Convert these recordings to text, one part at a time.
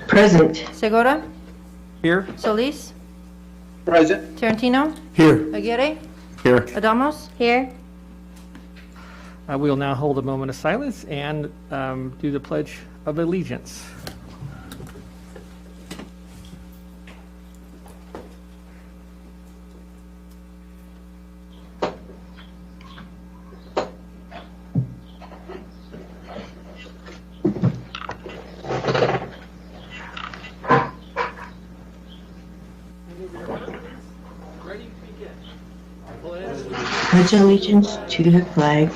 Present. Segura, Here. Solis, Present. Tarantino, Here. Aguirre, Here. Adamos. Here. We will now hold a moment of silence and do the Pledge of Allegiance. Pledge allegiance to the flag.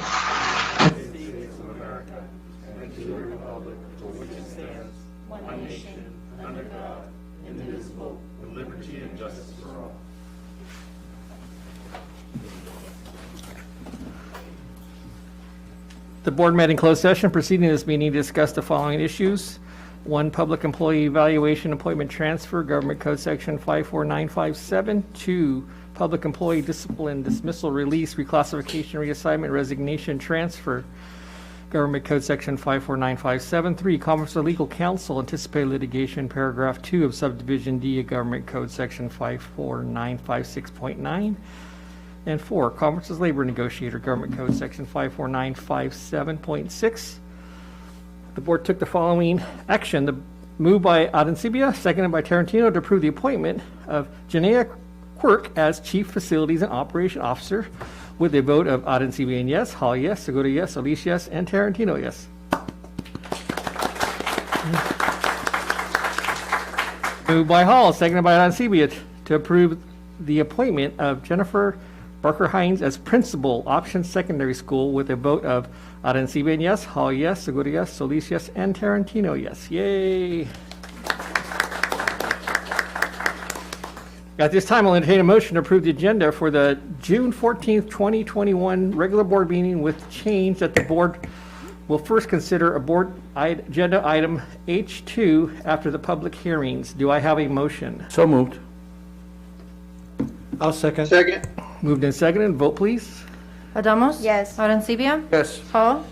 The board met in closed session. Proceeding this meeting to discuss the following issues. 1, public employee evaluation, appointment transfer, Government Code Section 54957. 2, public employee discipline, dismissal, release, reclassification, reassignment, resignation, transfer, Government Code Section 54957. 3, conference of legal counsel, anticipated litigation, paragraph 2 of subdivision D of Government Code Section 54956.9. And 4, conference of labor negotiator, Government Code Section 54957.6. The board took the following action. The move by Adencibia, seconded by Tarantino, to approve the appointment of Janaea Quirk as Chief Facilities and Operation Officer with a vote of Adencibia yes, Hall yes, Segura yes, Solis yes, and Tarantino yes. Moved by Hall, seconded by Adencibia, to approve the appointment of Jennifer Barker Hines as Principal, Option Secondary School with a vote of Adencibia yes, Hall yes, Segura yes, Solis yes, and Tarantino yes. Yay! At this time, I'll entertain a motion to approve the agenda for the June 14th, 2021 regular board meeting with change that the board will first consider a board agenda item H2 after the public hearings. Do I have a motion? So moved. I'll second. Second. Moved and seconded. Vote, please. Adamos. Yes. Arencibia, Yes. Hall,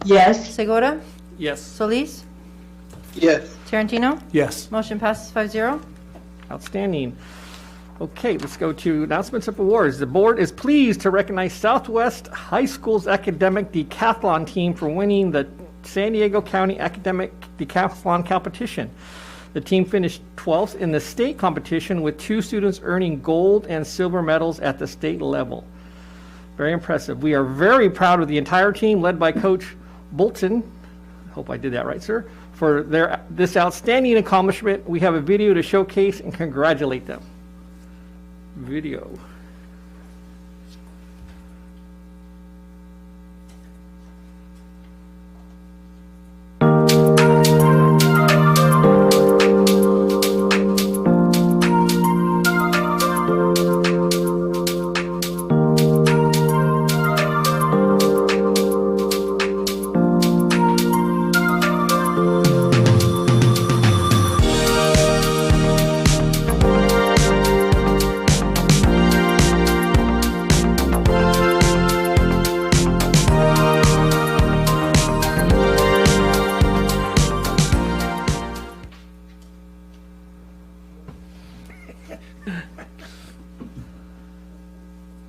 Yes. Segura, Yes. Solis, Yes. Tarantino. Yes. Motion passes 5-0. Outstanding. Okay, let's go to announcements of awards. The board is pleased to recognize Southwest High School's academic decathlon team for winning the San Diego County Academic Decathlon Competition. The team finished 12th in the state competition with 2 students earning gold and silver medals at the state level. Very impressive. We are very proud of the entire team led by Coach Bolton. I hope I did that right, sir. For this outstanding accomplishment, we have a video to showcase and congratulate them. Video.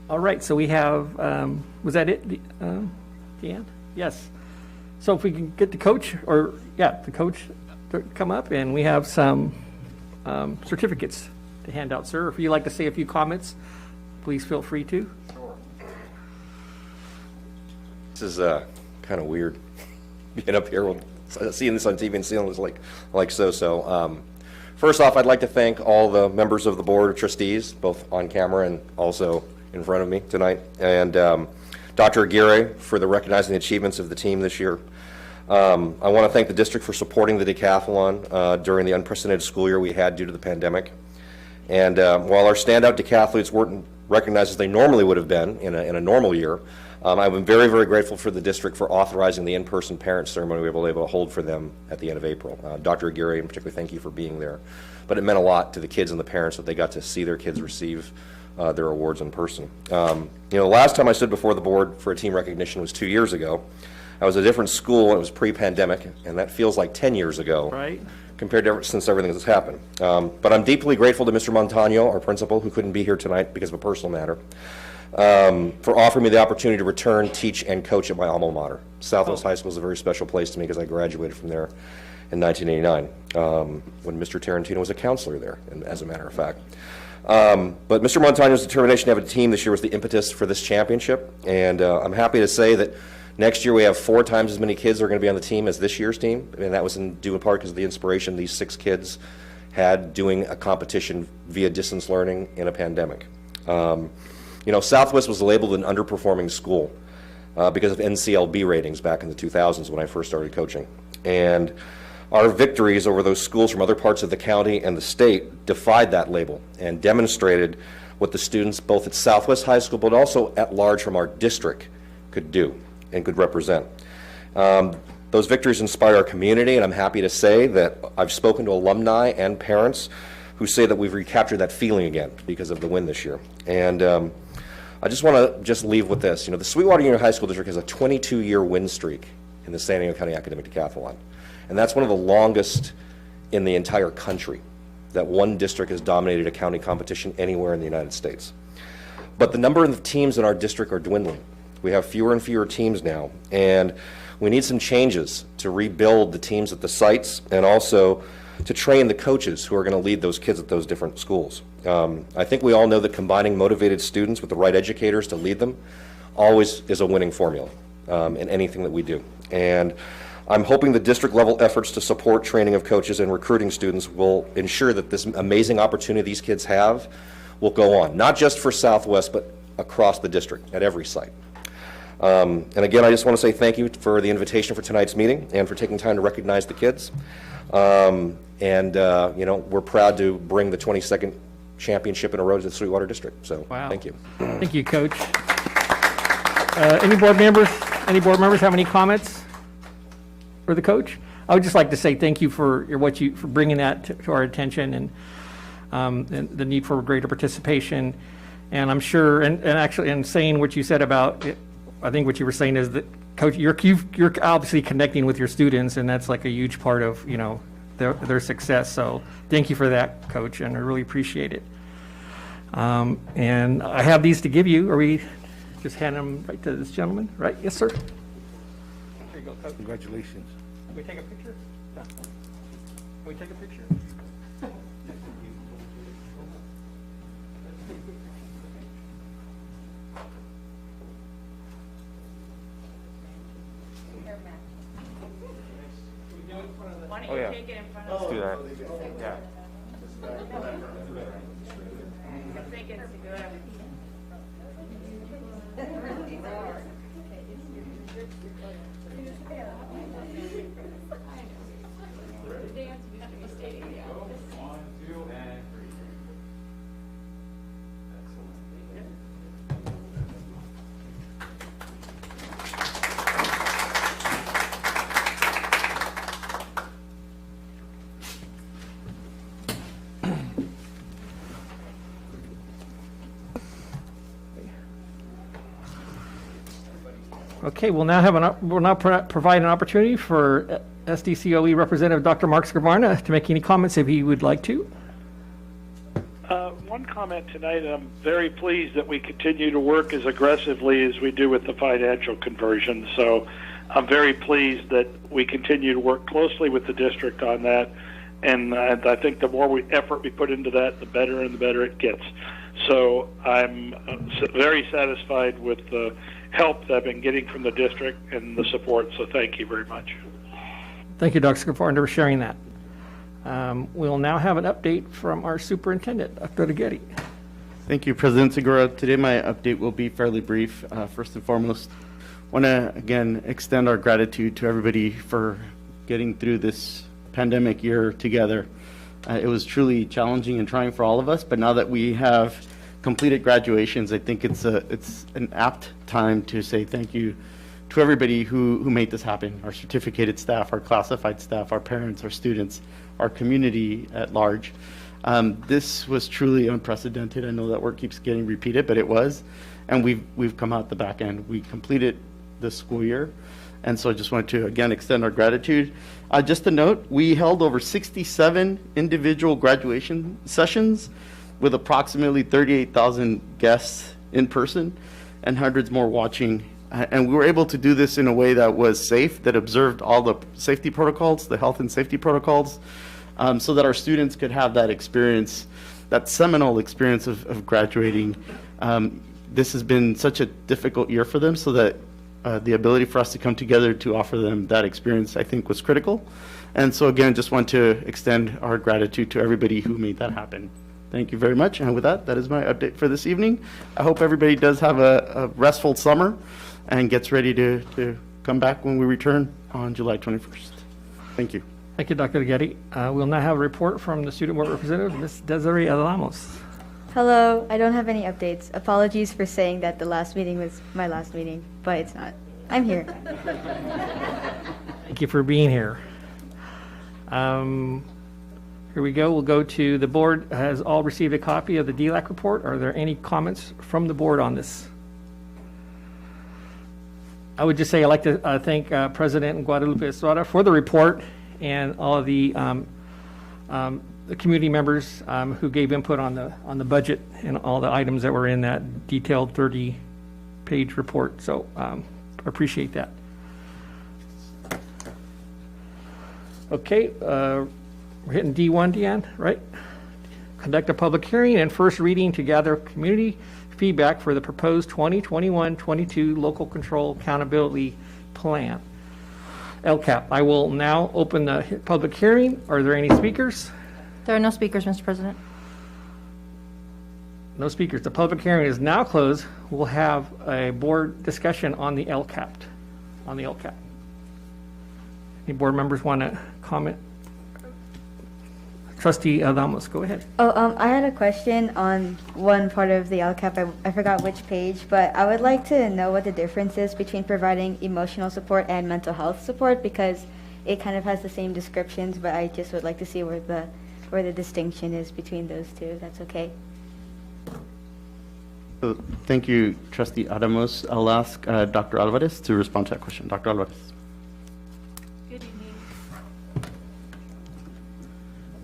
All right, so we have, was that it, Deanne? Yes. So if we can get the coach, the coach to come up, and we have some certificates to hand out, sir. If you'd like to say a few comments, please feel free to. Sure. This is kind of weird, being up here, seeing this on TV and seeing this like so. First off, I'd like to thank all the members of the Board of Trustees, both on camera and also in front of me tonight, and Dr. Aguirre for the recognizing the achievements of the team this year. I want to thank the district for supporting the decathlon during the unprecedented school year we had due to the pandemic. And while our standout decathletes weren't recognized as they normally would have been in a normal year, I've been very, very grateful for the district for authorizing the in-person parent ceremony we were able to hold for them at the end of April. Dr. Aguirre, in particular, thank you for being there. But it meant a lot to the kids and the parents that they got to see their kids receive their awards in person. The last time I stood before the board for a team recognition was 2 years ago. I was at a different school, and it was pre-pandemic, and that feels like 10 years ago. Right. compared to since everything has happened. But I'm deeply grateful to Mr. Montano, our principal, who couldn't be here tonight because of a personal matter, for offering me the opportunity to return, teach, and coach at my alma mater. Southwest High School is a very special place to me because I graduated from there in 1989, when Mr. Tarantino was a counselor there, and as a matter of fact. But Mr. Montano's determination to have a team this year was the impetus for this championship, and I'm happy to say that next year we have 4 times as many kids that are going to be on the team as this year's team, and that was in due in part because of the inspiration these 6 kids had doing a competition via distance learning in a pandemic. You know, Southwest was labeled an underperforming school because of NCLB ratings back in the 2000s when I first started coaching. And our victories over those schools from other parts of the county and the state defied that label and demonstrated what the students both at Southwest High School but also at large from our district could do and could represent. Those victories inspire our community, and I'm happy to say that I've spoken to alumni and parents who say that we've recaptured that feeling again because of the win this year. And I just want to leave with this. You know, the Sweetwater Union High School District has a 22-year win streak in the San Diego County Academic Decathlon. And that's one of the longest in the entire country that one district has dominated a county competition anywhere in the United States. But the number of teams in our district are dwindling. We have fewer and fewer teams now, and we need some changes to rebuild the teams at the sites and also to train the coaches who are going to lead those kids at those different schools. I think we all know that combining motivated students with the right educators to lead them always is a winning formula in anything that we do. And I'm hoping the district level efforts to support training of coaches and recruiting students will ensure that this amazing opportunity these kids have will go on, not just for Southwest, but across the district at every site. And again, I just want to say thank you for the invitation for tonight's meeting and for taking time to recognize the kids. You know, we're proud to bring the 22nd championship in a row to the Sweetwater District. So, Wow. Thank you. Thank you, Coach. Any board members have any comments for the coach? I would just like to say thank you for for bringing that to our attention and the need for greater participation. And I'm sure, and actually, and saying what you said about it, I think what you were saying is that, Coach, you're obviously connecting with your students, and that's like a huge part of, you know, their success. So thank you for that, Coach, and I really appreciate it. And I have these to give you. Are we just hand them right to this gentleman? Right? Yes, sir. There you go, Coach. Congratulations. Can we take a picture? Yeah. Can we take a picture? Oh, yeah. Let's do that. Yeah. Okay, we'll now provide an opportunity for SDCOE Representative Dr. Mark Scrivarna to make any comments if he would like to. One comment tonight, I'm very pleased that we continue to work as aggressively as we do with the financial conversion. So I'm very pleased that we continue to work closely with the district on that. And I think the more effort we put into that, the better and the better it gets. So I'm very satisfied with the help that I've been getting from the district and the support. So thank you very much. Thank you, Dr. Scrivarna, for sharing that. We'll now have an update from our superintendent, Dr. Ligeti. Thank you, President Segura. Today my update will be fairly brief. First and foremost, I want to again extend our gratitude to everybody for getting through this pandemic year together. It was truly challenging and trying for all of us, but now that we have completed graduations, I think it's an apt time to say thank you to everybody who made this happen, our certificated staff, our classified staff, our parents, our students, our community at large. This was truly unprecedented. I know that word keeps getting repeated, but it was, and we've come out the back end. We completed the school year And so I just wanted to, again, extend our gratitude. Just a note, we held over 67 individual graduation sessions with approximately 38,000 guests in person and hundreds more watching. And we were able to do this in a way that was safe, that observed all the safety protocols, the health and safety protocols, so that our students could have that experience, that seminal experience of graduating. This has been such a difficult year for them, so that the ability for us to come together to offer them that experience, I think, was critical. And so again, just want to extend our gratitude to everybody who made that happen. Thank you very much. And with that, that is my update for this evening. I hope everybody does have a restful summer and gets ready to come back when we return on July 21st. Thank you. Thank you, Dr. Aguirre. We'll now have a report from the Student Board Representative, Ms. Desiree Adamos. Hello, I don't have any updates. Apologies for saying that the last meeting was my last meeting, but it's not. I'm here. Thank you for being here. Here we go. We'll go to the board has all received a copy of the DLAC report. Are there any comments from the board on this? I would just say I'd like to thank President Guadalupe Estrada for the report and all of the community members who gave input on the budget and all the items that were in that detailed 30-page report. So appreciate that. Okay, we're hitting D1, Deanne, right? Conduct a public hearing and first reading to gather community feedback for the proposed 2021-22 Local Control Accountability Plan, LCAP. I will now open the public hearing. Are there any speakers? There are no speakers, Mr. President. No speakers. The public hearing is now closed. We'll have a board discussion on the LCAP. Any board members want to comment? Trustee Adamos, go ahead. I had a question on one part of the LCAP. I forgot which page, but I would like to know what the difference is between providing emotional support and mental health support, because it kind of has the same descriptions, but I just would like to see where the distinction is between those two, if that's okay. Thank you, Trustee Adamos. I'll ask Dr. Alvarez to respond to that question. Dr. Alvarez.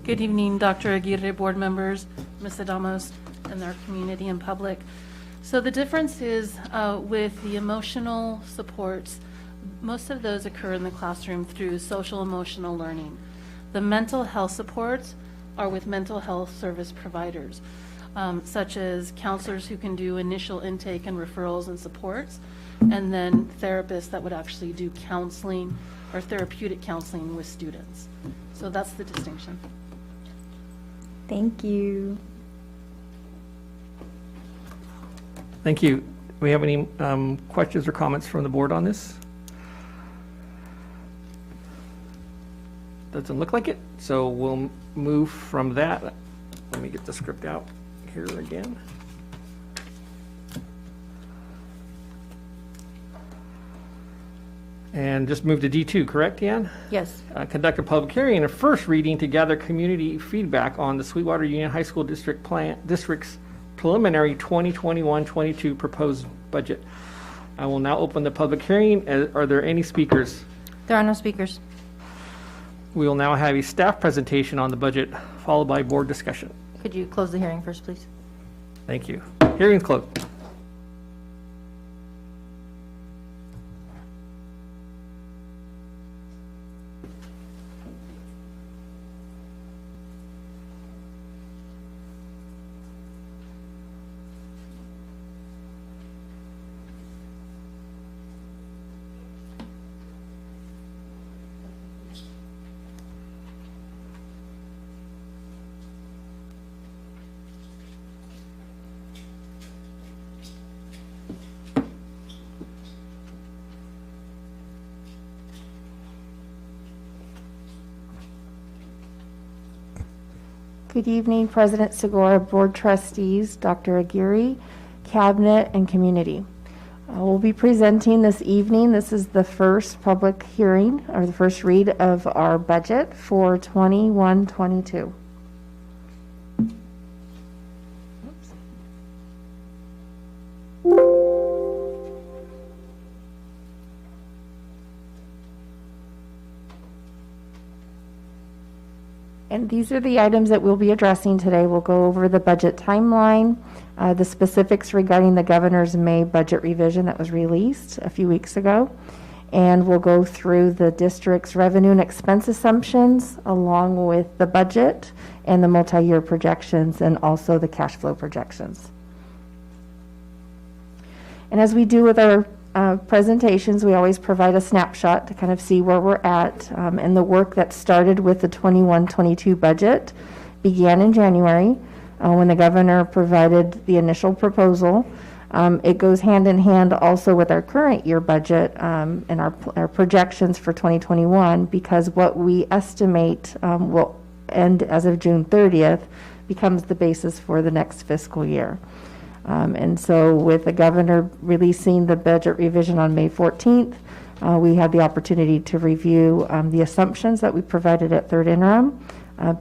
Good evening, Dr. Aguirre, board members, Ms. Adamos, and our community and public. So the difference is with the emotional supports, most of those occur in the classroom through social emotional learning. The mental health supports are with mental health service providers, such as counselors who can do initial intake and referrals and supports, and then therapists that would actually do counseling or therapeutic counseling with students. So that's the distinction. Thank you. Thank you. Do we have any questions or comments from the board on this? Doesn't look like it, so we'll move from that. Let me get the script out here again. And just move to D2, correct, Deanne? Yes. Conduct a public hearing and a first reading to gather community feedback on the Sweetwater Union High School District's preliminary 2021-22 proposed budget. I will now open the public hearing. Are there any speakers? There are no speakers. We will now have a staff presentation on the budget, followed by board discussion. Could you close the hearing first, please? Thank you. Hearing's closed. Good evening, President Segura, Board Trustees, Dr. Aguirre, Cabinet, and Community. We'll be presenting this evening. This is the first public hearing, or the first read of our budget for 21-22. And these are the items that we'll be addressing today. We'll go over the budget timeline, the specifics regarding the governor's May budget revision that was released a few weeks ago, and we'll go through the district's revenue and expense assumptions along with the budget and the multi-year projections and also the cash flow projections. And as we do with our presentations, we always provide a snapshot to kind of see where we're at. And the work that started with the 21-22 budget began in January when the governor provided the initial proposal. It goes hand in hand also with our current year budget and our projections for 2021, because what we estimate will end as of June 30th becomes the basis for the next fiscal year. And so with the governor releasing the budget revision on May 14th, we had the opportunity to review the assumptions that we provided at third interim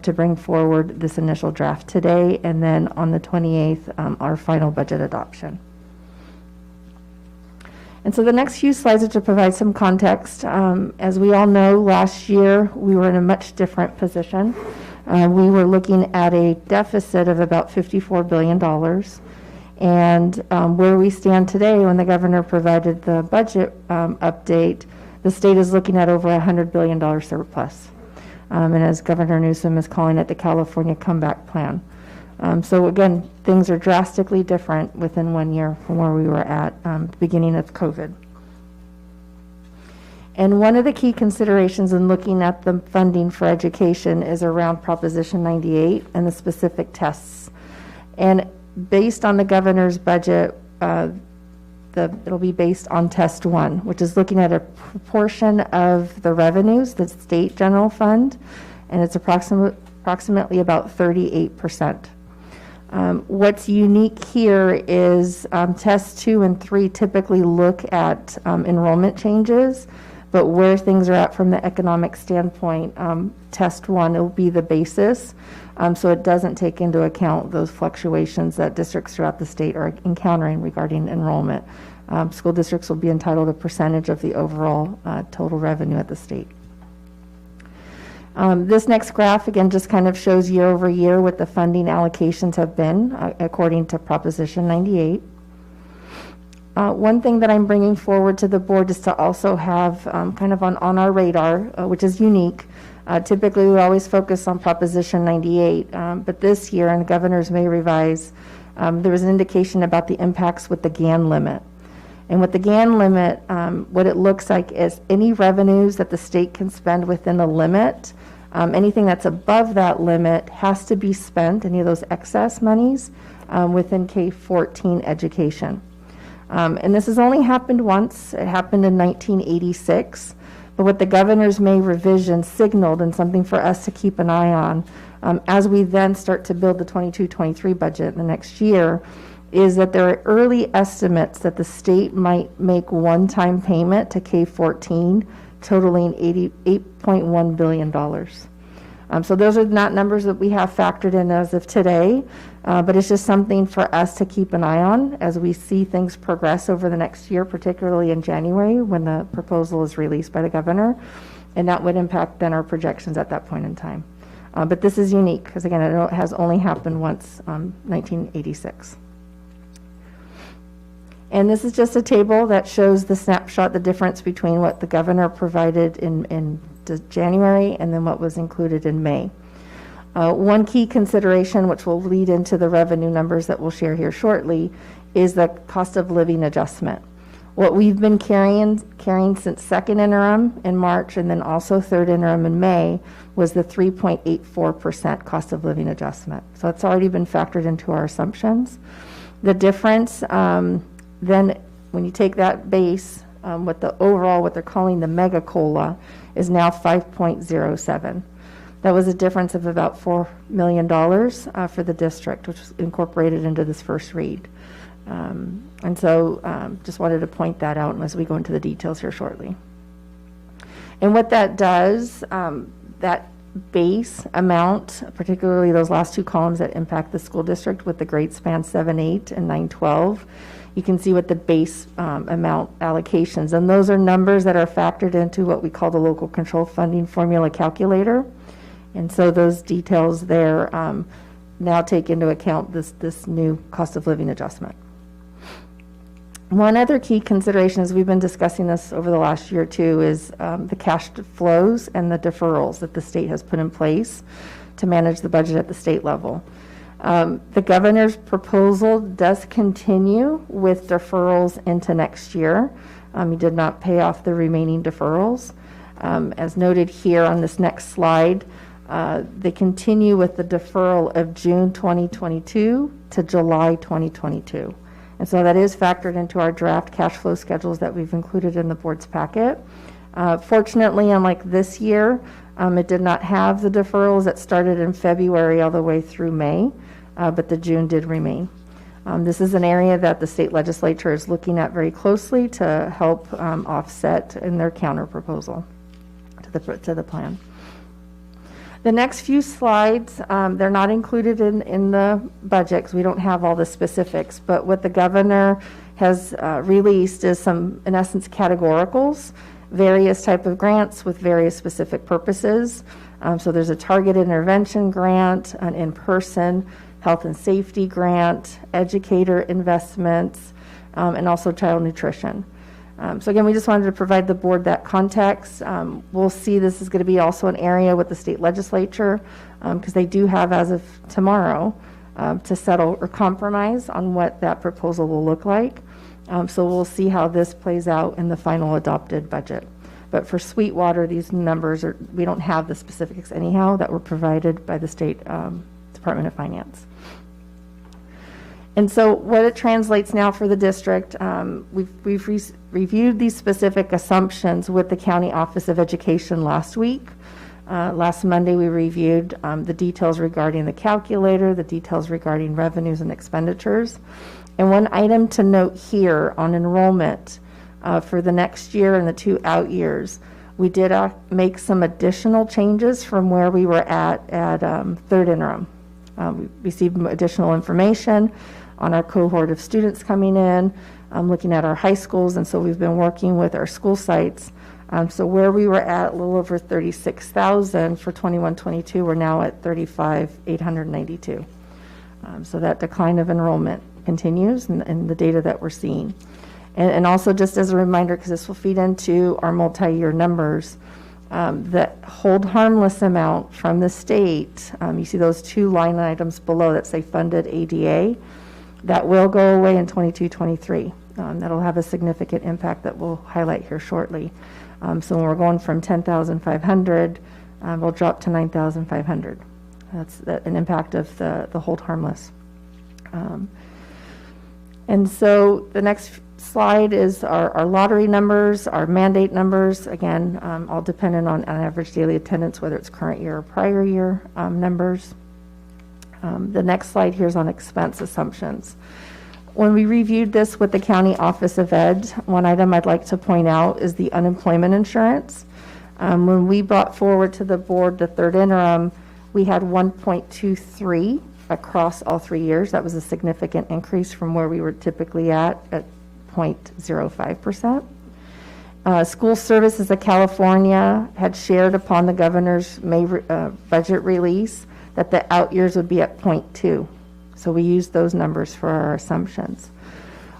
to bring forward this initial draft today, and then on the 28th, our final budget adoption. And so the next few slides are to provide some context. As we all know, last year we were in a much different position. We were looking at a deficit of about $54 billion. And where we stand today, when the governor provided the budget update, the state is looking at over $100 billion surplus. And as Governor Newsom is calling it, the California Comeback Plan. So again, things are drastically different within 1 year from where we were at the beginning of COVID. And one of the key considerations in looking at the funding for education is around Proposition 98 and the specific tests. And based on the governor's budget, it'll be based on test 1, which is looking at a proportion of the revenues, the state general fund, and it's approximately about 38%. What's unique here is tests 2 and 3 typically look at enrollment changes, but where things are at from the economic standpoint, test 1 will be the basis. So it doesn't take into account those fluctuations that districts throughout the state are encountering regarding enrollment. School districts will be entitled a percentage of the overall total revenue at the state. This next graph, again, just kind of shows year over year what the funding allocations have been according to Proposition 98. One thing that I'm bringing forward to the board is to also have kind of on our radar, which is unique. Typically, we always focus on Proposition 98, but this year, and the governors may revise, there was an indication about the impacts with the GAN limit. And with the GAN limit, what it looks like is any revenues that the state can spend within the limit, anything that's above that limit has to be spent, any of those excess monies, within K-14 education. And this has only happened once. It happened in 1986. But what the governor's May revision signaled, and something for us to keep an eye on, as we then start to build the 22-23 budget the next year, is that there are early estimates that the state might make one-time payment to K-14 totaling $88.1 billion. So those are not numbers that we have factored in as of today, but it's just something for us to keep an eye on as we see things progress over the next year, particularly in January when the proposal is released by the governor, and that would impact then our projections at that point in time. But this is unique because, again, it has only happened once, 1986. And this is just a table that shows the snapshot, the difference between what the governor provided in January and then what was included in May. One key consideration, which will lead into the revenue numbers that we'll share here shortly, is the cost of living adjustment. What we've been carrying since second interim in March and then also third interim in May was the 3.84% cost of living adjustment. So it's already been factored into our assumptions. The difference then when you take that base, what they're calling the mega COLA is now 5.07. That was a difference of about $4 million for the district, which was incorporated into this first read. And so just wanted to point that out as we go into the details here shortly. And what that does, that base amount, particularly those last two columns that impact the school district with the grade span 7-8 and 9-12, you can see what the base amount allocations, and those are numbers that are factored into what we call the local control funding formula calculator. And so those details there now take into account this new cost of living adjustment. One other key consideration, as we've been discussing this over the last year or two, is the cash flows and the deferrals that the state has put in place to manage the budget at the state level. The governor's proposal does continue with deferrals into next year. He did not pay off the remaining deferrals. As noted here on this next slide, they continue with the deferral of June 2022 to July 2022. And so that is factored into our draft cash flow schedules that we've included in the board's packet. Fortunately, unlike this year, it did not have the deferrals that started in February all the way through May, but the June did remain. This is an area that the state legislature is looking at very closely to help offset in their counter proposal to the plan. The next few slides, they're not included in the budget because we don't have all the specifics, but what the governor has released is some, in essence, categoricals, various type of grants with various specific purposes. So there's a targeted intervention grant, an in-person health and safety grant, educator investments, and also child nutrition. So again, we just wanted to provide the board that context. We'll see this is going to be also an area with the state legislature because they do have, as of tomorrow, to settle or compromise on what that proposal will look like. So we'll see how this plays out in the final adopted budget. But for Sweetwater, these numbers are, we don't have the specifics anyhow that were provided by the state Department of Finance. And so what it translates now for the district, we've reviewed these specific assumptions with the County Office of Education last week. Last Monday, we reviewed the details regarding the calculator, the details regarding revenues and expenditures. And one item to note here on enrollment for the next year and the 2 out years, we did make some additional changes from where we were at third interim. We received additional information on our cohort of students coming in, looking at our high schools, and so we've been working with our school sites. So where we were at a little over 36,000 for 21-22, we're now at 35,892. So that decline of enrollment continues in the data that we're seeing. And also just as a reminder, because this will feed into our multi-year numbers, the hold harmless amount from the state, you see those 2 line items below that say funded ADA, that will go away in 22-23. That'll have a significant impact that we'll highlight here shortly. So when we're going from 10,500, we'll drop to 9,500. That's an impact of the hold harmless. And so the next slide is our lottery numbers, our mandate numbers, again, all dependent on average daily attendance, whether it's current year or prior year numbers. The next slide here is on expense assumptions. When we reviewed this with the County Office of Ed, one item I'd like to point out is the unemployment insurance. When we brought forward to the board the third interim, we had 1.23 across all 3 years. That was a significant increase from where we were typically at 0.05%. School Services of California had shared upon the governor's May budget release that the out years would be at 0.2. So we used those numbers for our assumptions.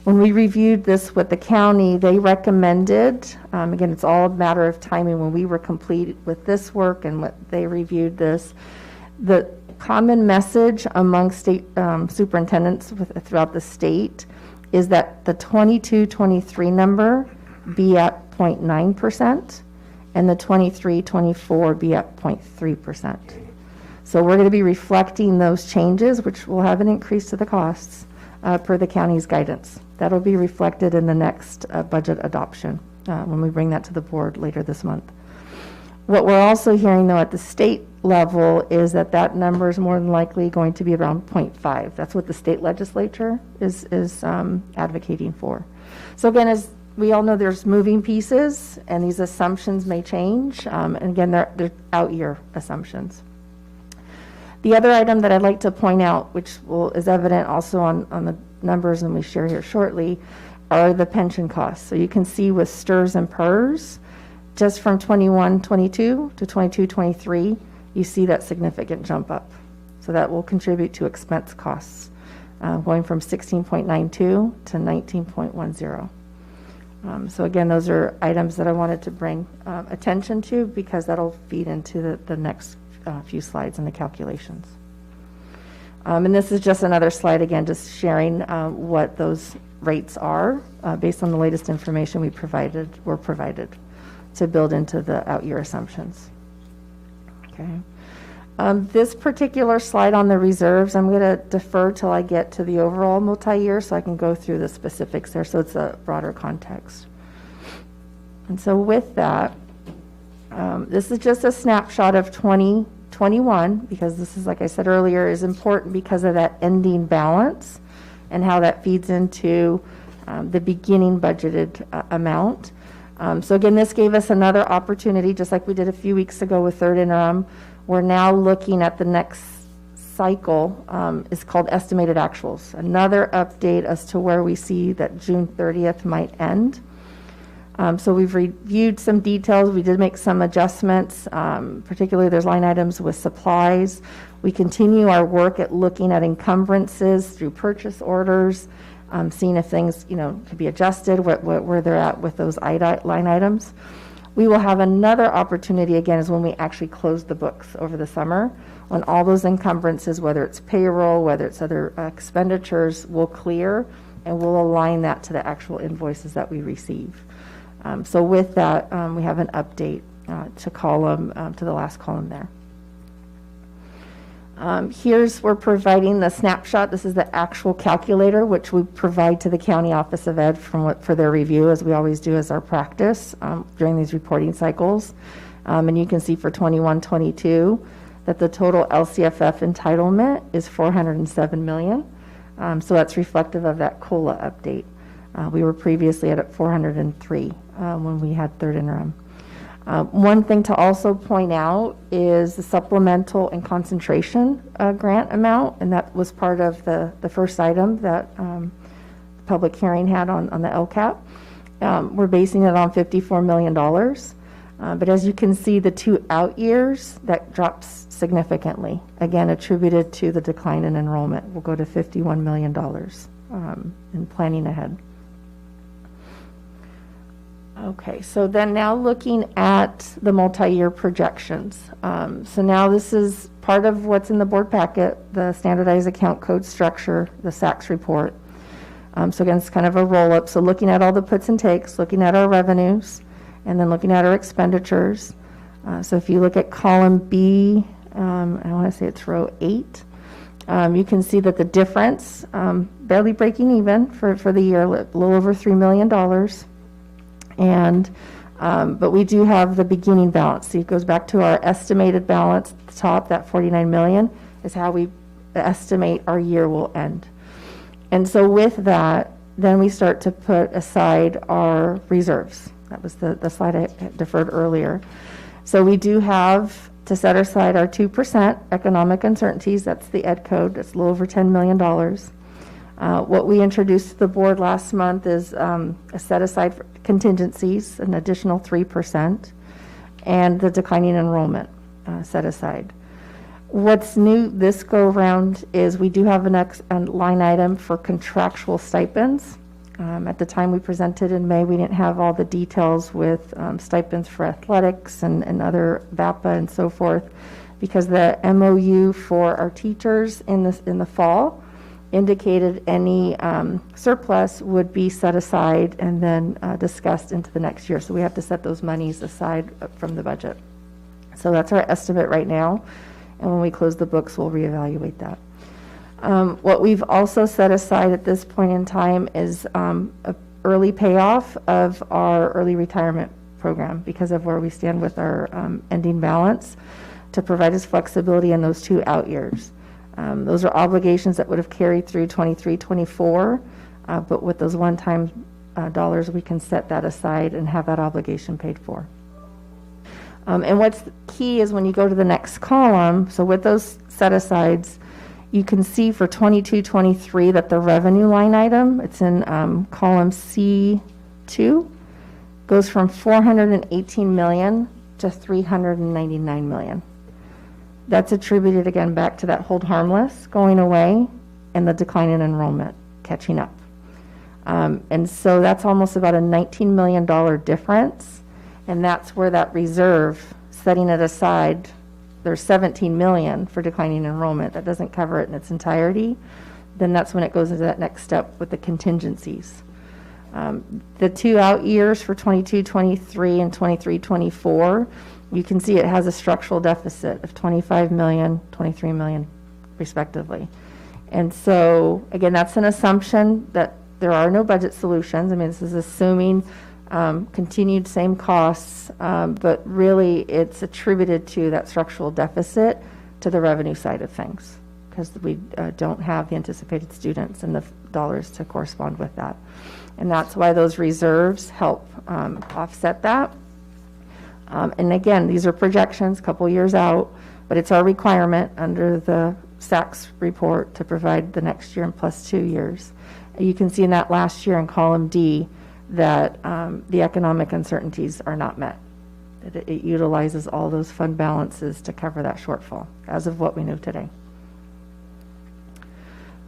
When we reviewed this with the county, they recommended, again, it's all a matter of timing when we were complete with this work and what they reviewed this, the common message among state superintendents throughout the state is that the 22-23 number be at 0.9% and the 23-24 be at 0.3%. So we're going to be reflecting those changes, which will have an increase to the costs per the county's guidance. That'll be reflected in the next budget adoption when we bring that to the board later this month. What we're also hearing, though, at the state level is that number is more than likely going to be around 0.5. That's what the state legislature is advocating for. So again, as we all know, there's moving pieces, and these assumptions may change. And again, they're out-year assumptions. The other item that I'd like to point out, which is evident also on the numbers and we share here shortly, are the pension costs. So you can see with STRS and PERS, just from 21-22 to 22-23, you see that significant jump up. So that will contribute to expense costs, going from 16.92 to 19.10. So again, those are items that I wanted to bring attention to because that'll feed into the next few slides in the calculations. And this is just another slide, again, just sharing what those rates are based on the latest information were provided to build into the out-year assumptions. Okay. This particular slide on the reserves, I'm going to defer till I get to the overall multi-year so I can go through the specifics there, so it's a broader context. And so with that, this is just a snapshot of 2021, because this is, like I said earlier, is important because of that ending balance and how that feeds into the beginning budgeted amount. So again, this gave us another opportunity, just like we did a few weeks ago with third interim. We're now looking at the next cycle, is called estimated actuals. Another update as to where we see that June 30th might end. So we've reviewed some details. We did make some adjustments, particularly there's line items with supplies. We continue our work at looking at encumbrances through purchase orders, seeing if things, could be adjusted, where they're at with those line items. We will have another opportunity, again, is when we actually close the books over the summer, when all those encumbrances, whether it's payroll, whether it's other expenditures, will clear, and we'll align that to the actual invoices that we receive. So with that, we have an update to the last column there. We're providing the snapshot. This is the actual calculator, which we provide to the County Office of Ed for their review, as we always do as our practice during these reporting cycles. And you can see for 21-22 that the total LCFF entitlement is $407 million. So that's reflective of that COLA update. We were previously at 403 when we had third interim. One thing to also point out is the supplemental and concentration grant amount, and that was part of the first item that the public hearing had on the LCAP. We're basing it on $54 million, but as you can see, the two out years, that drops significantly, again attributed to the decline in enrollment. We'll go to $51 million in planning ahead. Okay, so then now looking at the multi-year projections. So now this is part of what's in the board packet, the standardized account code structure, the SACS report. So again, it's kind of a roll-up. So looking at all the puts and takes, looking at our revenues, and then looking at our expenditures. So if you look at column B, I want to say it's row 8, you can see that the difference, barely breaking even for the year, a little over $3 million. And but we do have the beginning balance. See, it goes back to our estimated balance at the top. That $49 million is how we estimate our year will end. And so with that, then we start to put aside our reserves. That was the slide I deferred earlier. So we do have to set aside our 2% economic uncertainties. That's the ed code. That's a little over $10 million. What we introduced to the board last month is a set aside for contingencies, an additional 3%, and the declining enrollment set aside. What's new this go round is we do have a line item for contractual stipends. At the time we presented in May, we didn't have all the details with stipends for athletics and other VAPA and so forth, because the MOU for our teachers in the fall indicated any surplus would be set aside and then discussed into the next year. So we have to set those monies aside from the budget. So that's our estimate right now. And when we close the books, we'll reevaluate that. What we've also set aside at this point in time is an early payoff of our early retirement program because of where we stand with our ending balance, to provide us flexibility in those two out years. Those are obligations that would have carried through 23-24, but with those one-time dollars, we can set that aside and have that obligation paid for. And what's key is when you go to the next column, so with those set-asides, you can see for 22-23 that the revenue line item, it's in column C2, goes from $418 million to $399 million. That's attributed again back to that hold harmless going away and the decline in enrollment catching up. And so that's almost about a $19 million difference. And that's where that reserve, setting it aside, there's 17 million for declining enrollment. That doesn't cover it in its entirety. Then that's when it goes into that next step with the contingencies. The 2 out years for 22-23 and 23-24, you can see it has a structural deficit of 25 million, 23 million respectively. And so again, that's an assumption that there are no budget solutions. I mean, this is assuming continued same costs, but really it's attributed to that structural deficit to the revenue side of things, because we don't have the anticipated students and the dollars to correspond with that. And that's why those reserves help offset that. And again, these are projections, a couple years out, but it's our requirement under the SACS report to provide the next year and plus 2 years. You can see in that last year in column D that the economic uncertainties are not met. It utilizes all those fund balances to cover that shortfall as of what we know today.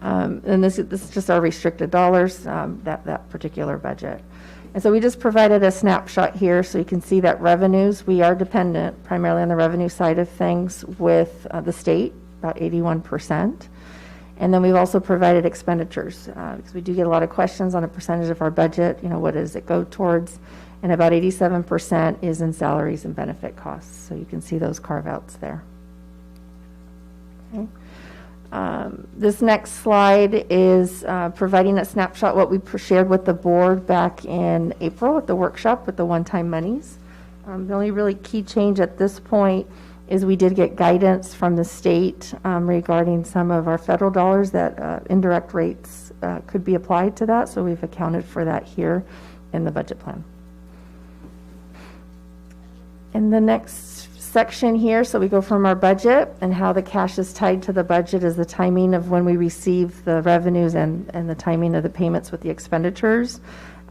And this is just our restricted dollars, that particular budget. And so we just provided a snapshot here so you can see that revenues, we are dependent primarily on the revenue side of things with the state, about 81%. And then we've also provided expenditures because we do get a lot of questions on a percentage of our budget, you know, what does it go towards? And about 87% is in salaries and benefit costs. So you can see those carve outs there. Okay. This next slide is providing a snapshot what we shared with the board back in April at the workshop with the one-time monies. The only really key change at this point is we did get guidance from the state regarding some of our federal dollars that indirect rates could be applied to that. So we've accounted for that here in the budget plan. In the next section here, so we go from our budget and how the cash is tied to the budget is the timing of when we receive the revenues and the timing of the payments with the expenditures.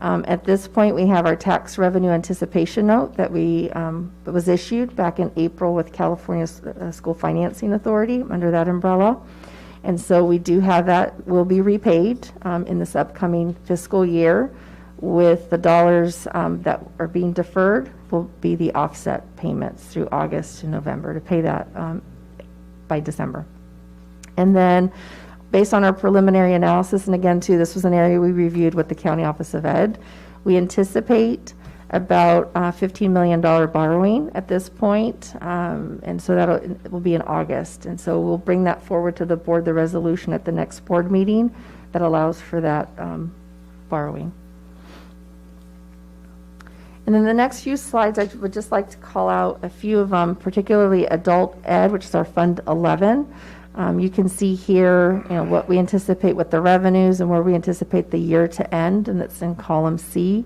At this point, we have our tax revenue anticipation note that that was issued back in April with California School Financing Authority under that umbrella. And so we do have that will be repaid in this upcoming fiscal year, with the dollars that are being deferred will be the offset payments through August to November to pay that by December. And then based on our preliminary analysis, and again too, this was an area we reviewed with the County Office of Ed, we anticipate about $15 million borrowing at this point, and so it will be in August. And so we'll bring that forward to the board, the resolution at the next board meeting that allows for that borrowing. And then the next few slides, I would just like to call out a few of them, particularly adult ed, which is our Fund 11. You can see here, you know, what we anticipate with the revenues and where we anticipate the year to end, and that's in column C.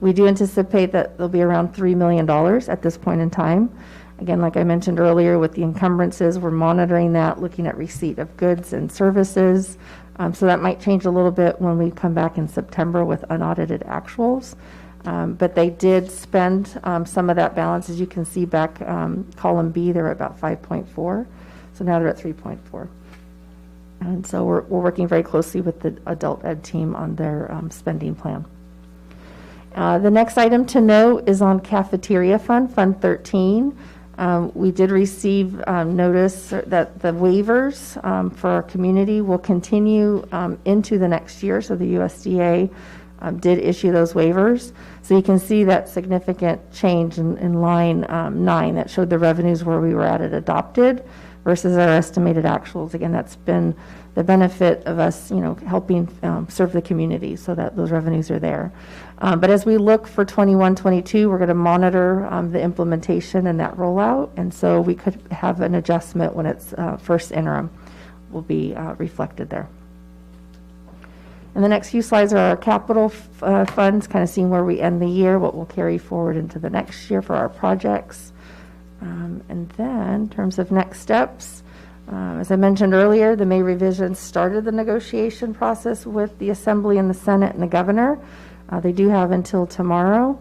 We do anticipate that there'll be around $3 million at this point in time. Again, like I mentioned earlier, with the encumbrances, we're monitoring that, looking at receipt of goods and services. So that might change a little bit when we come back in September with unaudited actuals. But they did spend some of that balance. As you can see back column B, they're about 5.4. So now they're at 3.4. And so we're working very closely with the adult ed team on their spending plan. The next item to note is on cafeteria fund, Fund 13. We did receive notice that the waivers for our community will continue into the next year. So the USDA did issue those waivers. So you can see that significant change in line 9 that showed the revenues where we were at adopted versus our estimated actuals. Again, that's been the benefit of us, you know, helping serve the community so that those revenues are there. But as we look for 21-22, we're going to monitor the implementation and that rollout. And so we could have an adjustment when it's first interim will be reflected there. And the next few slides are our capital funds, kind of seeing where we end the year, what we'll carry forward into the next year for our projects. And then in terms of next steps, as I mentioned earlier, the May revision started the negotiation process with the Assembly and the Senate and the Governor. They do have until tomorrow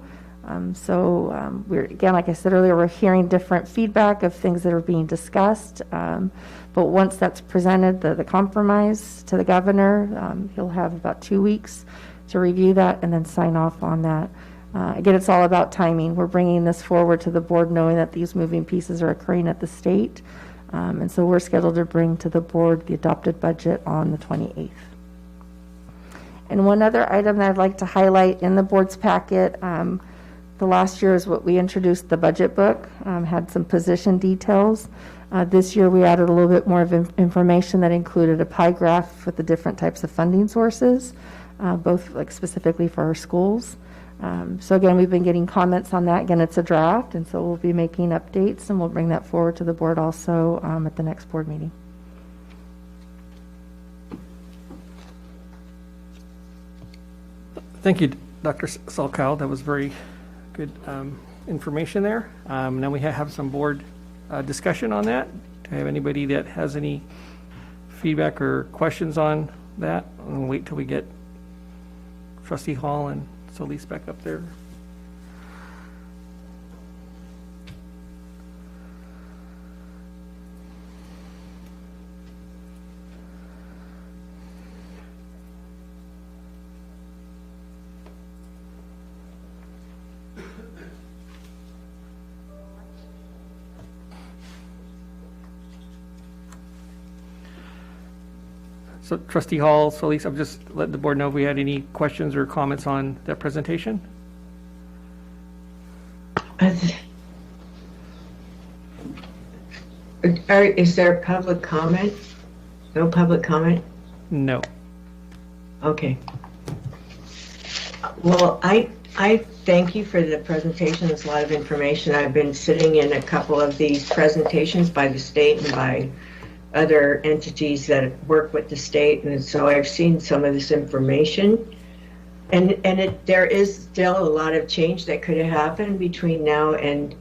We're, again, like I said earlier, we're hearing different feedback of things that are being discussed. But once that's presented, the compromise to the governor, he'll have about 2 weeks to review that and then sign off on that. Again, it's all about timing. We're bringing this forward to the board knowing that these moving pieces are occurring at the state. And so we're scheduled to bring to the board the adopted budget on the 28th. And one other item that I'd like to highlight in the board's packet, the last year is what we introduced the budget book, had some position details. This year we added a little bit more of information that included a pie graph with the different types of funding sources, both like specifically for our schools. So again, we've been getting comments on that. Again, it's a draft, and so we'll be making updates, and we'll bring that forward to the board also at the next board meeting. Thank you, Dr. Salkow. That was very good information there. Now we have some board discussion on that. Do I have anybody that has any feedback or questions on that? I'll wait till we get Trustee Hall and Solis back up there. So Trustee Hall, Solis, I'm just letting the board know if we had any questions or comments on that presentation. Is there public comment? No public comment? No. Okay. Well, I thank you for the presentation. It's a lot of information. I've been sitting in a couple of these presentations by the state and by other entities that work with the state, and so I've seen some of this information, and there is still a lot of change that could have happened between now and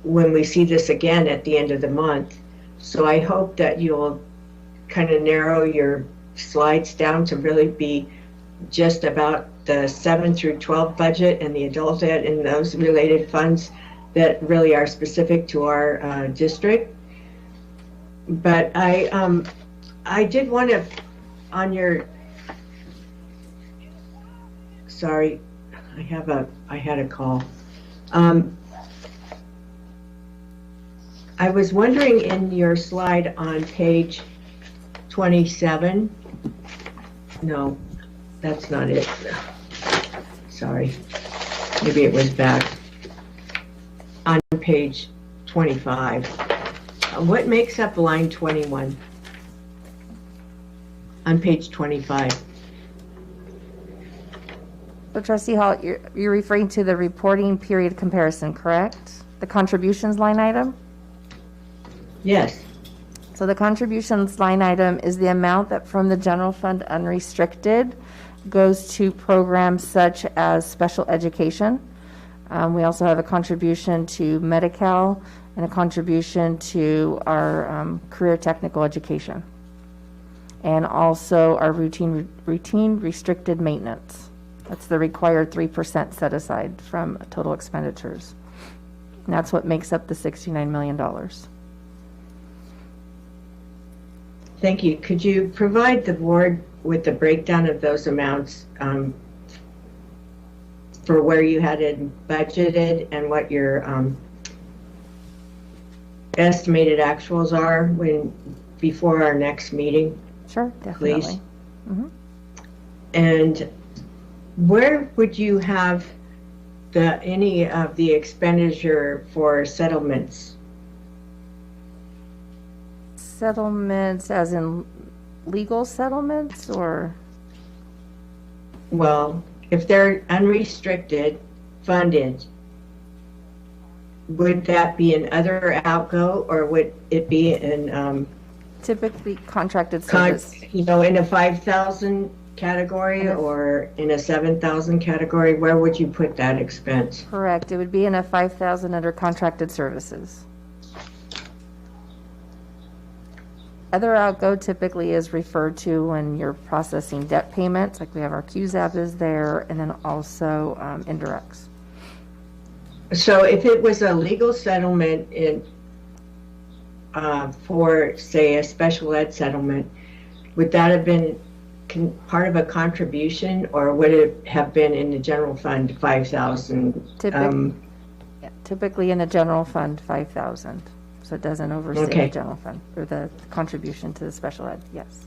when we see this again at the end of the month. So I hope that you'll kind of narrow your slides down to really be just about the 7 through 12 budget and the adult ed and those related funds that really are specific to our district. But I did want to, on your, sorry, I had a call. I was wondering in your slide on page 27, no, that's not it. Sorry, maybe it was back on page 25. What makes up line 21 on page 25? So Trustee Hall, you're referring to the reporting period comparison, correct? The contributions line item? Yes. So the contributions line item is the amount that from the general fund unrestricted goes to programs such as special education. We also have a contribution to Medi-Cal and a contribution to our career technical education, and also our routine restricted maintenance. That's the required 3% set aside from total expenditures. And that's what makes up the $69 million. Thank you. Could you provide the board with the breakdown of those amounts for where you had it budgeted and what your estimated actuals are before our next meeting? Sure, definitely. Please. Mm-hmm. And where would you have any of the expenditure for settlements? Settlements as in legal settlements, or? Well, if they're unrestricted, funded, would that be in other outgo, or would it be in typically contracted service? In a 5,000 category or in a 7,000 category? Where would you put that expense? Correct. It would be in a 5,000 under contracted services. Other outgo typically is referred to when you're processing debt payments, like we have our QZAP is there, and then also indirects. So if it was a legal settlement in, for, say, a special ed settlement, would that have been part of a contribution, or would it have been in the general fund, 5,000? Typically in the general fund, 5,000. So it doesn't oversee Okay. the general fund, or the contribution to the special ed, yes.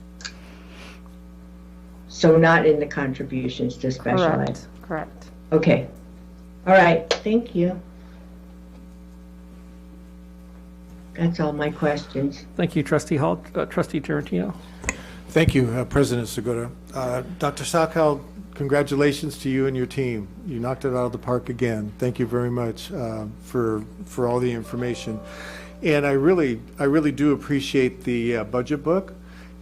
So not in the contributions to special ed? Correct. Okay. All right, thank you. That's all my questions. Thank you, Trustee Hall. Trustee Tarantino? Thank you, President Segura. Dr. Sakal, congratulations to you and your team. You knocked it out of the park again. Thank you very much for all the information. And I really do appreciate the budget book,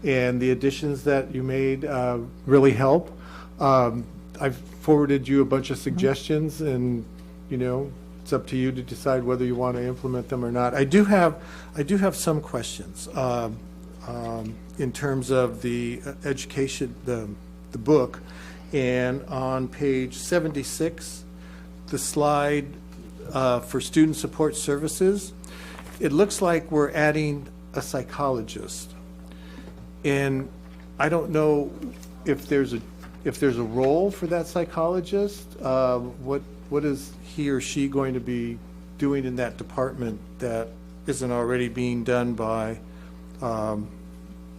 and the additions that you made really help. I've forwarded you a bunch of suggestions, and it's up to you to decide whether you want to implement them or not. I do have some questions in terms of the education, the book, and on page 76, the slide for student support services. It looks like we're adding a psychologist, and I don't know if there's a role for that psychologist. What is he or she going to be doing in that department that isn't already being done by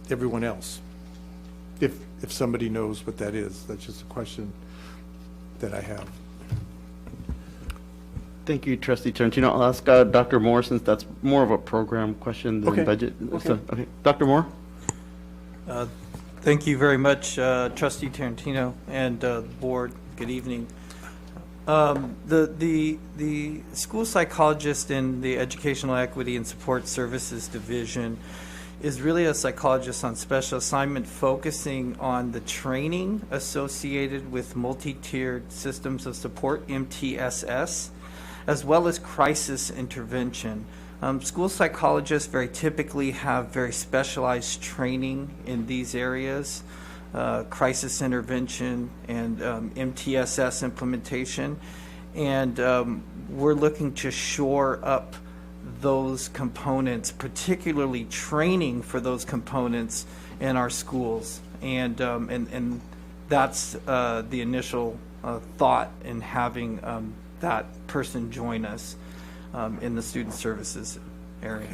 everyone else? If somebody knows what that is, that's just a question that I have. Thank you, Trustee Tarantino. I'll ask Dr. Moore, since that's more of a program question than budget. So, okay, Dr. Moore? Thank you very much, Trustee Tarantino and board. Good evening. The school psychologist in the Educational Equity and Support Services Division is really a psychologist on special assignment, focusing on the training associated with multi-tiered systems of support, MTSS, as well as crisis intervention. School psychologists very typically have very specialized training in these areas, crisis intervention and MTSS implementation, and we're looking to shore up those components, particularly training for those components in our schools, and that's the initial thought in having that person join us in the student services area.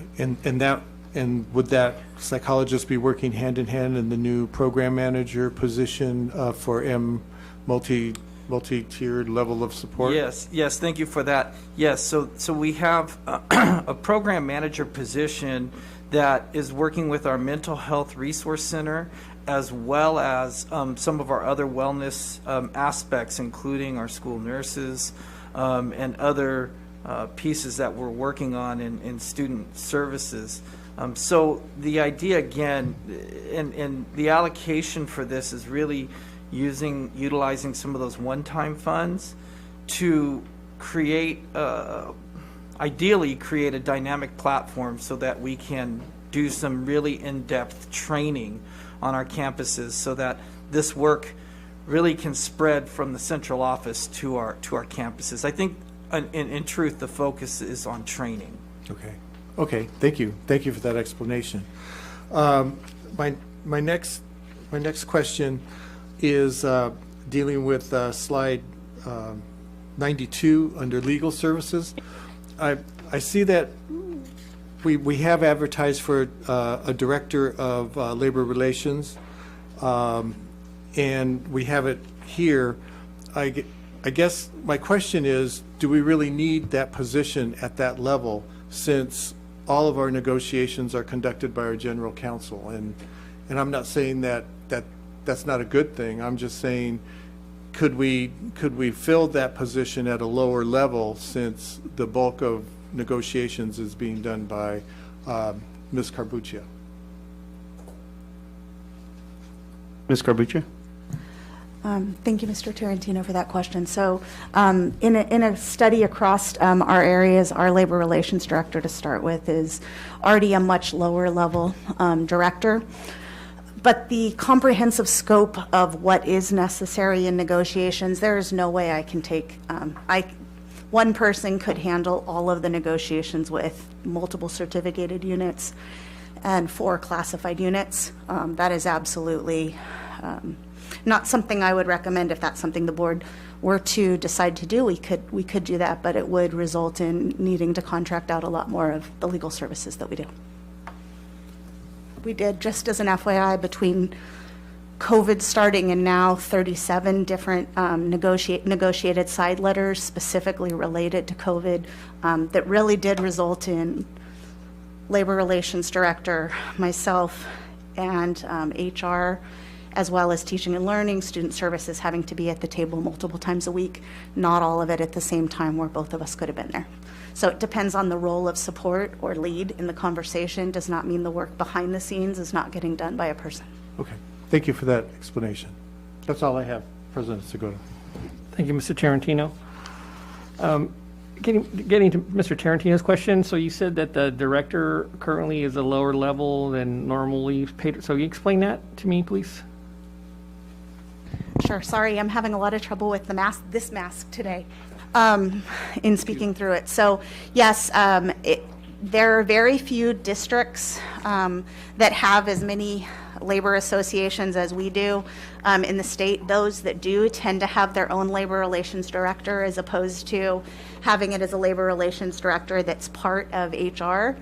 And would that psychologist be working hand in hand in the new program manager position for multi-tiered level of support? Yes, thank you for that. Yes, so we have a program manager position that is working with our mental health resource center, as well as some of our other wellness aspects, including our school nurses and other pieces that we're working on in student services. So the idea, again, and the allocation for this is really utilizing some of those one-time funds to create, ideally create a dynamic platform so that we can do some really in-depth training on our campuses, so that this work really can spread from the central office to our campuses. I think, in truth, the focus is on training. Okay. Thank you for that explanation. My next question is dealing with slide 92 under legal services. I see that we have advertised for a director of labor relations, and we have it here. I guess my question is, do we really need that position at that level, since all of our negotiations are conducted by our general counsel? And I'm not saying that's not a good thing. I'm just saying, could we fill that position at a lower level, since the bulk of negotiations is being done by Ms. Carbuccia? Ms. Carbuccia? Thank you, Mr. Tarantino, for that question. So in a study across our areas, our labor relations director, to start with, is already a much lower level director. But the comprehensive scope of what is necessary in negotiations, there is no way I can take, one person could handle all of the negotiations with multiple certificated units and 4 classified units. That is absolutely not something I would recommend. If that's something the board were to decide to do, we could do that, but it would result in needing to contract out a lot more of the legal services that we do. We did, just as an FYI, between COVID starting and now, 37 different negotiated side letters specifically related to COVID that really did result in Labor Relations Director, myself, and HR, as well as teaching and learning, student services having to be at the table multiple times a week, not all of it at the same time where both of us could have been there. So it depends on the role of support or lead in the conversation. Does not mean the work behind the scenes is not getting done by a person. Okay. Thank you for that explanation. That's all I have, President Segura. Thank you, Mr. Tarantino. Getting to Mr. Tarantino's question, so you said that the director currently is a lower level than normally paid. So you explain that to me, please? Sure. Sorry, I'm having a lot of trouble with this mask today in speaking through it. So yes, there are very few districts that have as many labor associations as we do in the state. Those that do tend to have their own labor relations director, as opposed to having it as a labor relations director that's part of HR.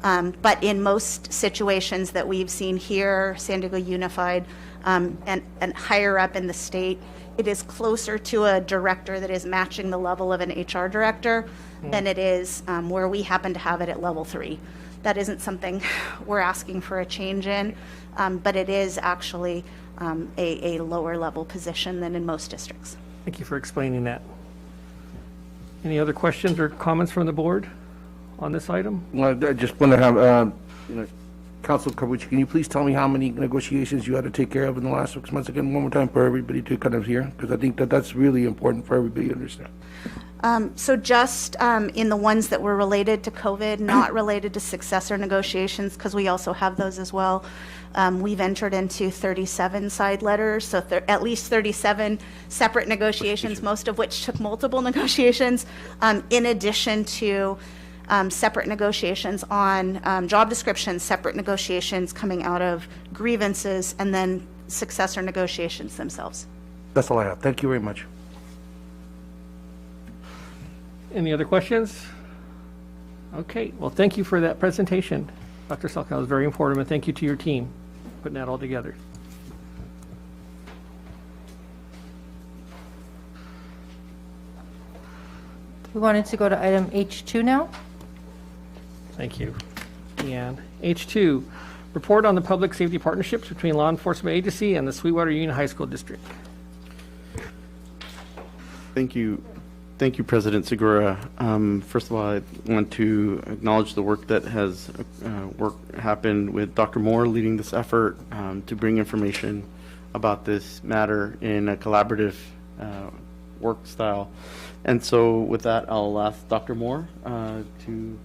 But in most situations that we've seen here, San Diego Unified, and higher up in the state, it is closer to a director that is matching the level of an HR director than it is where we happen to have it at level 3. That isn't something we're asking for a change in, but it is actually a lower level position than in most districts. Thank you for explaining that. Any other questions or comments from the board on this item? Well, I just want to have, Council Carbucci, can you please tell me how many negotiations you had to take care of in the last 6 months? Again, one more time for everybody to kind of hear, because I think that that's really important for everybody to understand. So just in the ones that were related to COVID, not related to successor negotiations, because we also have those as well, we've entered into 37 side letters, so at least 37 separate negotiations, most of which took multiple negotiations, in addition to separate negotiations on job descriptions, separate negotiations coming out of grievances, and then successor negotiations themselves. That's all I have. Thank you very much. Any other questions? Okay, well, thank you for that presentation. Dr. Salka, it was very informative, and thank you to your team putting that all together. We wanted to go to item H2 now. Thank you, Deanne. H2, report on the public safety partnerships between law enforcement agency and the Sweetwater Union High School District. Thank you. Thank you, President Segura. First of all, I want to acknowledge the work that has happened with Dr. Moore leading this effort to bring information about this matter in a collaborative work style. And so with that, I'll ask Dr. Moore to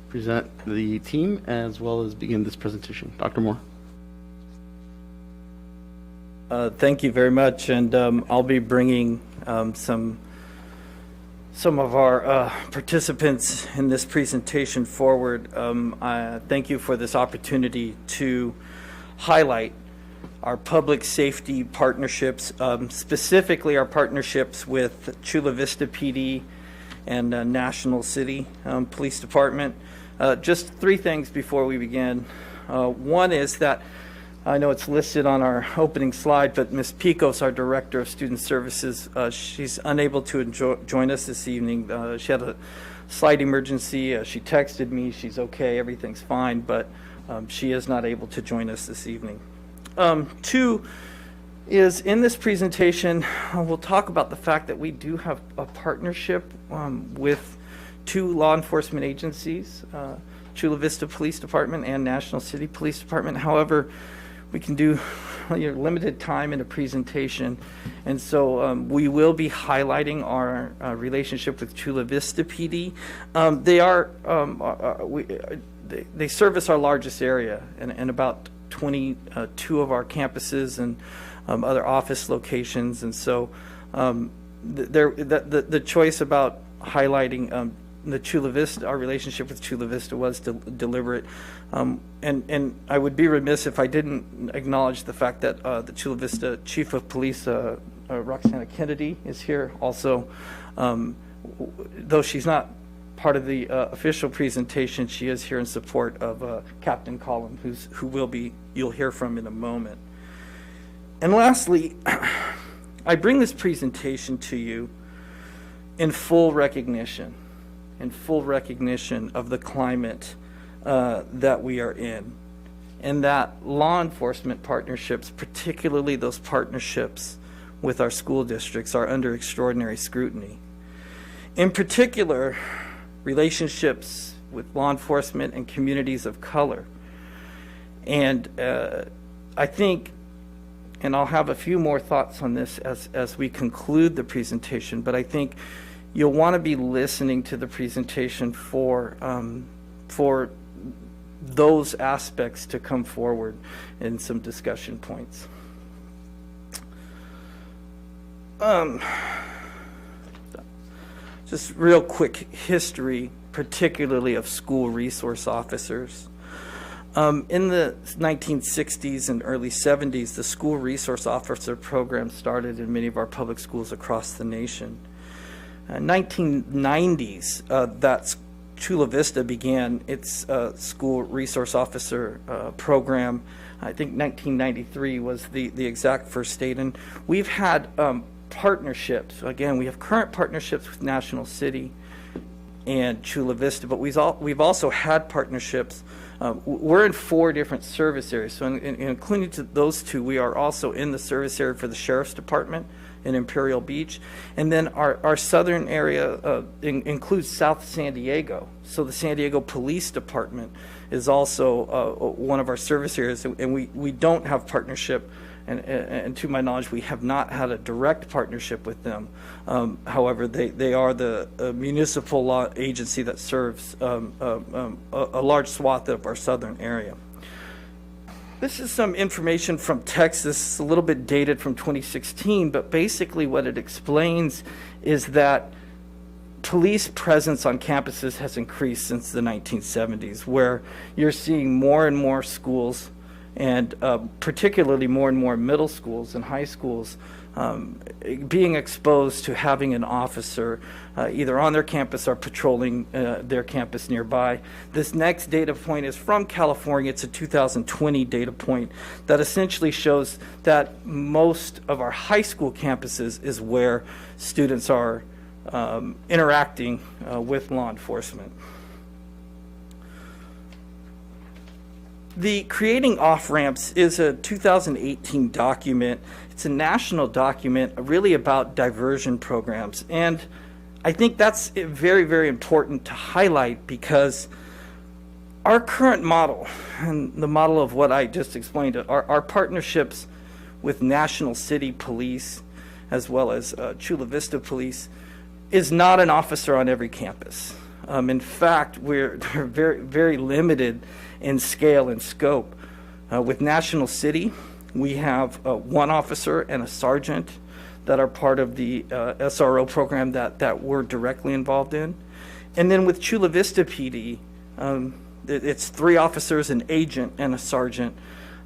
present the team as well as begin this presentation. Dr. Moore. Thank you very much, and I'll be bringing some of our participants in this presentation forward. I thank you for this opportunity to highlight our public safety partnerships, specifically our partnerships with Chula Vista PD and National City Police Department. Just 3 things before we begin. One is that I know it's listed on our opening slide, but Ms. Picos, our Director of Student Services, she's unable to join us this evening. She had a slight emergency. She texted me. She's okay. Everything's fine, but she is not able to join us this evening. 2 is in this presentation, we'll talk about the fact that we do have a partnership with 2 law enforcement agencies, Chula Vista Police Department and National City Police Department. However, we can do limited time in a presentation, and so we will be highlighting our relationship with Chula Vista PD. They service our largest area and about 22 of our campuses and other office locations, and so the choice about highlighting the Chula Vista, our relationship with Chula Vista was deliberate. And I would be remiss if I didn't acknowledge the fact that the Chula Vista Chief of Police, Roxana Kennedy, is here also. Though she's not part of the official presentation, she is here in support of Captain Collin, you'll hear from in a moment. And lastly, I bring this presentation to you in full recognition of the climate that we are in, and that law enforcement partnerships, particularly those partnerships with our school districts, are under extraordinary scrutiny. In particular, relationships with law enforcement and communities of color. And I think, and I'll have a few more thoughts on this as we conclude the presentation, but I think you'll want to be listening to the presentation for those aspects to come forward in some discussion points. Just real quick history, particularly of school resource officers. In the 1960s and early 70s, the school resource officer program started in many of our public schools across the nation. 1990s, that's Chula Vista began its school resource officer program. I think 1993 was the exact first date, and we've had partnerships. Again, we have current partnerships with National City and Chula Vista, but we've also had partnerships. We're in 4 different service areas, so including to those 2, we are also in the service area for the Sheriff's Department in Imperial Beach, and then our southern area includes South San Diego. So the San Diego Police Department is also one of our service areas, and we don't have partnership. And to my knowledge, we have not had a direct partnership with them. However, they are the municipal law agency that serves a large swath of our southern area. This is some information from Texas. It's a little bit dated from 2016, but basically what it explains is that police presence on campuses has increased since the 1970s, where you're seeing more and more schools, and particularly more and more middle schools and high schools being exposed to having an officer either on their campus or patrolling their campus nearby. This next data point is from California. It's a 2020 data point that essentially shows that most of our high school campuses is where students are interacting with law enforcement. The Creating Off-Ramps is a 2018 document. It's a national document really about diversion programs. And I think that's very, very important to highlight, because our current model, and the model of what I just explained, our partnerships with National City Police as well as Chula Vista Police is not an officer on every campus. In fact, they're very, very limited in scale and scope. With National City, we have 1 officer and a sergeant that are part of the SRO program that we're directly involved in. And then with Chula Vista PD, it's 3 officers, an agent, and a sergeant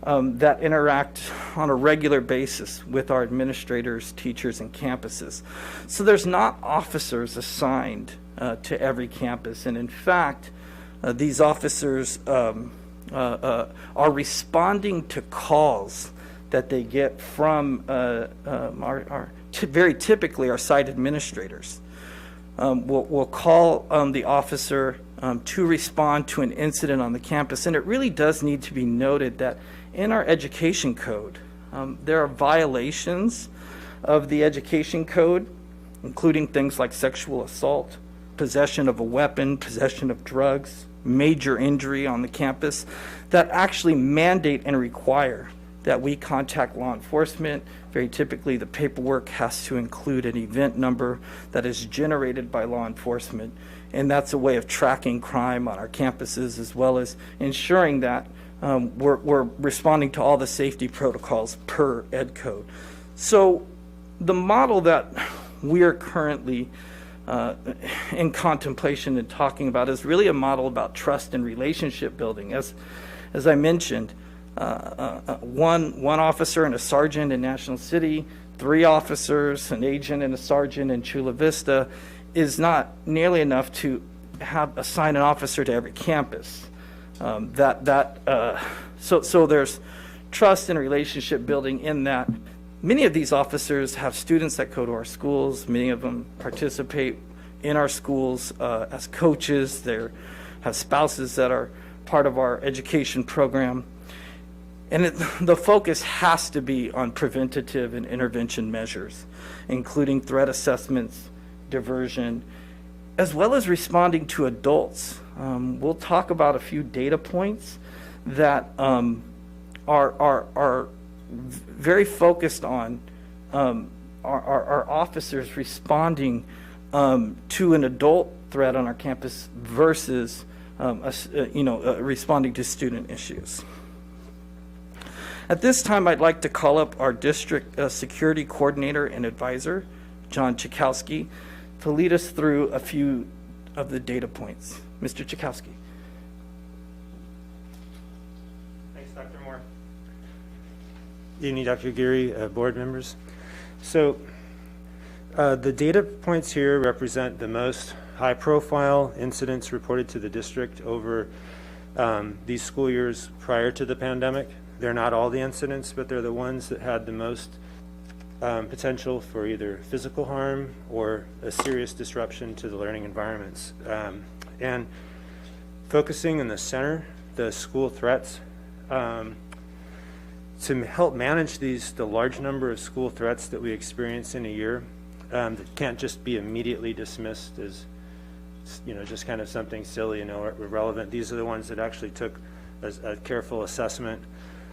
that interact on a regular basis with our administrators, teachers, and campuses. So there's not officers assigned to every campus, and in fact, these officers are responding to calls that they get from very typically our site administrators. We'll call the officer to respond to an incident on the campus, and it really does need to be noted that in our education code, there are violations of the education code, including things like sexual assault, possession of a weapon, possession of drugs, major injury on the campus, that actually mandate and require that we contact law enforcement. Very typically, the paperwork has to include an event number that is generated by law enforcement, and that's a way of tracking crime on our campuses, as well as ensuring that we're responding to all the safety protocols per Ed Code. So the model that we are currently in contemplation and talking about is really a model about trust and relationship building. As I mentioned, one officer and a sergeant in National City, 3 officers, an agent and a sergeant in Chula Vista is not nearly enough to assign an officer to every campus. So there's trust and relationship building in that. Many of these officers have students that go to our schools. Many of them participate in our schools as coaches. They have spouses that are part of our education program. And the focus has to be on preventative and intervention measures, including threat assessments, diversion, as well as responding to adults. We'll talk about a few data points that are very focused on our officers responding to an adult threat on our campus versus responding to student issues. At this time, I'd like to call up our district security coordinator and advisor, John Chikowski, to lead us through a few of the data points. Mr. Chikowski. Thanks, Dr. Moore. Good evening, Dr. Aguirre, board members. So the data points here represent the most high-profile incidents reported to the district over these school years prior to the pandemic. They're not all the incidents, but they're the ones that had the most potential for either physical harm or a serious disruption to the learning environments. And focusing in the center, the school threats, to help manage the large number of school threats that we experience in a year, that can't just be immediately dismissed as, just kind of something silly and irrelevant. These are the ones that actually took a careful assessment.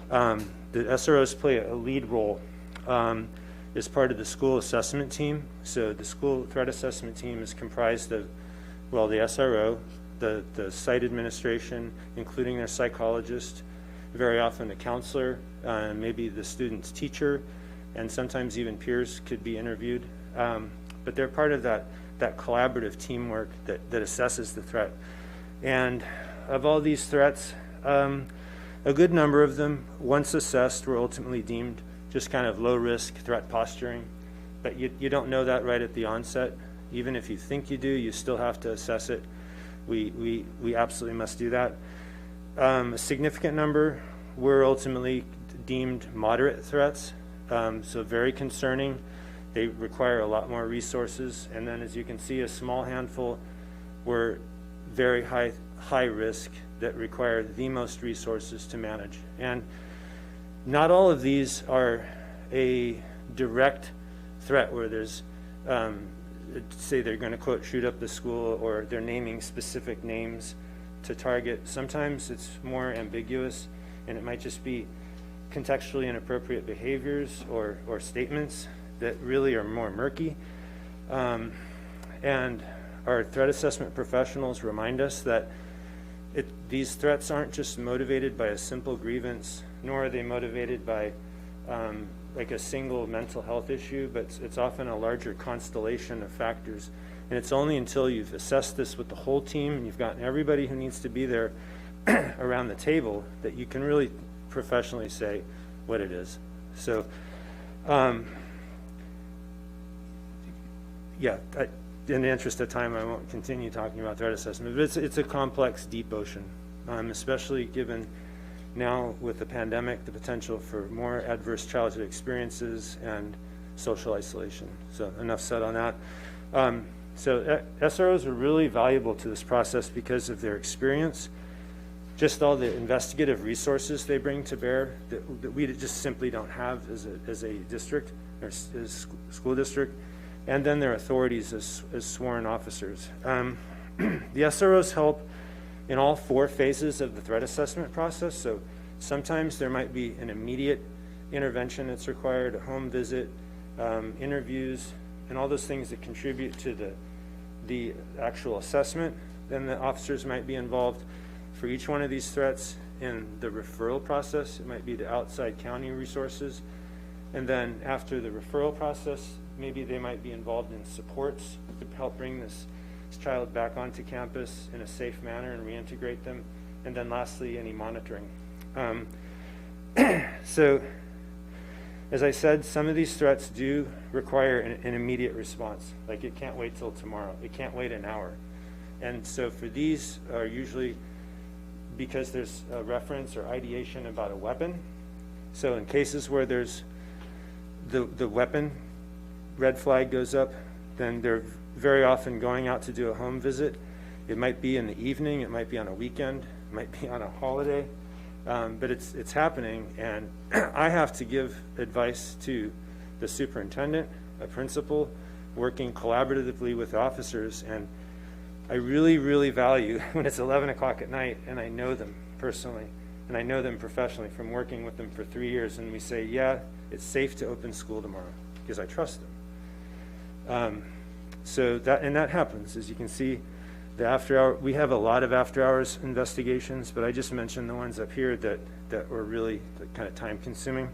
The SROs play a lead role as part of the school assessment team. So the school threat assessment team is comprised of, the SRO, the site administration, including their psychologist, very often a counselor, maybe the student's teacher, and sometimes even peers could be interviewed. But they're part of that collaborative teamwork that assesses the threat. And of all these threats, a good number of them, once assessed, were ultimately deemed just kind of low-risk threat posturing. But you don't know that right at the onset. Even if you think you do, you still have to assess it. We absolutely must do that. A significant number were ultimately deemed moderate threats, so very concerning. They require a lot more resources. And then, as you can see, a small handful were very high risk that require the most resources to manage. And not all of these are a direct threat where there's, say they're going to, quote, shoot up the school, or they're naming specific names to target. Sometimes it's more ambiguous, and it might just be contextually inappropriate behaviors or statements that really are more murky. And our threat assessment professionals remind us that these threats aren't just motivated by a simple grievance, nor are they motivated by like a single mental health issue, but it's often a larger constellation of factors. And it's only until you've assessed this with the whole team and you've gotten everybody who needs to be there around the table that you can really professionally say what it is. So, in the interest of time, I won't continue talking about threat assessment, but it's a complex, deep ocean, especially given now with the pandemic, the potential for more adverse childhood experiences and social isolation. So enough said on that. So SROs are really valuable to this process because of their experience, just all the investigative resources they bring to bear that we just simply don't have as a district or as school district, and then their authorities as sworn officers. The SROs help in all 4 phases of the threat assessment process. So sometimes there might be an immediate intervention that's required, a home visit, interviews, and all those things that contribute to the actual assessment. Then the officers might be involved for each one of these threats in the referral process. It might be to outside county resources. And then after the referral process, maybe they might be involved in supports to help bring this child back onto campus in a safe manner and reintegrate them. And then lastly, any monitoring. So, as I said, some of these threats do require an immediate response. Like, it can't wait till tomorrow. It can't wait an hour. And so for these are usually because there's a reference or ideation about a weapon. So in cases where there's the weapon red flag goes up, then they're very often going out to do a home visit. It might be in the evening, it might be on a weekend, it might be on a holiday, but it's happening, and I have to give advice to the superintendent, a principal, working collaboratively with officers, and I really, really value when it's 11 o'clock at night and I know them personally and I know them professionally from working with them for 3 years, and we say, yeah, it's safe to open school tomorrow because I trust them. So that happens. As you can see, the after hour, we have a lot of after hours investigations, but I just mentioned the ones up here that were really kind of time consuming.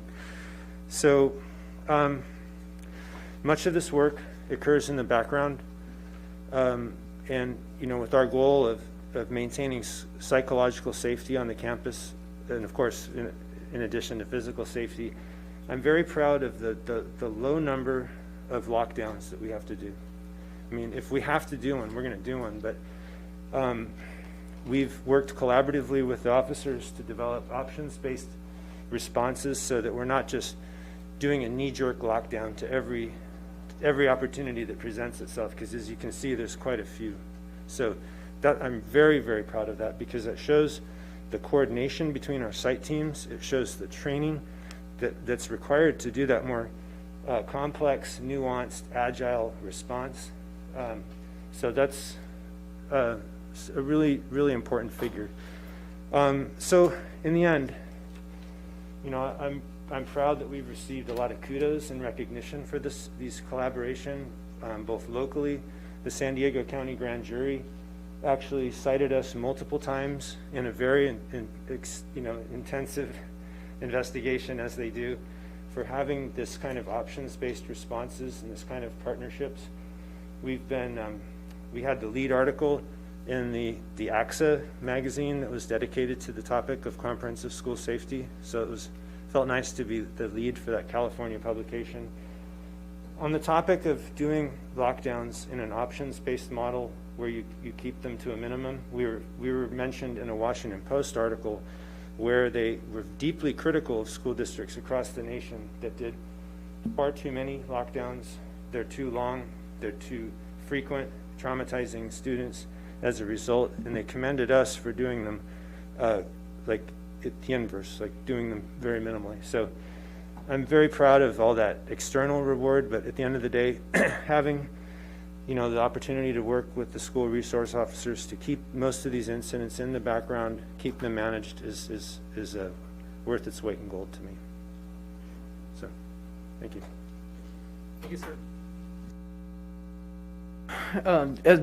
So much of this work occurs in the background. And, you know, with our goal of maintaining psychological safety on the campus, and of course, in addition to physical safety, I'm very proud of the low number of lockdowns that we have to do. I mean, if we have to do one, we're going to do one, but we've worked collaboratively with the officers to develop options-based responses so that we're not just doing a knee-jerk lockdown to every opportunity that presents itself, because as you can see, there's quite a few. So that I'm very, very proud of that, because it shows the coordination between our site teams. It shows the training that's required to do that more complex, nuanced, agile response. So that's a really, really important figure. So in the end, you know, I'm proud that we've received a lot of kudos and recognition for these collaboration, both locally. The San Diego County Grand Jury actually cited us multiple times in a very intensive investigation, as they do, for having this kind of options-based responses and this kind of partnerships. We've been, we had the lead article in the AXA magazine that was dedicated to the topic of comprehensive school safety, so it felt nice to be the lead for that California publication. On the topic of doing lockdowns in an options-based model where you keep them to a minimum, we were mentioned in a Washington Post article where they were deeply critical of school districts across the nation that did far too many lockdowns. They're too long, they're too frequent, traumatizing students as a result, and they commended us for doing them like the inverse, like doing them very minimally. So I'm very proud of all that external reward, but at the end of the day, having, you know, the opportunity to work with the school resource officers to keep most of these incidents in the background, keep them managed, is worth its weight in gold to me. So, thank you. Thank you, sir.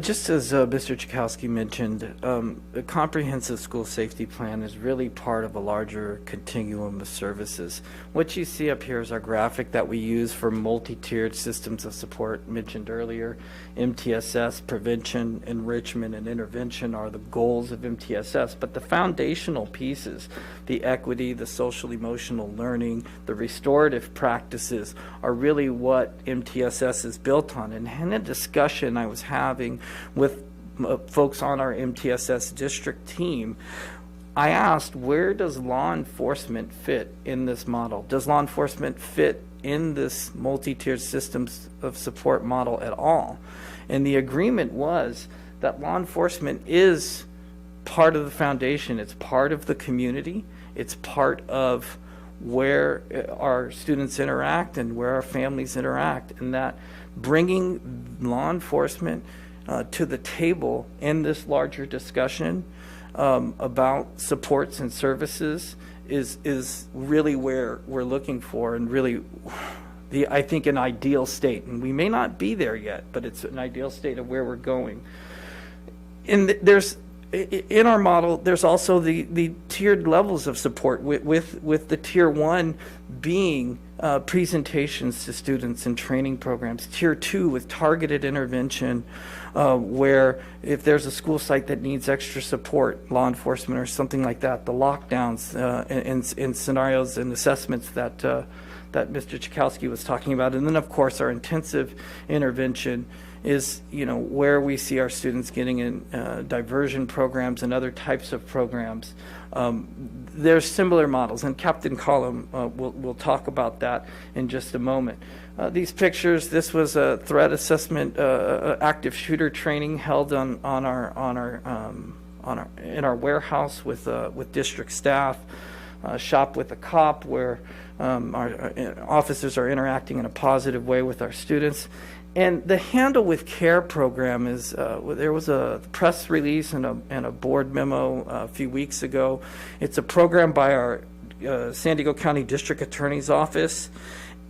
Just as Mr. Chakowski mentioned, a comprehensive school safety plan is really part of a larger continuum of services. What you see up here is our graphic that we use for multi-tiered systems of support mentioned earlier. MTSS, prevention, enrichment, and intervention are the goals of MTSS, but the foundational pieces, the equity, the social emotional learning, the restorative practices are really what MTSS is built on. And in a discussion I was having with folks on our MTSS district team, I asked, where does law enforcement fit in this model? Does law enforcement fit in this multi-tiered systems of support model at all? And the agreement was that law enforcement is part of the foundation. It's part of the community. It's part of where our students interact and where our families interact, and that bringing law enforcement to the table in this larger discussion about supports and services is really where we're looking for, and really I think an ideal state. And we may not be there yet, but it's an ideal state of where we're going. And there's in our model, there's also the tiered levels of support, with the tier 1 being presentations to students and training programs. Tier 2 with targeted intervention, where if there's a school site that needs extra support, law enforcement or something like that, the lockdowns in scenarios and assessments that Mr. Chakowski was talking about. And then, of course, our intensive intervention is, where we see our students getting in diversion programs and other types of programs. There's similar models, and Captain Collum will talk about that in just a moment. These pictures, this was a threat assessment active shooter training held in our warehouse with district staff. Shop with a cop, where our officers are interacting in a positive way with our students. And the Handle with Care program is, there was a press release and a board memo a few weeks ago. It's a program by our San Diego County District Attorney's Office,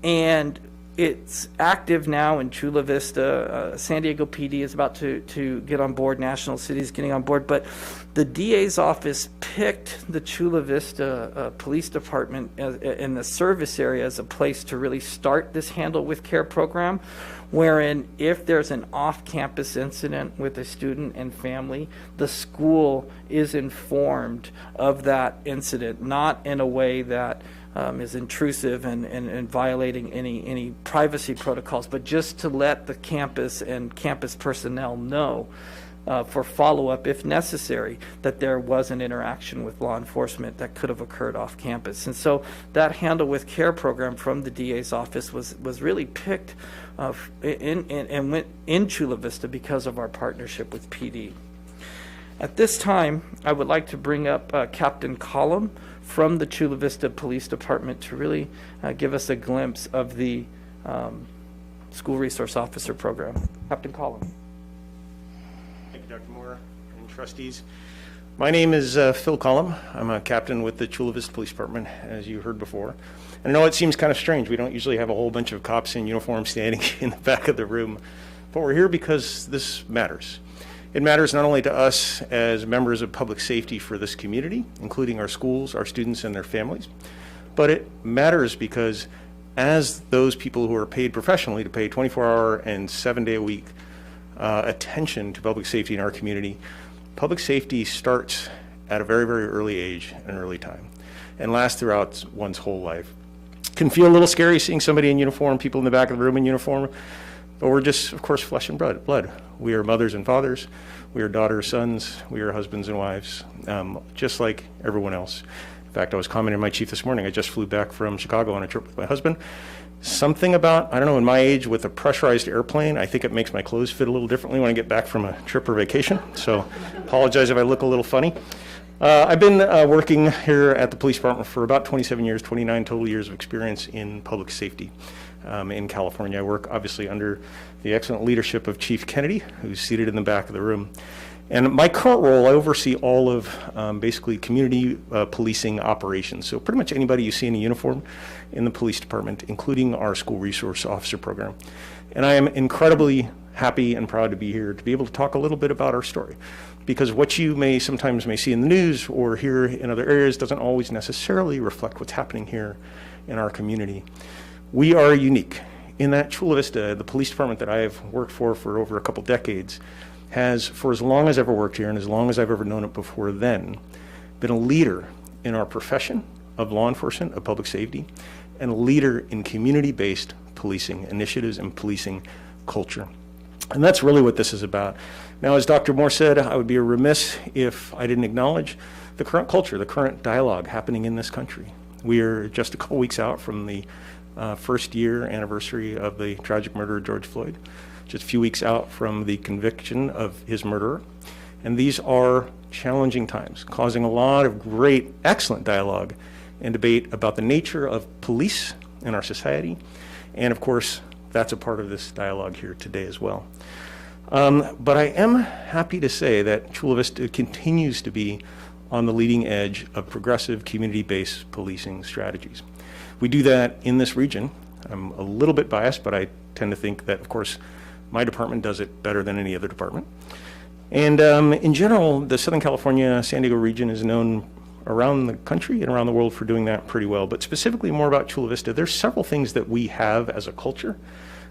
and it's active now in Chula Vista. San Diego PD is about to get on board. National City is getting on board. But the DA's office picked the Chula Vista Police Department in the service area as a place to really start this Handle with Care program, wherein if there's an off-campus incident with a student and family, the school is informed of that incident, not in a way that is intrusive and violating any privacy protocols, but just to let the campus and campus personnel know for follow-up, if necessary, that there was an interaction with law enforcement that could have occurred off campus. And so that Handle with Care program from the DA's office was really picked and went in Chula Vista because of our partnership with PD. At this time, I would like to bring up Captain Collum from the Chula Vista Police Department to really give us a glimpse of the School Resource Officer program. Captain Collum. Thank you, Dr. Moore and trustees. My name is Phil Collum. I'm a captain with the Chula Vista Police Department, as you heard before. And I know it seems kind of strange. We don't usually have a whole bunch of cops in uniform standing in the back of the room, but we're here because this matters. It matters not only to us as members of public safety for this community, including our schools, our students, and their families, but it matters because as those people who are paid professionally to pay 24-hour and 7-day-a-week attention to public safety in our community, public safety starts at a very, very early age and early time and lasts throughout one's whole life. It can feel a little scary seeing somebody in uniform, people in the back of the room in uniform, but we're just, of course, flesh and blood. We are mothers and fathers. We are daughters, sons. We are husbands and wives, just like everyone else. In fact, I was commenting to my chief this morning. I just flew back from Chicago on a trip with my husband. Something about, I don't know, in my age with a pressurized airplane, I think it makes my clothes fit a little differently when I get back from a trip or vacation. So apologize if I look a little funny. I've been working here at the police department for about 27 years, 29 total years of experience in public safety in California. I work obviously under the excellent leadership of Chief Kennedy, who's seated in the back of the room. And my current role, I oversee all of basically community policing operations. So pretty much anybody you see in a uniform in the police department, including our school resource officer program. And I am incredibly happy and proud to be here to be able to talk a little bit about our story. Because what you sometimes may see in the news or hear in other areas doesn't always necessarily reflect what's happening here in our community. We are unique in that Chula Vista, the police department that I have worked for over a couple decades, has, for as long as I've ever worked here and as long as I've ever known it before then, been a leader in our profession of law enforcement, of public safety, and a leader in community-based policing initiatives and policing culture. And that's really what this is about. Now, as Dr. Moore said, I would be remiss if I didn't acknowledge the current culture, the current dialogue happening in this country. We are just a couple weeks out from the first year anniversary of the tragic murder of George Floyd, just a few weeks out from the conviction of his murderer. And these are challenging times, causing a lot of great, excellent dialogue and debate about the nature of police in our society. And of course, that's a part of this dialogue here today as well. But I am happy to say that Chula Vista continues to be on the leading edge of progressive community-based policing strategies. We do that in this region. I'm a little bit biased, but I tend to think that, of course, my department does it better than any other department. And in general, the Southern California, San Diego region is known around the country and around the world for doing that pretty well. But specifically more about Chula Vista, there's several things that we have as a culture,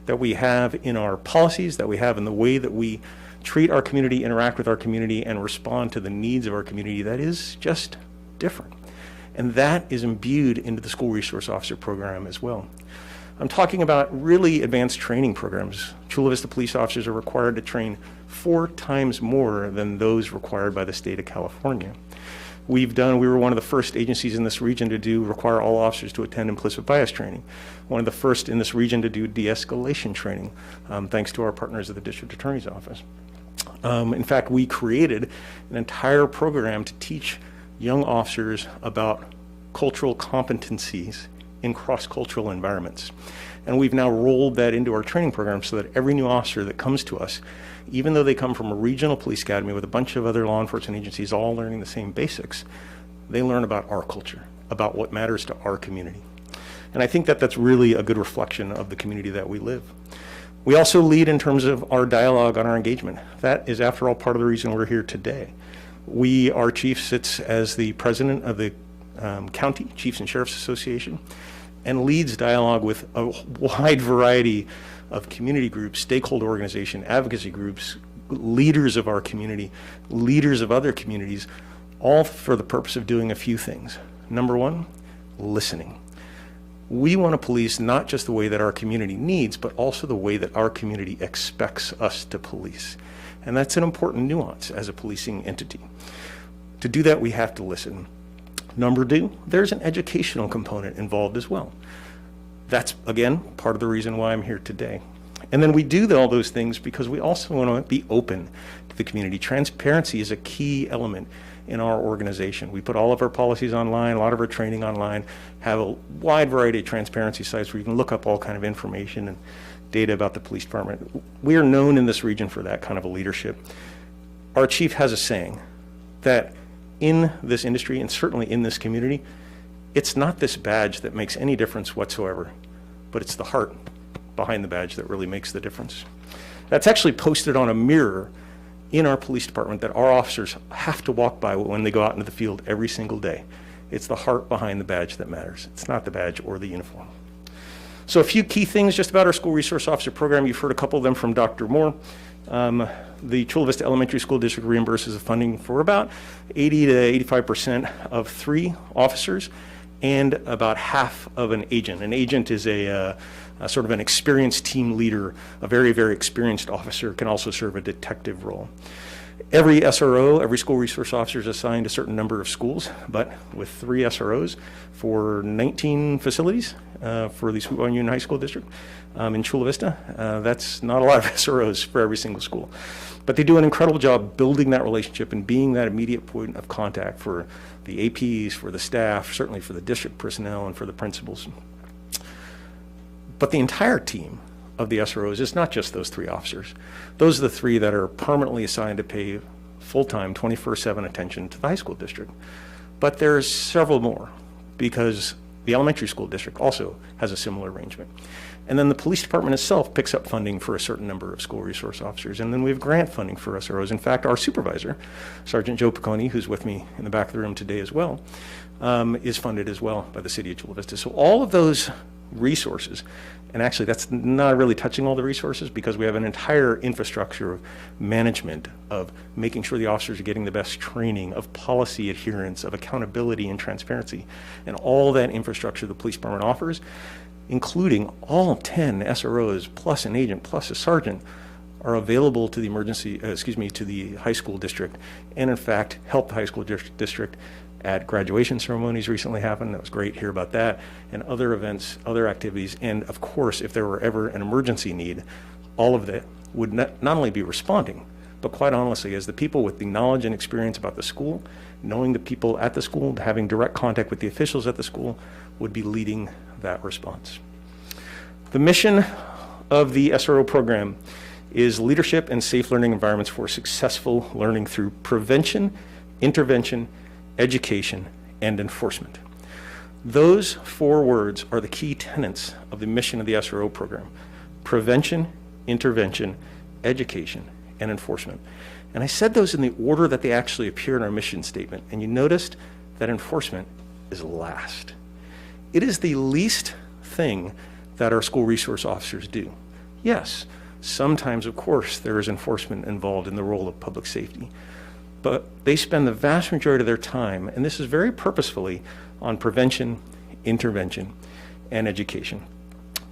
that we have in our policies, that we have in the way that we treat our community, interact with our community, and respond to the needs of our community that is just different. And that is imbued into the school resource officer program as well. I'm talking about really advanced training programs. Chula Vista police officers are required to train 4 times more than those required by the state of California. We were one of the first agencies in this region to require all officers to attend implicit bias training. One of the first in this region to do de-escalation training, thanks to our partners at the District Attorney's Office. In fact, we created an entire program to teach young officers about cultural competencies in cross-cultural environments. And we've now rolled that into our training program so that every new officer that comes to us, even though they come from a regional police academy with a bunch of other law enforcement agencies all learning the same basics, they learn about our culture, about what matters to our community. And I think that that's really a good reflection of the community that we live. We also lead in terms of our dialogue on our engagement. That is, after all, part of the reason we're here today. Our chief sits as the president of the County Chiefs and Sheriffs Association and leads dialogue with a wide variety of community groups, stakeholder organization, advocacy groups, leaders of our community, leaders of other communities, all for the purpose of doing a few things. Number one, listening. We want to police not just the way that our community needs, but also the way that our community expects us to police. And that's an important nuance as a policing entity. To do that, we have to listen. Number two, there's an educational component involved as well. That's, again, part of the reason why I'm here today. And then we do all those things because we also want to be open to the community. Transparency is a key element in our organization. We put all of our policies online, a lot of our training online, have a wide variety of transparency sites where you can look up all kind of information and data about the police department. We are known in this region for that kind of a leadership. Our chief has a saying that in this industry, and certainly in this community, it's not this badge that makes any difference whatsoever, but it's the heart behind the badge that really makes the difference. That's actually posted on a mirror in our police department that our officers have to walk by when they go out into the field every single day. It's the heart behind the badge that matters. It's not the badge or the uniform. So a few key things just about our school resource officer program. You've heard a couple of them from Dr. Moore. The Chula Vista Elementary School District reimburses the funding for about 80 to 85% of 3 officers and about half of an agent. An agent is a sort of an experienced team leader. A very, very experienced officer can also serve a detective role. Every SRO, every school resource officer is assigned a certain number of schools, but with 3 SROs for 19 facilities for the Sweetwater Union High School District in Chula Vista, that's not a lot of SROs for every single school. But they do an incredible job building that relationship and being that immediate point of contact for the APs, for the staff, certainly for the district personnel and for the principals. But the entire team of the SROs is not just those 3 officers. Those are the 3 that are permanently assigned to pay full-time 24/7 attention to the high school district. But there's several more because the elementary school district also has a similar arrangement. And then the police department itself picks up funding for a certain number of school resource officers. And then we have grant funding for SROs. In fact, our supervisor, Sergeant Joe Piccone, who's with me in the back of the room today as well, is funded as well by the city of Chula Vista. So all of those resources, and actually that's not really touching all the resources because we have an entire infrastructure of management, of making sure the officers are getting the best training, of policy adherence, of accountability and transparency. And all that infrastructure the police department offers, including all 10 SROs plus an agent plus a sergeant, are available to the to the high school district, and in fact help the high school district at graduation ceremonies recently happened. That was great to hear about that, and other events, other activities. And of course, if there were ever an emergency need, all of that would not only be responding, but quite honestly, as the people with the knowledge and experience about the school, knowing the people at the school, having direct contact with the officials at the school, would be leading that response. The mission of the SRO program is leadership and safe learning environments for successful learning through prevention, intervention, education, and enforcement. Those 4 words are the key tenets of the mission of the SRO program: prevention, intervention, education, and enforcement. And I said those in the order that they actually appear in our mission statement. And you noticed that enforcement is last. It is the least thing that our school resource officers do. Yes, sometimes, of course, there is enforcement involved in the role of public safety. But they spend the vast majority of their time, and this is very purposefully, on prevention, intervention, and education.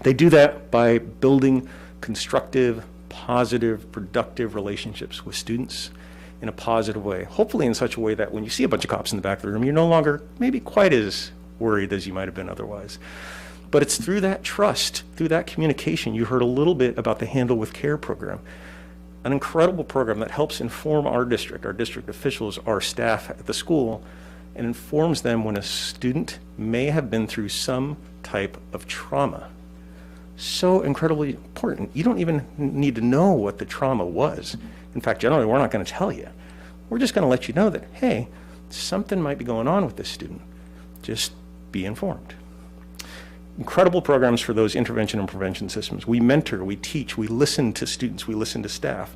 They do that by building constructive, positive, productive relationships with students in a positive way, hopefully in such a way that when you see a bunch of cops in the back of the room, you're no longer maybe quite as worried as you might have been otherwise. But it's through that trust, through that communication. You heard a little bit about the Handle with Care program, an incredible program that helps inform our district officials, our staff at the school, and informs them when a student may have been through some type of trauma. So incredibly important. You don't even need to know what the trauma was. In fact, generally, we're not going to tell you. We're just going to let you know that, hey, something might be going on with this student. Just be informed. Incredible programs for those intervention and prevention systems. We mentor, we teach, we listen to students, we listen to staff.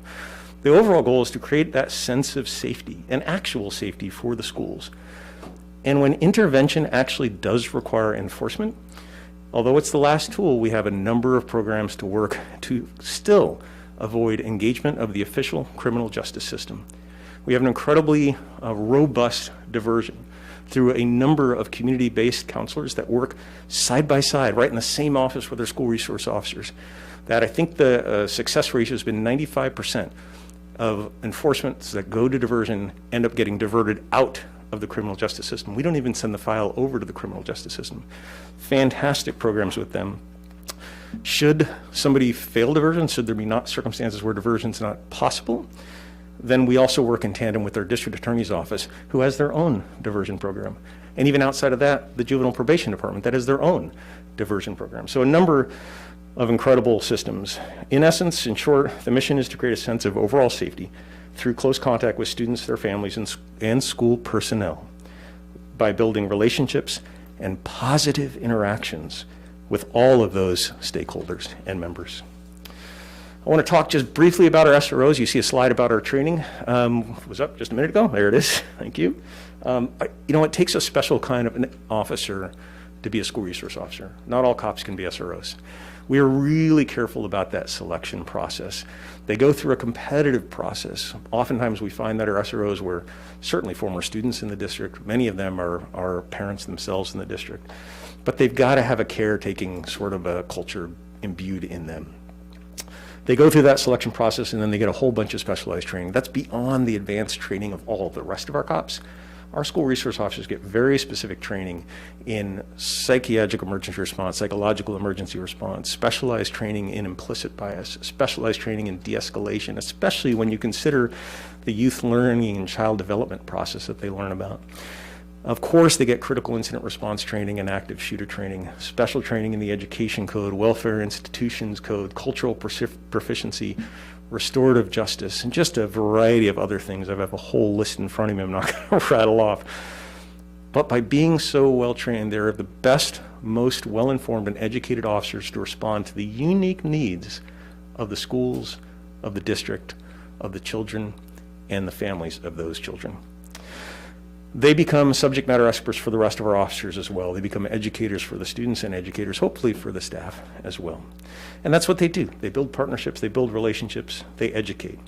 The overall goal is to create that sense of safety and actual safety for the schools. And when intervention actually does require enforcement, although it's the last tool, we have a number of programs to work to still avoid engagement of the official criminal justice system. We have an incredibly robust diversion through a number of community-based counselors that work side by side, right in the same office with their school resource officers. That I think the success ratio has been 95% of enforcements that go to diversion end up getting diverted out of the criminal justice system. We don't even send the file over to the criminal justice system. Fantastic programs with them. Should somebody fail diversion, should there be not circumstances where diversion is not possible, then we also work in tandem with our district attorney's office, who has their own diversion program. And even outside of that, the juvenile probation department, that has their own diversion program. So a number of incredible systems. In essence, in short, the mission is to create a sense of overall safety through close contact with students, their families, and school personnel by building relationships and positive interactions with all of those stakeholders and members. I want to talk just briefly about our SROs. You see a slide about our training. Was up just a minute ago. There it is. Thank you. It takes a special kind of an officer to be a school resource officer. Not all cops can be SROs. We are really careful about that selection process. They go through a competitive process. Oftentimes we find that our SROs were certainly former students in the district. Many of them are parents themselves in the district. But they've got to have a caretaking sort of a culture imbued in them. They go through that selection process and then they get a whole bunch of specialized training. That's beyond the advanced training of all the rest of our cops. Our school resource officers get very specific training in psychiatric emergency response, psychological emergency response, specialized training in implicit bias, specialized training in de-escalation, especially when you consider the youth learning and child development process that they learn about. Of course, they get critical incident response training and active shooter training, special training in the education code, welfare institutions code, cultural proficiency, restorative justice, and just a variety of other things. I have a whole list in front of me I'm not going to rattle off. But by being so well trained, they're the best, most well-informed and educated officers to respond to the unique needs of the schools, of the district, of the children, and the families of those children. They become subject matter experts for the rest of our officers as well. They become educators for the students and educators, hopefully for the staff as well. And that's what they do. They build partnerships, they build relationships, they educate.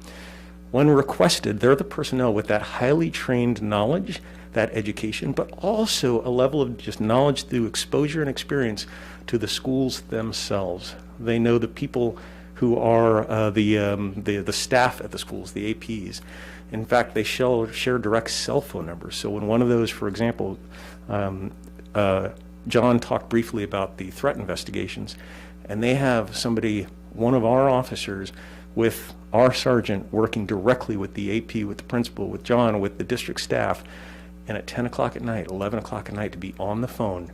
When requested, they're the personnel with that highly trained knowledge, that education, but also a level of just knowledge through exposure and experience to the schools themselves. They know the people who are the staff at the schools, the APs. In fact, they share direct cell phone numbers. So when one of those, for example, John talked briefly about the threat investigations, and they have somebody, one of our officers, with our sergeant working directly with the AP, with the principal, with John, with the district staff, and at 10 o'clock at night, 11 o'clock at night to be on the phone,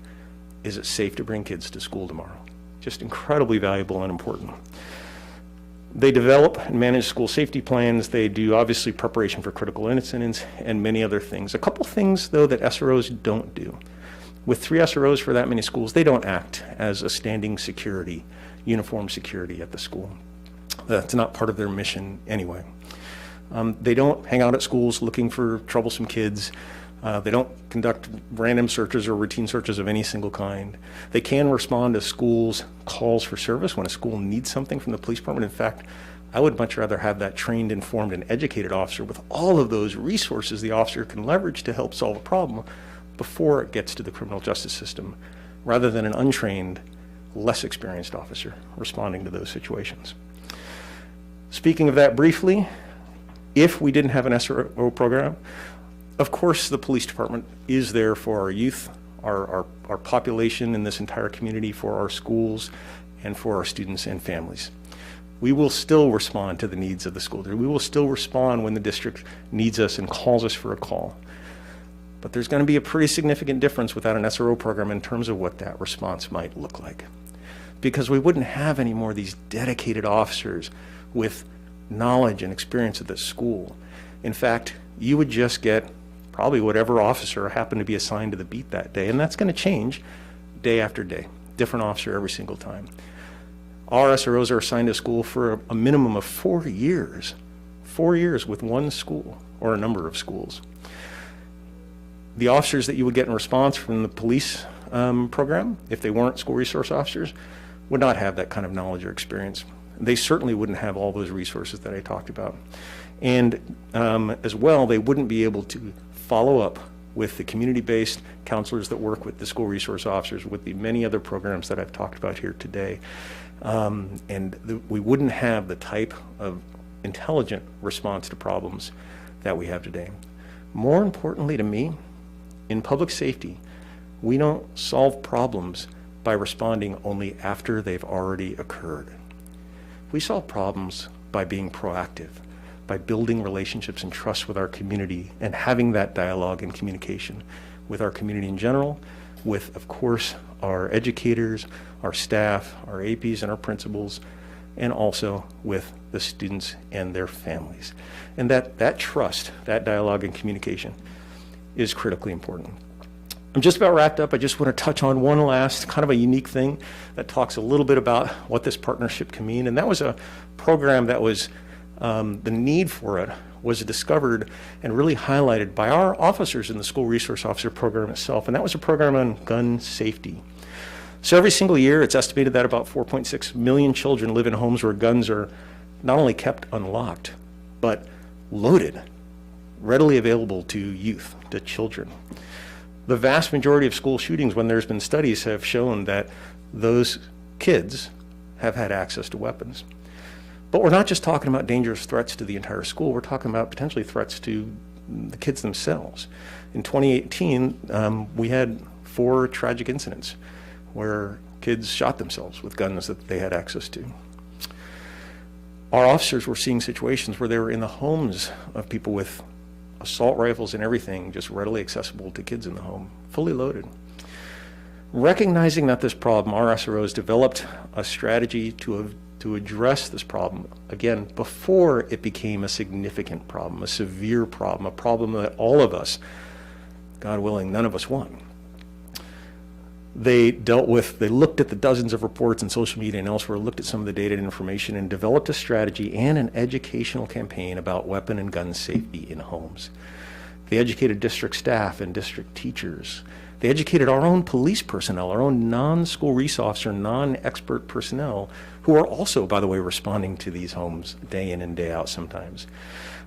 is it safe to bring kids to school tomorrow? Just incredibly valuable and important. They develop and manage school safety plans. They do obviously preparation for critical incidents and many other things. A couple things though that SROs don't do. With 3 SROs for that many schools, they don't act as a standing security, uniform security at the school. That's not part of their mission anyway. They don't hang out at schools looking for troublesome kids. They don't conduct random searches or routine searches of any single kind. They can respond to schools' calls for service when a school needs something from the police department. In fact, I would much rather have that trained, informed, and educated officer with all of those resources the officer can leverage to help solve a problem before it gets to the criminal justice system, rather than an untrained, less experienced officer responding to those situations. Speaking of that briefly, if we didn't have an SRO program, of course the police department is there for our youth, our population in this entire community, for our schools, and for our students and families. We will still respond to the needs of the school. We will still respond when the district needs us and calls us for a call. But there's going to be a pretty significant difference without an SRO program in terms of what that response might look like. Because we wouldn't have any more of these dedicated officers with knowledge and experience at the school. In fact, you would just get probably whatever officer happened to be assigned to the beat that day, and that's going to change day after day, different officer every single time. Our SROs are assigned to school for a minimum of 4 years. 4 years with one school or a number of schools. The officers that you would get in response from the police program, if they weren't school resource officers, would not have that kind of knowledge or experience. They certainly wouldn't have all those resources that I talked about. And as well, they wouldn't be able to follow up with the community-based counselors that work with the school resource officers, with the many other programs that I've talked about here today. We wouldn't have the type of intelligent response to problems that we have today. More importantly to me, in public safety, we don't solve problems by responding only after they've already occurred. We solve problems by being proactive, by building relationships and trust with our community and having that dialogue and communication with our community in general, with, of course, our educators, our staff, our APs and our principals, and also with the students and their families. And that trust, that dialogue and communication is critically important. I'm just about wrapped up. I just want to touch on one last kind of a unique thing that talks a little bit about what this partnership can mean. And that was a program that was, the need for it was discovered and really highlighted by our officers in the School Resource Officer program itself. And that was a program on gun safety. So every single year, it's estimated that about 4.6 million children live in homes where guns are not only kept unlocked, but loaded, readily available to youth, to children. The vast majority of school shootings, when there's been studies, have shown that those kids have had access to weapons. But we're not just talking about dangerous threats to the entire school, we're talking about potentially threats to the kids themselves. In 2018, we had 4 tragic incidents where kids shot themselves with guns that they had access to. Our officers were seeing situations where they were in the homes of people with assault rifles and everything just readily accessible to kids in the home, fully loaded. Recognizing that this problem, our SROs developed a strategy to address this problem, again, before it became a significant problem, a severe problem, a problem that all of us, God willing, none of us want. They looked at the dozens of reports in social media and elsewhere, looked at some of the data and information, and developed a strategy and an educational campaign about weapon and gun safety in homes. They educated district staff and district teachers. They educated our own police personnel, our own non-school resource officer, non-expert personnel, who are also, by the way, responding to these homes day in and day out sometimes.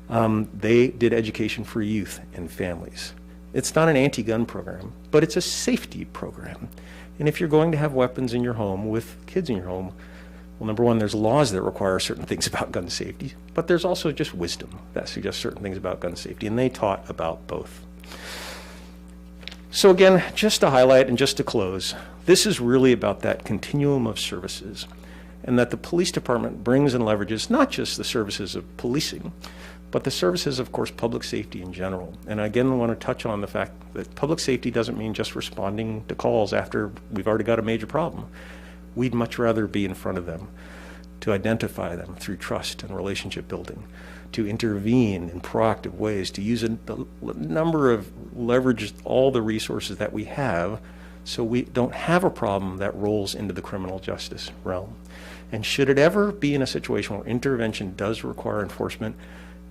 They did education for youth and families. It's not an anti-gun program, but it's a safety program. And if you're going to have weapons in your home with kids in your home, well, number one, there's laws that require certain things about gun safety, but there's also just wisdom that suggests certain things about gun safety, and they taught about both. So again, just to highlight and just to close, this is really about that continuum of services, and that the police department brings and leverages not just the services of policing, but the services, of course, public safety in general. And again, I want to touch on the fact that public safety doesn't mean just responding to calls after we've already got a major problem. We'd much rather be in front of them, to identify them through trust and relationship building, to intervene in proactive ways, to use a number of leverage all the resources that we have so we don't have a problem that rolls into the criminal justice realm. And should it ever be in a situation where intervention does require enforcement,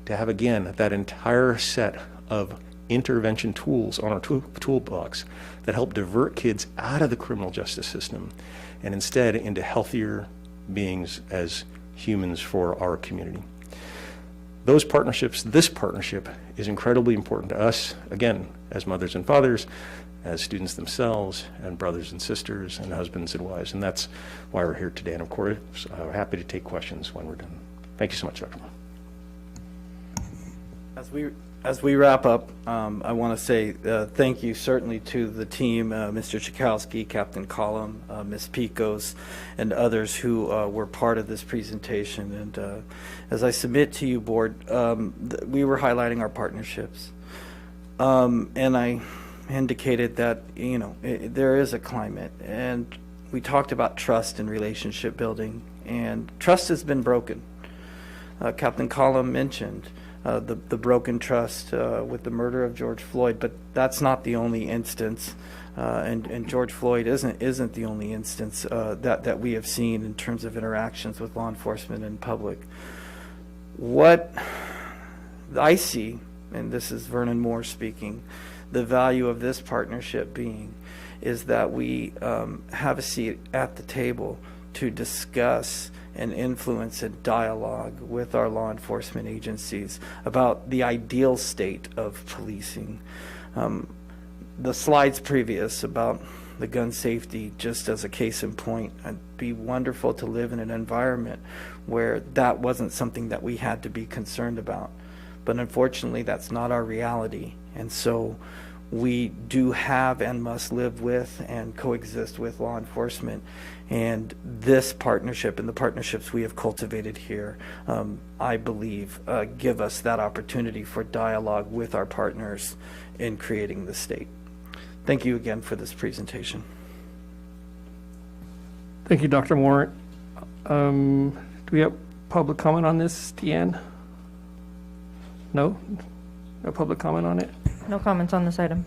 to have, again, that entire set of intervention tools on our toolbox that help divert kids out of the criminal justice system and instead into healthier beings as humans for our community. Those partnerships, this partnership is incredibly important to us, again, as mothers and fathers, as students themselves, and brothers and sisters, and husbands and wives. And that's why we're here today. And of course, we're happy to take questions when we're done. Thank you so much, Dr. Moore. As we wrap up, I want to say thank you certainly to the team, Mr. Chakowski, Captain Collum, Ms. Picos, and others who were part of this presentation. And as I submit to you, Board, we were highlighting our partnerships. And I indicated that, you know, there is a climate. And we talked about trust and relationship building. And trust has been broken. Captain Collum mentioned the broken trust with the murder of George Floyd, but that's not the only instance, and George Floyd isn't the only instance that we have seen in terms of interactions with law enforcement and public. What I see, and this is Vernon Moore speaking, the value of this partnership being is that we have a seat at the table to discuss and influence and dialogue with our law enforcement agencies about the ideal state of policing. The slides previous about the gun safety, just as a case in point, it'd be wonderful to live in an environment where that wasn't something that we had to be concerned about. But unfortunately, that's not our reality. And so we do have and must live with and coexist with law enforcement. And this partnership and the partnerships we have cultivated here, I believe, give us that opportunity for dialogue with our partners in creating the state. Thank you again for this presentation. Thank you, Dr. Moore. Do we have public comment on this, Deanne? No? No public comment on it? No comments on this item.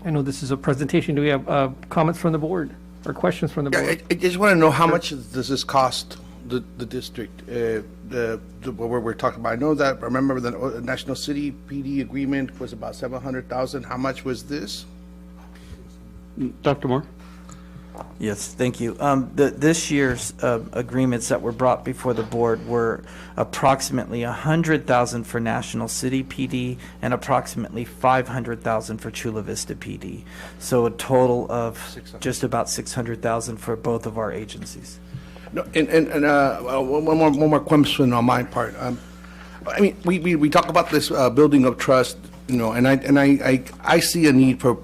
I know this is a presentation. Do we have comments from the board or questions from the board? I just want to know how much does this cost the district, what we're talking about? I know that, remember the National City PD agreement was about $700,000. How much was this? Dr. Moore? Yes, thank you. This year's agreements that were brought before the board were approximately $100,000 for National City PD and approximately $500,000 for Chula Vista PD. So a total of just about $600,000 for both of our agencies. No, one more question on my part. I mean, we talk about this building of trust, you know, and I see a need for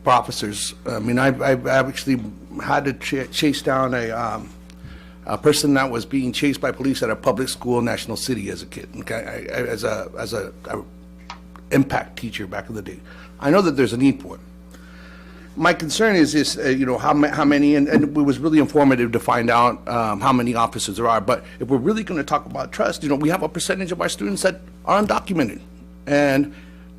officers. I mean, I've actually had to chase down a person that was being chased by police at a public school in National City as a kid, okay, as a impact teacher back in the day. I know that there's a need for it. My concern is this, you know, how many, and it was really informative to find out how many officers there are, but if we're really going to talk about trust, you know, we have a percentage of our students that are undocumented, and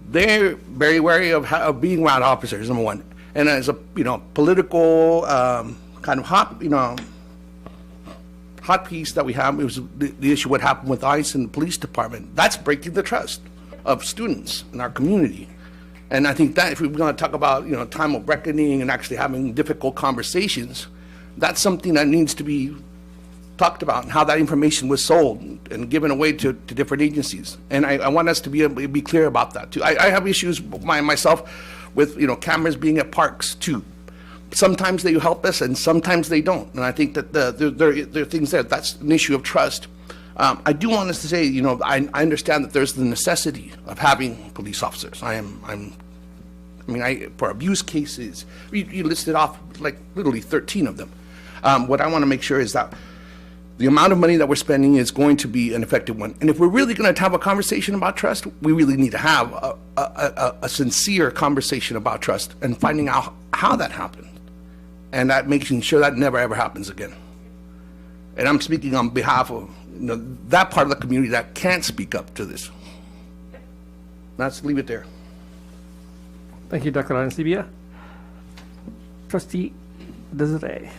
they're very wary of being around officers, number one. And as a, you know, political kind of hot piece that we have, it was the issue what happened with ICE and the police department. That's breaking the trust of students in our community. And I think that if we're going to talk about, you know, time of reckoning and actually having difficult conversations, that's something that needs to be talked about, and how that information was sold and given away to different agencies. And I want us to be clear about that too. I have issues myself with, you know, cameras being at parks too. Sometimes they help us and sometimes they don't. And I think that there are things there. That's an issue of trust. I do want us to say, you know, I understand that there's the necessity of having police officers. For abuse cases, you listed off like literally 13 of them. What I want to make sure is that the amount of money that we're spending is going to be an effective one. And if we're really going to have a conversation about trust, we really need to have a sincere conversation about trust and finding out how that happened, and that making sure that never ever happens again. And I'm speaking on behalf of, you know, that part of the community that can't speak up to this. Let's leave it there. Thank you, Dr. Arancibia. Trustee Desiree.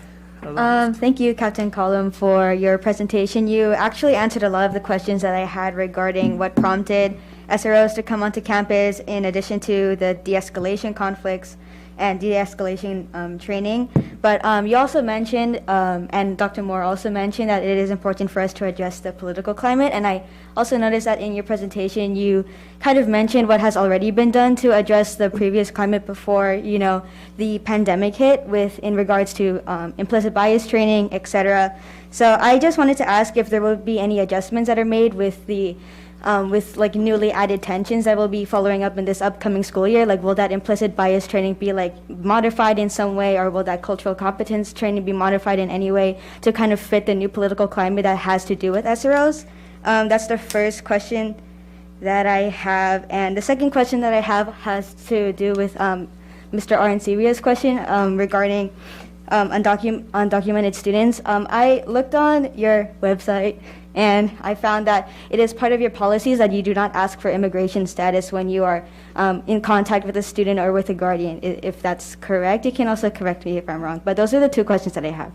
Thank you, Captain Collum, for your presentation. You actually answered a lot of the questions that I had regarding what prompted SROs to come onto campus, in addition to the de-escalation conflicts and de-escalation training. But you also mentioned, and Dr. Moore also mentioned, that it is important for us to address the political climate. And I also noticed that in your presentation, you kind of mentioned what has already been done to address the previous climate before, you know, the pandemic hit, with in regards to implicit bias training, etc. So I just wanted to ask if there will be any adjustments that are made with the with like newly added tensions that will be following up in this upcoming school year. Like, will that implicit bias training be like modified in some way, or will that cultural competence training be modified in any way to kind of fit the new political climate that has to do with SROs? That's the first question that I have. And the second question that I have has to do with Mr. Arancivia's question regarding undocumented students. I looked on your website and I found that it is part of your policies that you do not ask for immigration status when you are in contact with a student or with a guardian. If that's correct, you can also correct me if I'm wrong. But those are the two questions that I have.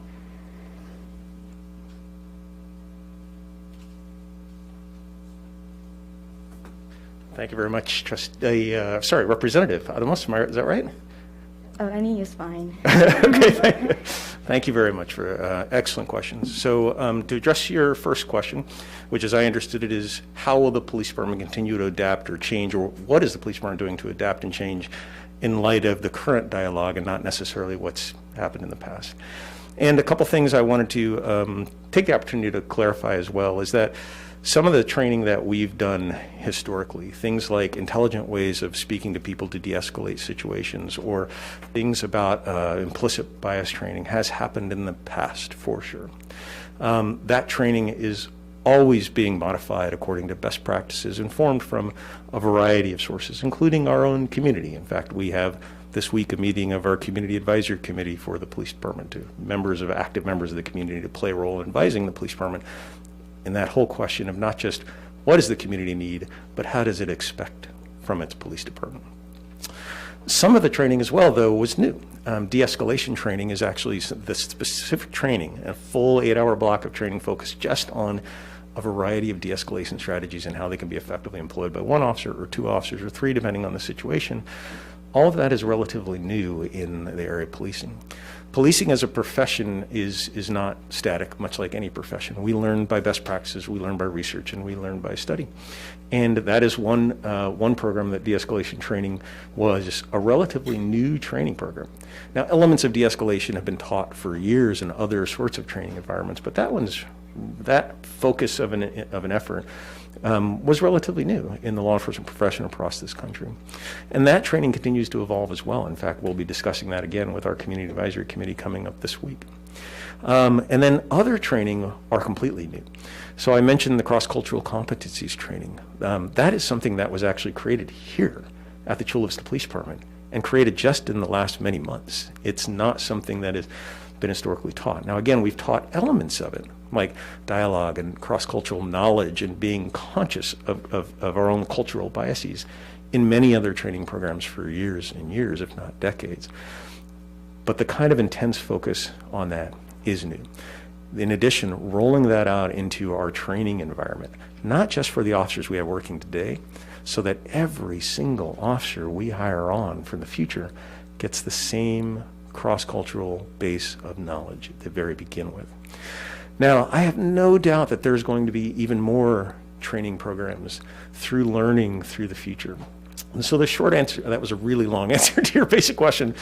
Thank you very much, Representative Adamos, is that right? Oh, any is fine. Okay, thank you very much for excellent questions. So to address your first question, which as I understood it is, how will the police department continue to adapt or change, or what is the police department doing to adapt and change in light of the current dialogue and not necessarily what's happened in the past? And a couple things I wanted to take the opportunity to clarify as well is that some of the training that we've done historically, things like intelligent ways of speaking to people to de-escalate situations, or things about implicit bias training, has happened in the past for sure. That training is always being modified according to best practices, informed from a variety of sources, including our own community. In fact, we have this week a meeting of our Community Advisory Committee for the Police Department, to active members of the community to play a role in advising the Police Department in that whole question of not just what does the community need, but how does it expect from its police department. Some of the training as well, though, was new. De-escalation training is actually the specific training, a full 8-hour block of training focused just on a variety of de-escalation strategies and how they can be effectively employed by one officer or two officers or three, depending on the situation. All of that is relatively new in the area of policing. Policing as a profession is not static, much like any profession. We learn by best practices, we learn by research, and we learn by study. And that is one program that de-escalation training was a relatively new training program. Now, elements of de-escalation have been taught for years in other sorts of training environments, but that focus of an effort was relatively new in the law enforcement profession across this country. And that training continues to evolve as well. In fact, we'll be discussing that again with our Community Advisory Committee coming up this week. And then other training are completely new. So I mentioned the cross-cultural competencies training. That is something that was actually created here at the Chula Vista Police Department and created just in the last many months. It's not something that has been historically taught. Now, again, we've taught elements of it, like dialogue and cross-cultural knowledge and being conscious of our own cultural biases in many other training programs for years and years, if not decades. But the kind of intense focus on that is new. In addition, rolling that out into our training environment, not just for the officers we have working today, so that every single officer we hire on for the future gets the same cross-cultural base of knowledge at the very begin with. Now, I have no doubt that there's going to be even more training programs through learning through the future. And so the short answer, that was a really long answer to your basic question,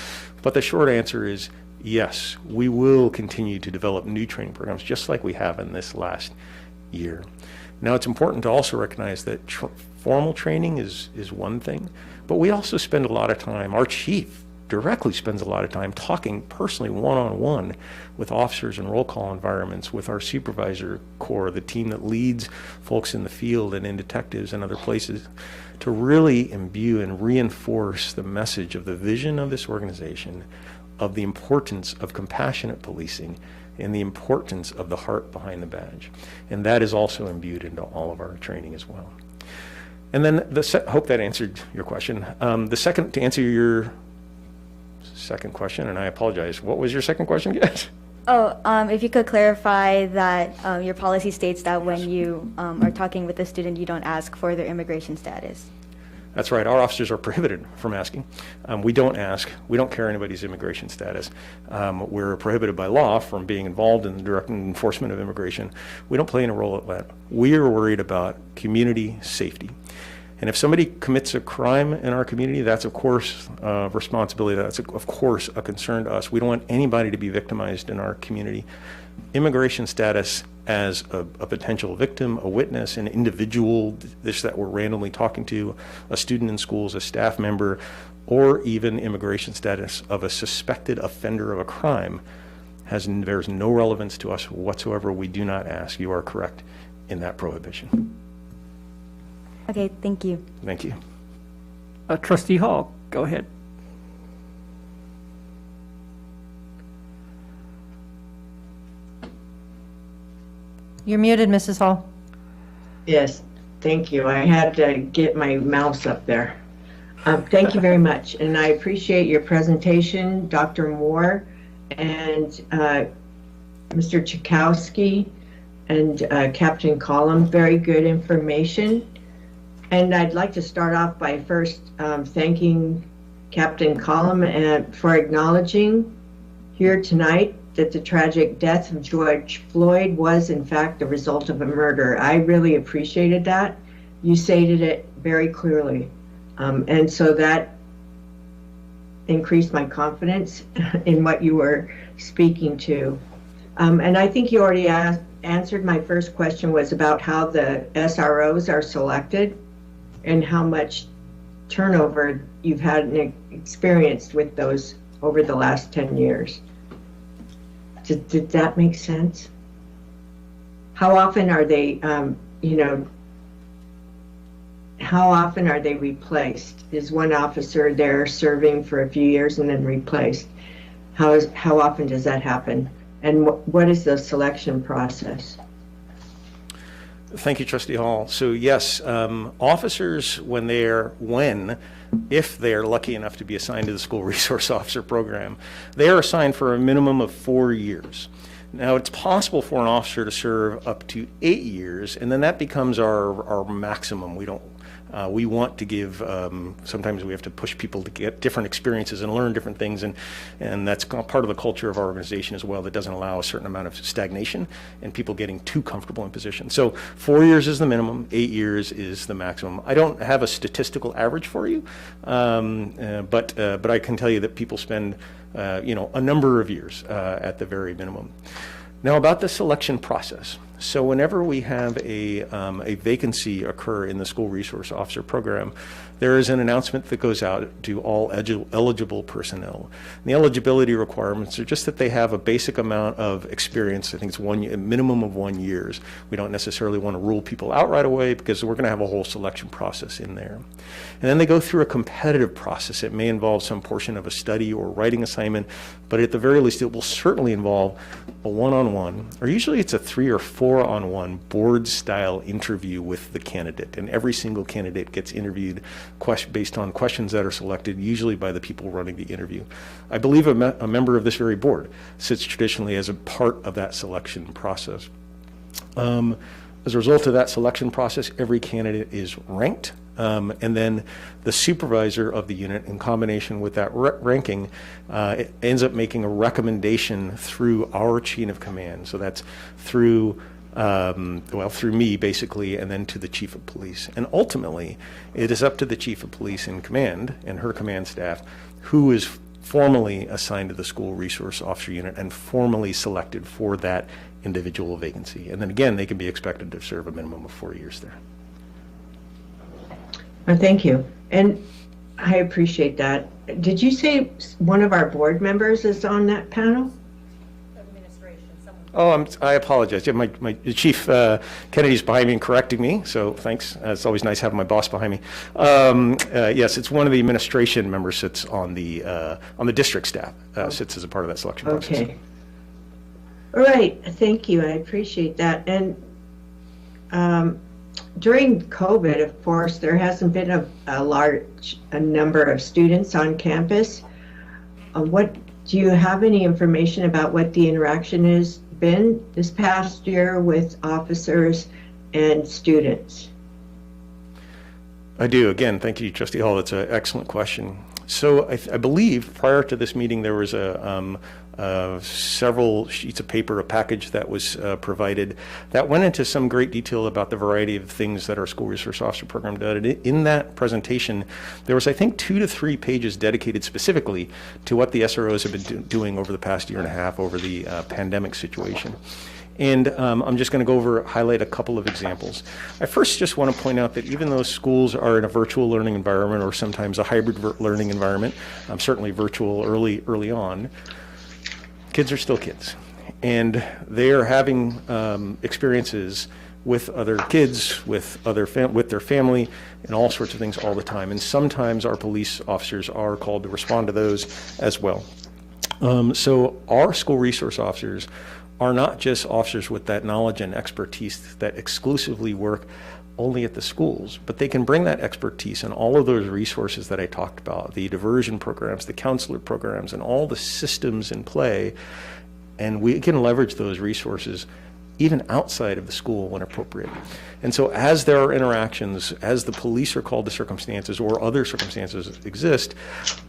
but the short answer is yes, we will continue to develop new training programs just like we have in this last year. Now, it's important to also recognize that formal training is one thing, but we also spend a lot of time, our chief directly spends a lot of time talking personally one-on-one with officers in roll call environments, with our supervisor corps, the team that leads folks in the field and in detectives and other places, to really imbue and reinforce the message of the vision of this organization, of the importance of compassionate policing and the importance of the heart behind the badge. And that is also imbued into all of our training as well. And then hope that answered your question. The second, to answer your second question, and I apologize, what was your second question again? If you could clarify that your policy states that when you are talking with a student, you don't ask for their immigration status. That's right. Our officers are prohibited from asking. We don't ask. We don't care anybody's immigration status. We're prohibited by law from being involved in the direct enforcement of immigration. We don't play any role at that. We are worried about community safety. And if somebody commits a crime in our community, that's of course a responsibility. That's of course a concern to us. We don't want anybody to be victimized in our community. Immigration status as a potential victim, a witness, an individual this that we're randomly talking to, a student in schools, a staff member, or even immigration status of a suspected offender of a crime there's no relevance to us whatsoever. We do not ask. You are correct in that prohibition. Okay, thank you. Thank you. Trustee Hall, go ahead. You're muted, Mrs. Hall. Yes, thank you. I had to get my mouse up there. Thank you very much, and I appreciate your presentation, Dr. Moore and Mr. Chakowski and Captain Collum. Very good information. And I'd like to start off by first thanking Captain Collum for acknowledging here tonight that the tragic death of George Floyd was in fact the result of a murder. I really appreciated that. You stated it very clearly. And so that increased my confidence in what you were speaking to. And I think you already answered my first question, was about how the SROs are selected and how much turnover you've had and experienced with those over the last 10 years. Did that make sense? How often are they, how often are they replaced? Is one officer there serving for a few years and then replaced? How often does that happen? And what is the selection process? Thank you, Trustee Hall. So yes, officers, if they are lucky enough to be assigned to the school resource officer program, they are assigned for a minimum of 4 years. Now, it's possible for an officer to serve up to 8 years, and then that becomes our maximum. We want to give, sometimes we have to push people to get different experiences and learn different things, and that's part of the culture of our organization as well, that doesn't allow a certain amount of stagnation and people getting too comfortable in position. So 4 years is the minimum, 8 years is the maximum. I don't have a statistical average for you, but I can tell you that people spend a number of years at the very minimum. Now, about the selection process. So whenever we have a vacancy occur in the school resource officer program, there is an announcement that goes out to all eligible personnel. And the eligibility requirements are just that they have a basic amount of experience. I think it's a minimum of 1 year. We don't necessarily want to rule people out right away because we're going to have a whole selection process in there. And then they go through a competitive process. It may involve some portion of a study or writing assignment, but at the very least it will certainly involve a one-on-one, or usually it's a 3 or 4-on-1 board-style interview with the candidate. And every single candidate gets interviewed based on questions that are selected, usually by the people running the interview. I believe a member of this very board sits traditionally as a part of that selection process. As a result of that selection process, every candidate is ranked, and then the supervisor of the unit, in combination with that ranking, ends up making a recommendation through our chain of command. So that's through through me, basically, and then to the chief of police. And ultimately, it is up to the chief of police in command and her command staff, who is formally assigned to the school resource officer unit and formally selected for that individual vacancy. And then again, they can be expected to serve a minimum of 4 years there. Well, thank you. And I appreciate that. Did you say one of our board members is on that panel? Oh, I apologize. Yeah, my Chief Kennedy's behind me and correcting me, so thanks. It's always nice having my boss behind me. Yes, it's one of the administration members sits on the district staff, sits as a part of that selection process. Okay. All right. Thank you. I appreciate that. And during COVID, of course, there hasn't been a large number of students on campus. What do you have any information about what the interaction has been this past year with officers and students? I do. Again, thank you, Trustee Hall. That's an excellent question. So I believe prior to this meeting, there was several sheets of paper, a package that was provided that went into some great detail about the variety of things that our school resource officer program did. In that presentation, there was, I think, 2 to 3 pages dedicated specifically to what the SROs have been doing over the past year and a half over the pandemic situation. And I'm just going to go over, highlight a couple of examples. I first just want to point out that even though schools are in a virtual learning environment or sometimes a hybrid learning environment, certainly virtual early on, kids are still kids. And they are having experiences with other kids, with their family, and all sorts of things all the time. And sometimes our police officers are called to respond to those as well. So our school resource officers are not just officers with that knowledge and expertise that exclusively work only at the schools, but they can bring that expertise and all of those resources that I talked about, the diversion programs, the counselor programs, and all the systems in play, and we can leverage those resources even outside of the school when appropriate. And so as there are interactions, as the police are called to circumstances or other circumstances exist,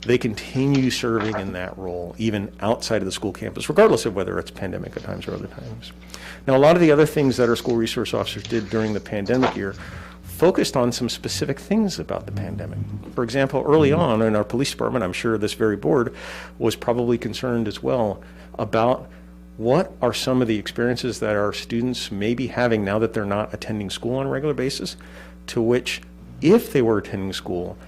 they continue serving in that role, even outside of the school campus, regardless of whether it's pandemic at times or other times. Now, a lot of the other things that our school resource officers did during the pandemic year focused on some specific things about the pandemic. For example, early on in our police department, I'm sure this very board was probably concerned as well about what are some of the experiences that our students may be having now that they're not attending school on a regular basis, to which, if they were attending school,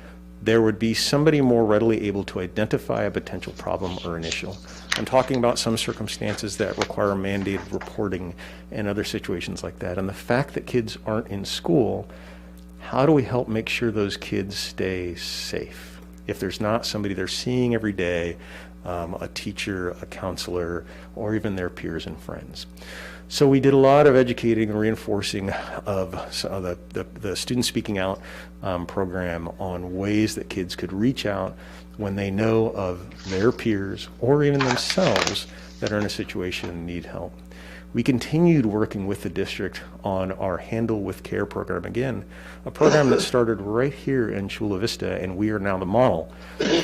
there would be somebody more readily able to identify a potential problem or an issue. I'm talking about some circumstances that require mandated reporting and other situations like that. And the fact that kids aren't in school, how do we help make sure those kids stay safe? If there's not somebody they're seeing every day, a teacher, a counselor, or even their peers and friends. So we did a lot of educating and reinforcing of the Student Speaking Out program on ways that kids could reach out when they know of their peers or even themselves that are in a situation and need help. We continued working with the district on our Handle with Care program, again, a program that started right here in Chula Vista, and we are now the model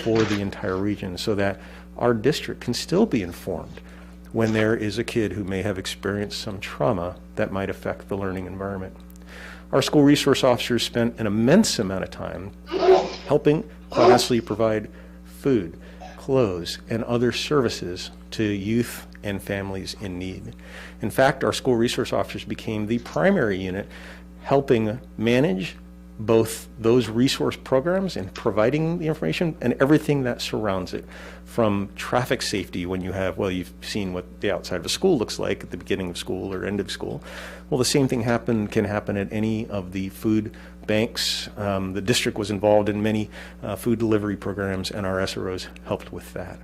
for the entire region so that our district can still be informed when there is a kid who may have experienced some trauma that might affect the learning environment. Our school resource officers spent an immense amount of time helping honestly provide food, clothes, and other services to youth and families in need. In fact, our school resource officers became the primary unit helping manage both those resource programs and providing the information and everything that surrounds it, from traffic safety when you have, well, you've seen what the outside of a school looks like at the beginning of school or end of school. Well, the same thing can happen at any of the food banks. The district was involved in many food delivery programs, and our SROs helped with that.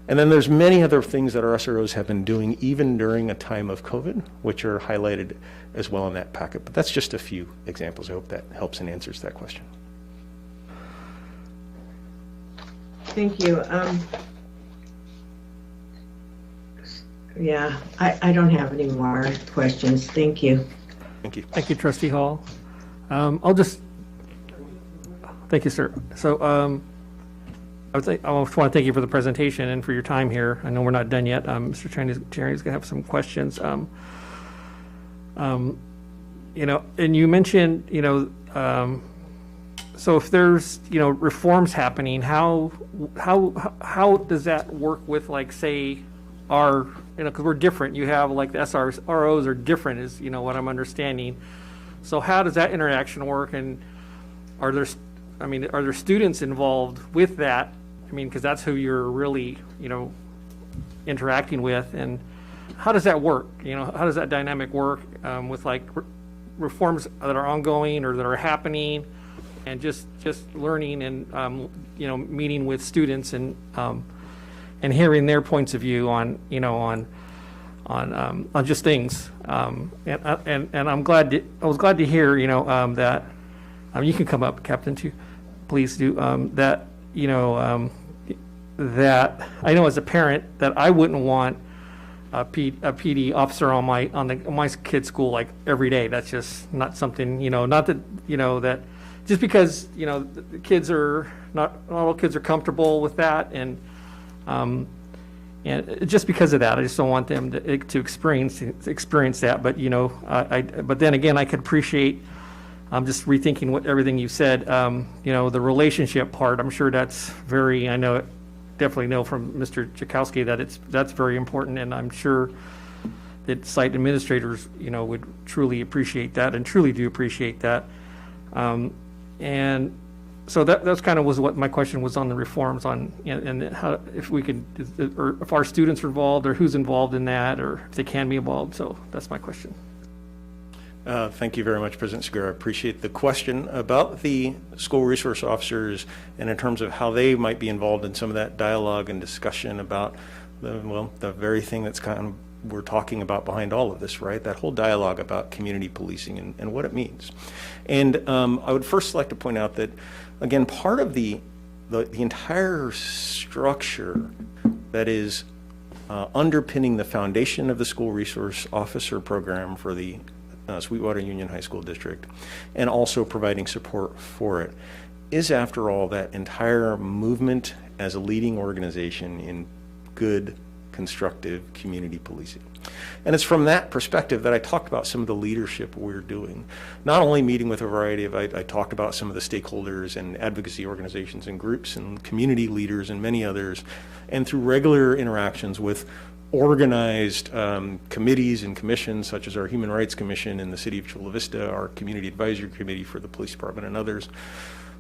And then there's many other things that our SROs have been doing even during a time of COVID, which are highlighted as well in that packet. But that's just a few examples. I hope that helps and answers that question. Thank you. Yeah, I don't have any more questions. Thank you. Thank you. Thank you, Trustee Hall. Thank you, sir. So I just want to thank you for the presentation and for your time here. I know we're not done yet. Mr. Cheney's going to have some questions. You know, and you mentioned, you know, so if there's, you know, reforms happening, how does that work with, like, say, our, you know, because we're different. You have, like, the SROs are different, is, you know, what I'm understanding. So how does that interaction work, and are there students involved with that? I mean, because that's who you're really, you know, interacting with, and how does that work? You know, how does that dynamic work with, like, reforms that are ongoing or that are happening, and just learning and you know, meeting with students and hearing their points of view on, you know, on just things. And I was glad to hear, you know, that you can come up, Captain, too. Please do that. You know, that, I know as a parent, that I wouldn't want a PD officer on my kid's school like every day. That's just not something, not that, that just because, the kids are not all kids are comfortable with that, and just because of that, I just don't want them to experience that. But but then again, I could appreciate. I'm just rethinking everything you said. The relationship part. I'm sure that's very. I know, definitely know from Mr. Chakowski that that's very important, and I'm sure that site administrators, would truly appreciate that, and truly do appreciate that. And so that's kind of was what my question was on the reforms on, and how, if we could, or if our students are involved, or who's involved in that, or if they can be involved. So that's my question. Thank you very much, President Segura. I appreciate the question about the school resource officers and in terms of how they might be involved in some of that dialogue and discussion about the very thing that's kind of we're talking about behind all of this, right? That whole dialogue about community policing and what it means. And I would first like to point out that, again, part of the entire structure that is underpinning the foundation of the school resource officer program for the Sweetwater Union High School District, and also providing support for it, is, after all, that entire movement as a leading organization in good, constructive community policing. And it's from that perspective that I talked about some of the leadership we're doing. Not only meeting with a variety of, I talked about some of the stakeholders and advocacy organizations and groups and community leaders and many others, and through regular interactions with organized committees and commissions, such as our Human Rights Commission in the City of Chula Vista, our Community Advisory Committee for the Police Department, and others,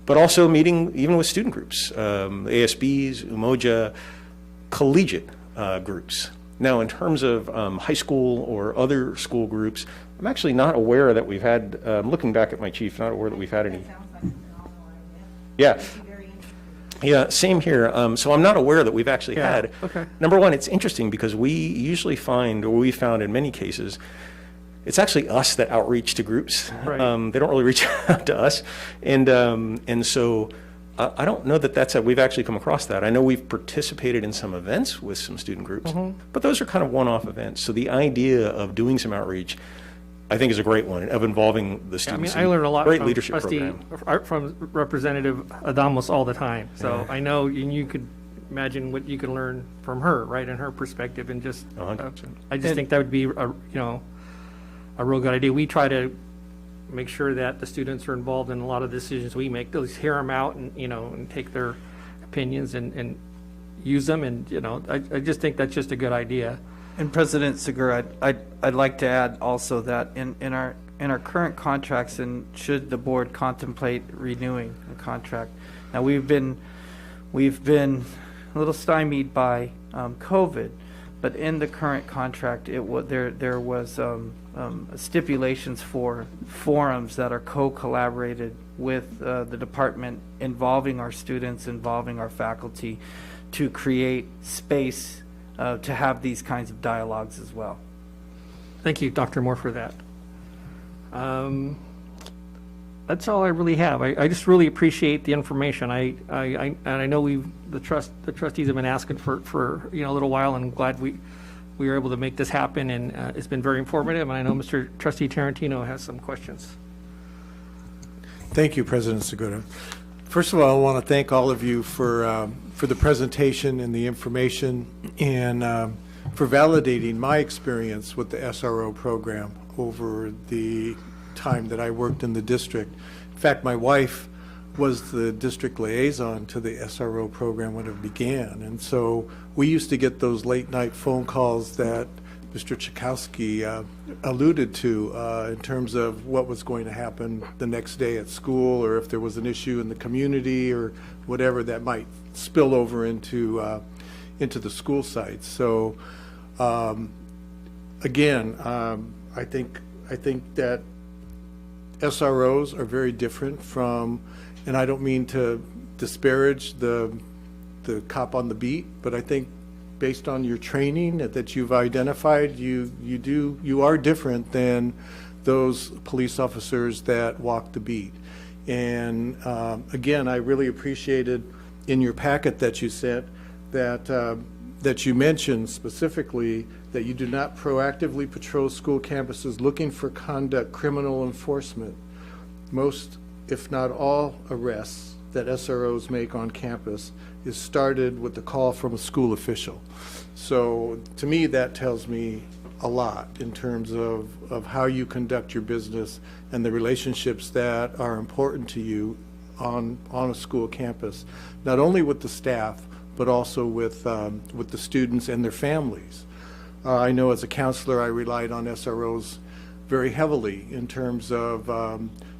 but also meeting even with student groups, ASBs, Umoja, collegiate groups. Now, in terms of high school or other school groups, I'm actually not aware that we've had, looking back at my chief, not aware that we've had any. Yeah. Yeah, same here. So I'm not aware that we've actually had. Okay. Number one, it's interesting because we usually find, or we found in many cases, it's actually us that outreach to groups. Right. They don't really reach out to us. And so I don't know that we've actually come across that. I know we've participated in some events with some student groups, but those are kind of one-off events. So the idea of doing some outreach, I think, is a great one, of involving the students. I learn a lot great from leadership Trustee, program. from Representative Adamos all the time. So I know, and you could imagine what you can learn from her, right, and her perspective, and just, 100%. I just think that would be a real good idea. We try to make sure that the students are involved in a lot of decisions we make. At least hear them out, and and take their opinions and use them, and I just think that's just a good idea. And President Segura, I'd like to add also that in our current contracts, and should the board contemplate renewing the contract, now we've been a little stymied by COVID, but in the current contract, there was stipulations for forums that are co-collaborated with the department, involving our students, involving our faculty, to create space to have these kinds of dialogues as well. Thank you, Dr. Moore, for that. That's all I really have. I just really appreciate the information. And I know the trustees have been asking for a little while, and I'm glad we were able to make this happen, and it's been very informative. And I know Mr. Trustee Tarantino has some questions. Thank you, President Segura. First of all, I want to thank all of you for the presentation and the information, and for validating my experience with the SRO program over the time that I worked in the district. In fact, my wife was the district liaison to the SRO program when it began, and so we used to get those late night phone calls that Mr. Chakowski alluded to in terms of what was going to happen the next day at school, or if there was an issue in the community, or whatever that might spill over into the school sites. So again, I think that SROs are very different from, and I don't mean to disparage the cop on the beat, but I think based on your training that you've identified, you are different than those police officers that walk the beat. And again, I really appreciated in your packet that you sent that you mentioned specifically that you do not proactively patrol school campuses looking for conduct criminal enforcement. Most, if not all, arrests that SROs make on campus is started with the call from a school official. So to me, that tells me a lot in terms of how you conduct your business and the relationships that are important to you on a school campus, not only with the staff, but also with the students and their families. I know as a counselor, I relied on SROs very heavily in terms of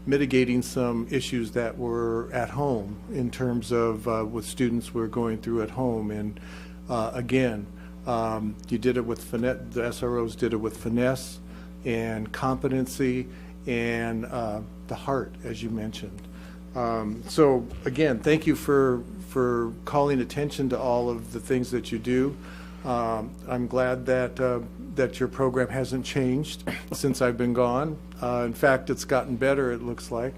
mitigating some issues that were at home in terms of what students were going through at home. And again, you did it with finesse, the SROs did it with finesse and competency and the heart, as you mentioned. So again, thank you for calling attention to all of the things that you do. I'm glad that your program hasn't changed since I've been gone. In fact, it's gotten better, it looks like.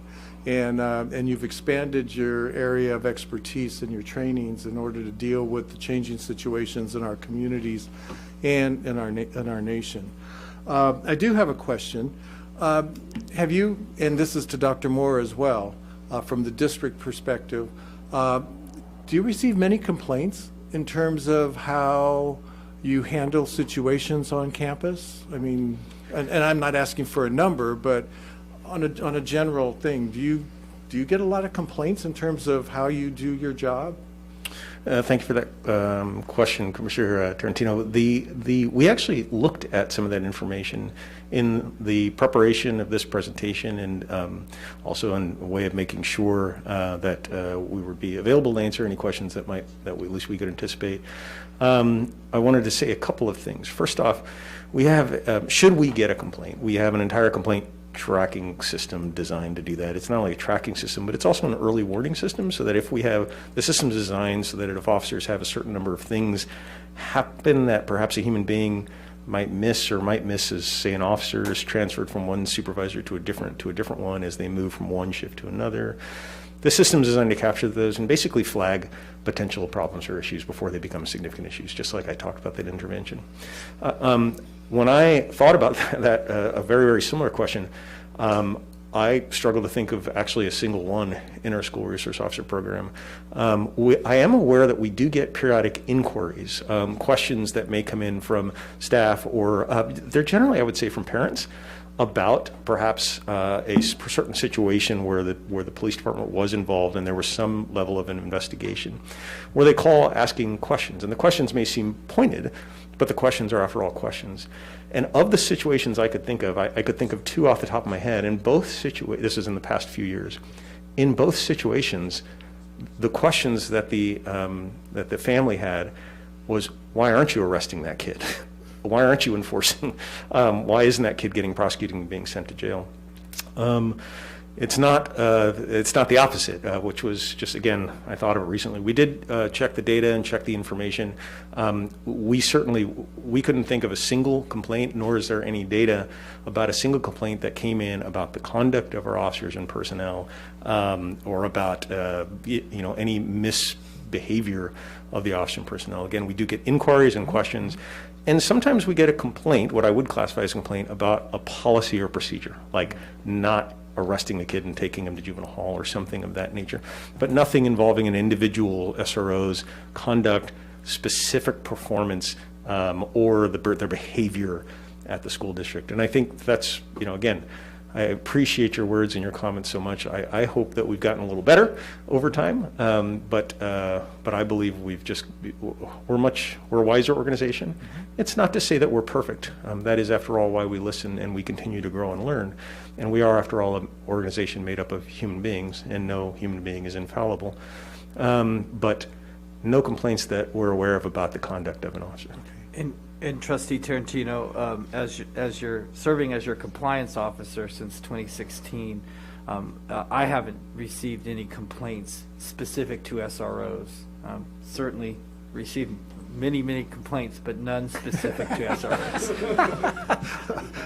And you've expanded your area of expertise and your trainings in order to deal with the changing situations in our communities and in our nation. I do have a question. Have you, and this is to Dr. Moore as well, from the district perspective, do you receive many complaints in terms of how you handle situations on campus? I mean, and I'm not asking for a number, but on a general thing, do you get a lot of complaints in terms of how you do your job? Thank you for that question, Commissioner Tarantino. We actually looked at some of that information in the preparation of this presentation, and also in a way of making sure that we would be available to answer any questions that at least we could anticipate. I wanted to say a couple of things. First off, we have, should we get a complaint, we have an entire complaint tracking system designed to do that. It's not only a tracking system, but it's also an early warning system, so that if we have, the system's designed so that if officers have a certain number of things happen that perhaps a human being might miss as, say, an officer is transferred from one supervisor to a different one as they move from one shift to another. The system is designed to capture those and basically flag potential problems or issues before they become significant issues, just like I talked about that intervention. When I thought about that, a very, very similar question, I struggle to think of actually a single one in our school resource officer program. I am aware that we do get periodic inquiries, questions that may come in from staff, or they're generally, I would say, from parents, about perhaps a certain situation where the police department was involved and there was some level of an investigation, where they call asking questions. And the questions may seem pointed, but the questions are, after all, questions. And of the situations I could think of, I could think of two off the top of my head. In both situations, this is in the past few years, in both situations, the questions that the family had was, why aren't you arresting that kid? Why aren't you enforcing? Why isn't that kid getting prosecuted and being sent to jail? It's not the opposite, which was just, again, I thought of it recently. We did check the data and check the information. We couldn't think of a single complaint, nor is there any data about a single complaint that came in about the conduct of our officers and personnel, or about any misbehavior of the officer and personnel. Again, we do get inquiries and questions. And sometimes we get a complaint, what I would classify as a complaint, about a policy or procedure, like not arresting the kid and taking him to juvenile hall or something of that nature, but nothing involving an individual SRO's conduct, specific performance, or their behavior at the school district. And I think that's, again, I appreciate your words and your comments so much. I hope that we've gotten a little better over time, but I believe we're a wiser organization. It's not to say that we're perfect. That is, after all, why we listen and we continue to grow and learn. And we are, after all, an organization made up of human beings, and no human being is infallible. But no complaints that we're aware of about the conduct of an officer. And Trustee Tarantino, as you're serving as your compliance officer since 2016, I haven't received any complaints specific to SROs. Certainly received many complaints, but none specific to SROs.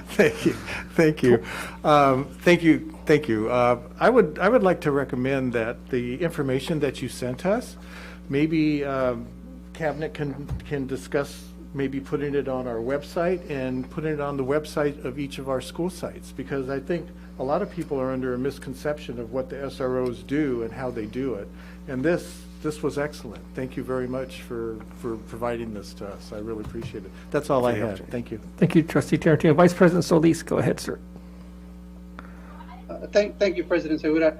Thank you. I would like to recommend that the information that you sent us maybe cabinet can discuss maybe putting it on our website and putting it on the website of each of our school sites, because I think a lot of people are under a misconception of what the SROs do and how they do it. And this was excellent. Thank you very much for providing this to us. I really appreciate it. That's all I had. Thank you. Thank you, Trustee Tarantino. Vice President Solis, go ahead, sir. Thank you, President Segura.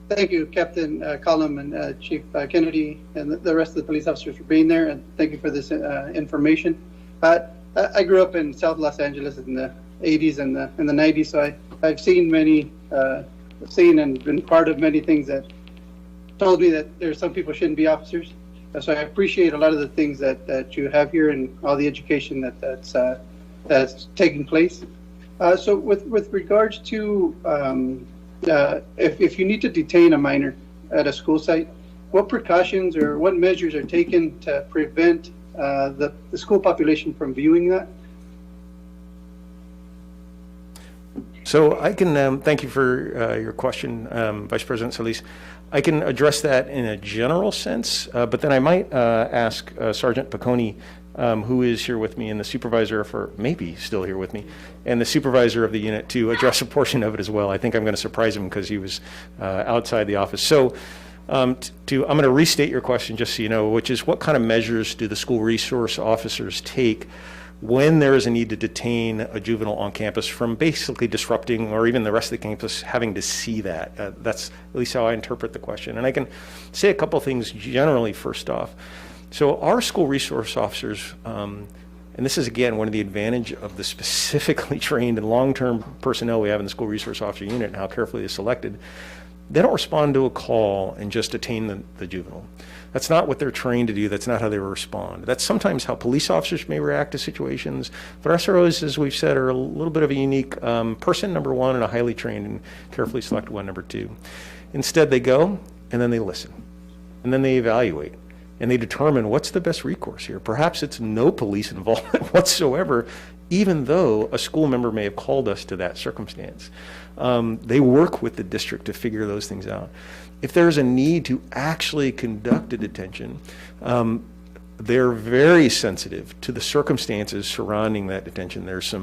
Thank you, Captain Cullum and Chief Kennedy and the rest of the police officers for being there, and thank you for this information. I grew up in South Los Angeles in the 80s and the 90s, so I've seen and been part of many things that told me that there's some people shouldn't be officers. So I appreciate a lot of the things that you have here and all the education that's taking place. So with regards to if you need to detain a minor at a school site, what precautions or what measures are taken to prevent the school population from viewing that? So I can, thank you for your question, Vice President Solis. I can address that in a general sense, but then I might ask Sergeant Piccone, who is here with me, and the supervisor maybe still here with me, and the supervisor of the unit to address a portion of it as well. I think I'm going to surprise him because he was outside the office. So I'm going to restate your question just so you know, which is what kind of measures do the school resource officers take when there is a need to detain a juvenile on campus from basically disrupting, or even the rest of the campus having to see that? That's at least how I interpret the question. And I can say a couple things generally first off. So our school resource officers, and this is again one of the advantage of the specifically trained and long-term personnel we have in the school resource officer unit and how carefully they're selected, they don't respond to a call and just detain the juvenile. That's not what they're trained to do. That's not how they respond. That's sometimes how police officers may react to situations. But SROs, as we've said, are a little bit of a unique person, number one, and a highly trained and carefully selected one, number two. Instead, they go and then they listen. And then they evaluate. And they determine what's the best recourse here. Perhaps it's no police involvement whatsoever, even though a school member may have called us to that circumstance. They work with the district to figure those things out. If there's a need to actually conduct a detention, they're very sensitive to the circumstances surrounding that detention. There's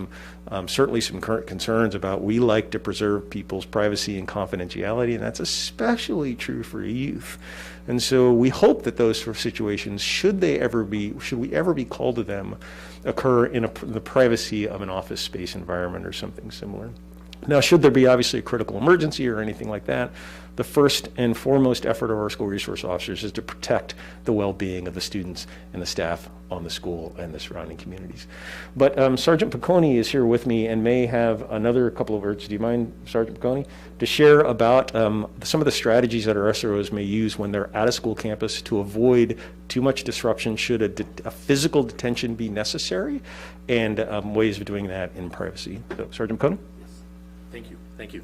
certainly some current concerns about we like to preserve people's privacy and confidentiality, and that's especially true for youth. And so we hope that those sort of situations, should we ever be called to them, occur in the privacy of an office space environment or something similar. Now, should there be obviously a critical emergency or anything like that, the first and foremost effort of our school resource officers is to protect the well-being of the students and the staff on the school and the surrounding communities. But Sergeant Piccone is here with me and may have another couple of words. Do you mind, Sergeant Piccone, to share about some of the strategies that our SROs may use when they're at a school campus to avoid too much disruption should a physical detention be necessary, and ways of doing that in privacy? So, Sergeant Piccone? Thank you.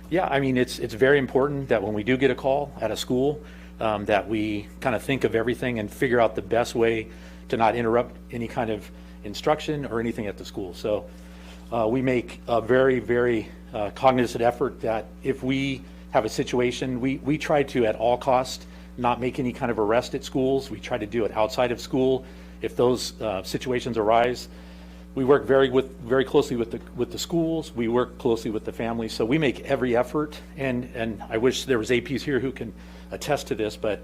Yeah, I mean, it's very important that when we do get a call at a school, that we kind of think of everything and figure out the best way to not interrupt any kind of instruction or anything at the school. So we make a very, very cognizant effort that if we have a situation, we try to, at all costs, not make any kind of arrest at schools. We try to do it outside of school. If those situations arise, we work very closely with the schools. We work closely with the families. So we make every effort, and I wish there was APs here who can attest to this, but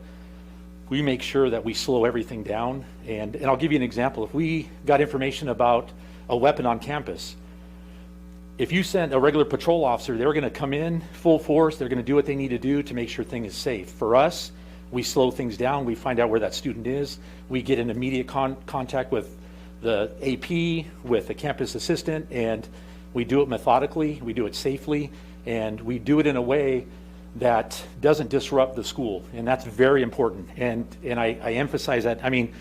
we make sure that we slow everything down. And I'll give you an example. If we got information about a weapon on campus, if you sent a regular patrol officer, they're going to come in full force. They're going to do what they need to do to make sure things is safe. For us, we slow things down. We find out where that student is. We get in immediate contact with the AP, with the campus assistant, and we do it methodically, we do it safely, and we do it in a way that doesn't disrupt the school, and that's very important. And I emphasize that. I mean,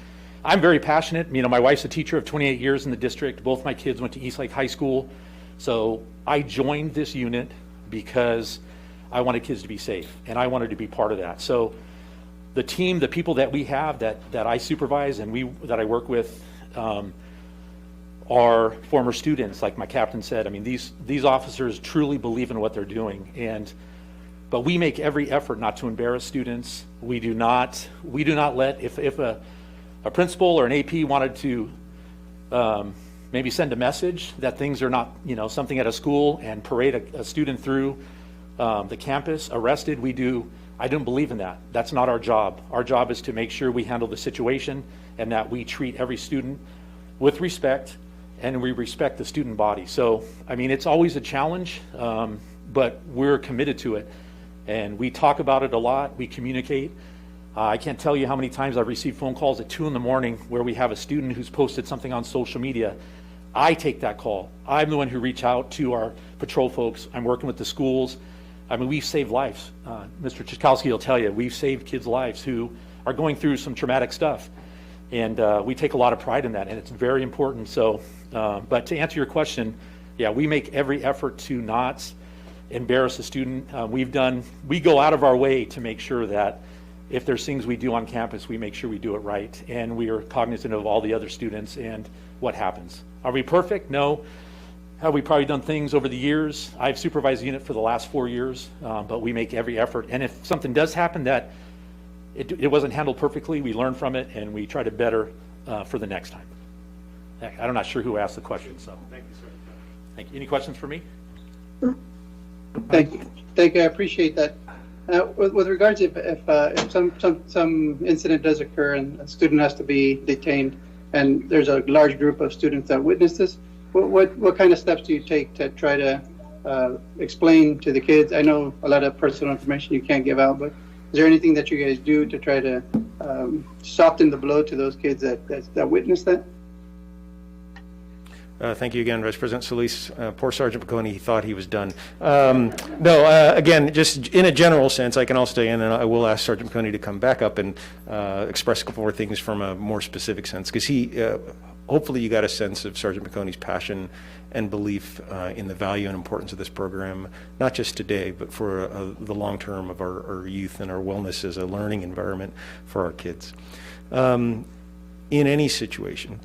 I'm very passionate. You know, my wife's a teacher of 28 years in the district. Both my kids went to Eastlake High School, so I joined this unit because I wanted kids to be safe, and I wanted to be part of that. So the team, the people that we have that I supervise and that I work with, are former students, like my captain said. I mean, these officers truly believe in what they're doing, but we make every effort not to embarrass students. We do not let, if a a principal or an AP wanted to maybe send a message that things are not, something at a school and parade a student through the campus arrested, I don't believe in that. That's not our job. Our job is to make sure we handle the situation and that we treat every student with respect and we respect the student body. So, I mean, it's always a challenge, but we're committed to it. And we talk about it a lot. We communicate. I can't tell you how many times I've received phone calls at 2 in the morning where we have a student who's posted something on social media. I take that call. I'm the one who reach out to our patrol folks. I'm working with the schools. I mean, we've saved lives. Mr. Tchaikovsky will tell you, we've saved kids' lives who are going through some traumatic stuff. And we take a lot of pride in that, and it's very important. So, but to answer your question, yeah, we make every effort to not embarrass a student. We go out of our way to make sure that if there's things we do on campus, we make sure we do it right. And we are cognizant of all the other students and what happens. Are we perfect? No. Have we probably done things over the years? I've supervised the unit for the last 4 years, but we make every effort. And if something does happen that it wasn't handled perfectly, we learn from it and we try to better for the next time. I'm not sure who asked the question, so. Thank you, sir. Thank you. Any questions for me? Thank you. Thank you. I appreciate that. With regards if some incident does occur and a student has to be detained and there's a large group of students that witness this, what kind of steps do you take to try to explain to the kids? I know a lot of personal information you can't give out, but is there anything that you guys do to try to soften the blow to those kids that witness that? Thank you again, Vice President Solis. Poor Sergeant Piccone, he thought he was done. Again, just in a general sense, I can also stay in, and I will ask Sergeant Piccone to come back up and express a couple more things from a more specific sense, because hopefully you got a sense of Sergeant Piccone's passion and belief in the value and importance of this program, not just today, but for the long term of our youth and our wellness as a learning environment for our kids. In any situation,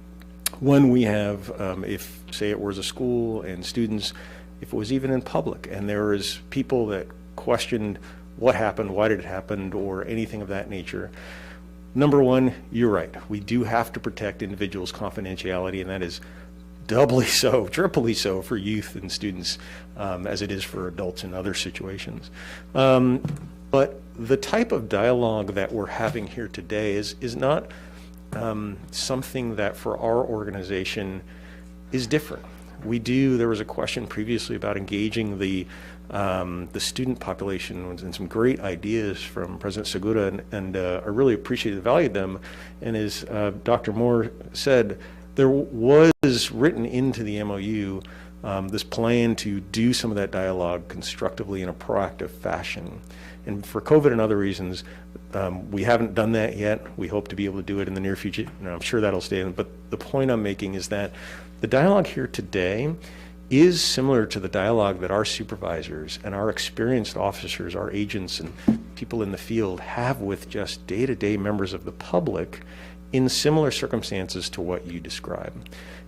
when we have, if say it was a school and students, if it was even in public and there is people that questioned what happened, why did it happen, or anything of that nature, number one, you're right. We do have to protect individuals' confidentiality, and that is doubly so, triply so for youth and students as it is for adults in other situations. But the type of dialogue that we're having here today is not something that for our organization is different. There was a question previously about engaging the student population and some great ideas from President Segura, and I really appreciated and valued them. And as Dr. Moore said, there was written into the MOU this plan to do some of that dialogue constructively in a proactive fashion. And for COVID and other reasons, we haven't done that yet. We hope to be able to do it in the near future, and I'm sure that'll stay in. But the point I'm making is that the dialogue here today is similar to the dialogue that our supervisors and our experienced officers, our agents and people in the field have with just day-to-day members of the public in similar circumstances to what you describe.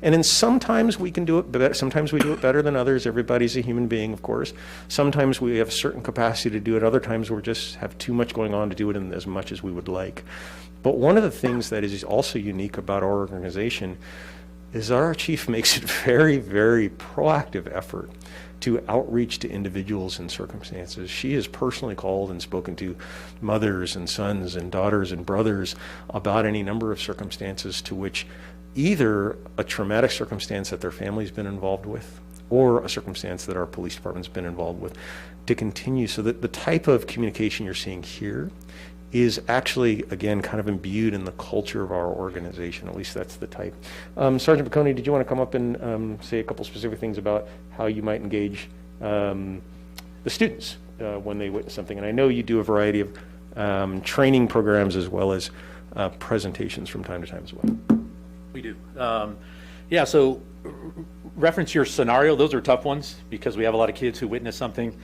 And then sometimes we can do it better, sometimes we do it better than others. Everybody's a human being, of course. Sometimes we have a certain capacity to do it. Other times we just have too much going on to do it in as much as we would like. But one of the things that is also unique about our organization is our chief makes it very, very proactive effort to outreach to individuals in circumstances. She has personally called and spoken to mothers and sons and daughters and brothers about any number of circumstances to which either a traumatic circumstance that their family's been involved with or a circumstance that our police department's been involved with, to continue. So that the type of communication you're seeing here is actually, again, kind of imbued in the culture of our organization. At least that's the type. Sergeant Piccone, did you want to come up and say a couple specific things about how you might engage the students when they witness something? And I know you do a variety of training programs as well as presentations from time to time as well. We do. Yeah, so reference your scenario. Those are tough ones because we have a lot of kids who witness something.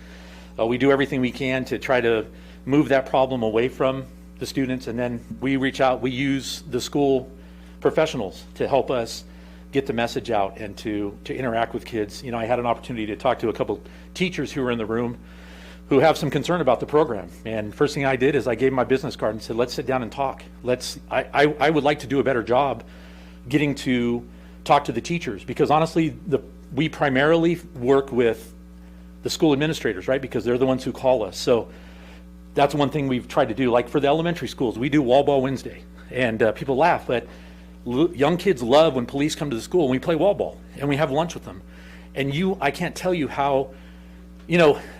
We do everything we can to try to move that problem away from the students, and then we reach out. We use the school professionals to help us get the message out and to interact with kids. You know, I had an opportunity to talk to a couple teachers who were in the room who have some concern about the program. And first thing I did is I gave my business card and said, let's sit down and talk. I would like to do a better job getting to talk to the teachers, because honestly, we primarily work with the school administrators, right? Because they're the ones who call us. So that's one thing we've tried to do. Like for the elementary schools, we do Wall Ball Wednesday, and people laugh, but young kids love when police come to the school and we play wall ball and we have lunch with them. And I can't tell you how,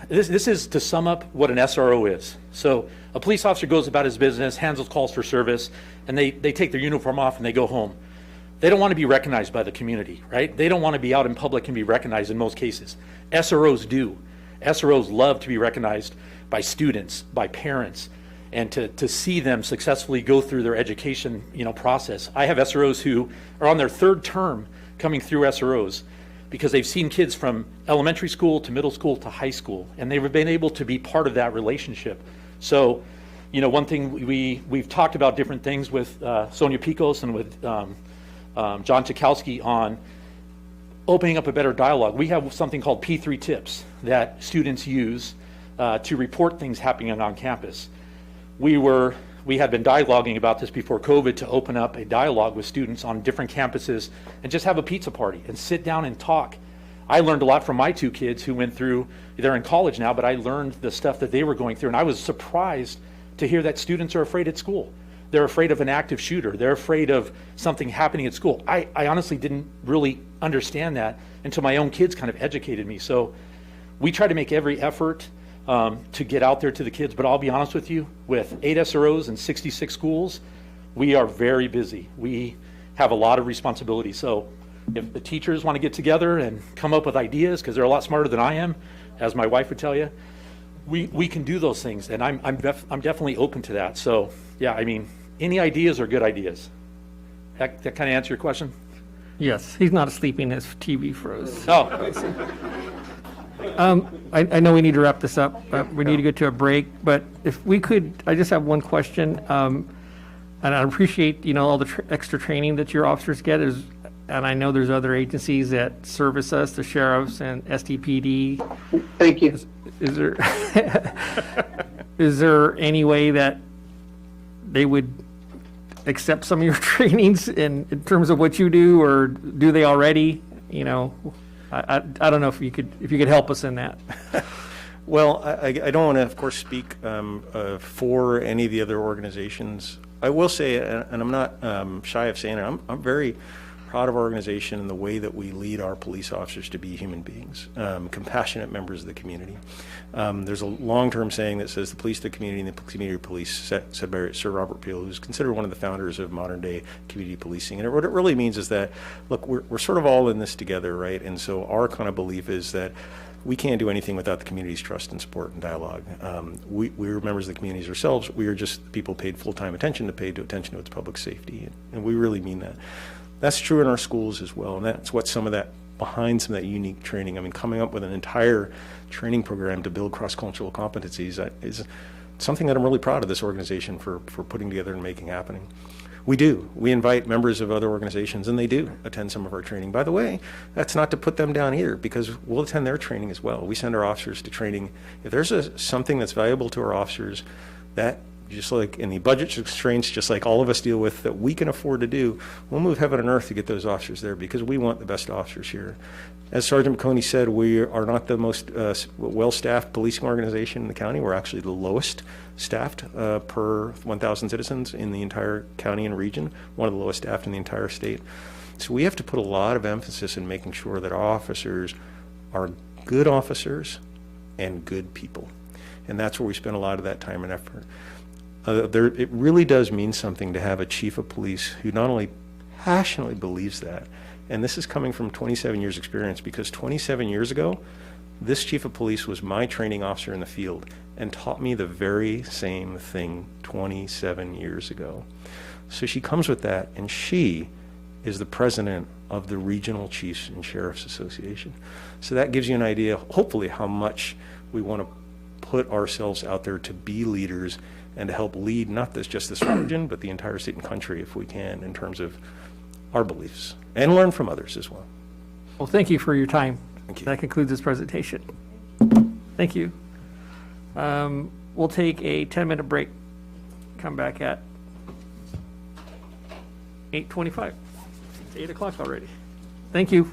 this is to sum up what an SRO is. So a police officer goes about his business, handles calls for service, and they take their uniform off and they go home. They don't want to be recognized by the community, right? They don't want to be out in public and be recognized in most cases. SROs do. SROs love to be recognized by students, by parents, and to see them successfully go through their education, process. I have SROs who are on their third term coming through SROs because they've seen kids from elementary school to middle school to high school, and they've been able to be part of that relationship. So, one thing we've talked about different things with Sonia Picos and with John Chakowski on opening up a better dialogue. We have something called P3 tips that students use to report things happening on campus. We had been dialoguing about this before COVID to open up a dialogue with students on different campuses and just have a pizza party and sit down and talk. I learned a lot from my two kids who went through, they're in college now, but I learned the stuff that they were going through, and I was surprised to hear that students are afraid at school. They're afraid of an active shooter. They're afraid of something happening at school. I honestly didn't really understand that until my own kids kind of educated me. So we try to make every effort to get out there to the kids, but I'll be honest with you, with 8 SROs and 66 schools, we are very busy. We have a lot of responsibility. So if the teachers want to get together and come up with ideas, because they're a lot smarter than I am, as my wife would tell you, we can do those things, and I'm definitely open to that. So yeah, any ideas are good ideas. That kind of answer your question? Yes, he's not sleeping, his TV froze. Oh. I know we need to wrap this up, but we need to get to a break. But if we could, I just have one question, and I appreciate all the extra training that your officers get. And I know there's other agencies that service us, the sheriffs and SDPD. Thank you. Is there any way that they would accept some of your trainings in terms of what you do, or do they already? I don't know if you could help us in that. Well, I don't want to, of course, speak for any of the other organizations. I will say, and I'm not shy of saying it, I'm very proud of our organization and the way that we lead our police officers to be human beings, compassionate members of the community. There's a long-term saying that says the police to the community and the community to police, said by Sir Robert Peel, who's considered one of the founders of modern-day community policing. And what it really means is that, look, we're sort of all in this together, right? And so our kind of belief is that we can't do anything without the community's trust and support and dialogue. We're members of the communities ourselves. We are just people paid full-time attention to its public safety, and we really mean that. That's true in our schools as well, and that's what some of that unique training. Coming up with an entire training program to build cross-cultural competencies is something that I'm really proud of this organization for putting together and making happening. We invite members of other organizations, and they do attend some of our training. By the way, that's not to put them down either, because we'll attend their training as well. We send our officers to training. If there's something that's valuable to our officers, that just like in the budget constraints, just like all of us deal with, that we can afford to do, we'll move heaven and earth to get those officers there, because we want the best officers here. As Sergeant McConey said, we are not the most well-staffed policing organization in the county. We're actually the lowest staffed per 1,000 citizens in the entire county and region, one of the lowest staffed in the entire state. So we have to put a lot of emphasis in making sure that our officers are good officers and good people. And that's where we spend a lot of that time and effort. It really does mean something to have a chief of police who not only passionately believes that, and this is coming from 27 years experience, because 27 years ago, this chief of police was my training officer in the field and taught me the very same thing 27 years ago. So she comes with that, and she is the president of the Regional Chiefs and Sheriffs Association. So that gives you an idea, hopefully, how much we want to put ourselves out there to be leaders and to help lead not just this region, but the entire state and country, if we can, in terms of our beliefs, and learn from others as well. Well, thank you for your time. Thank you. That concludes this presentation. Thank you. We'll take a 10-minute break. Come back at 8:25. It's 8 o'clock already. Thank you.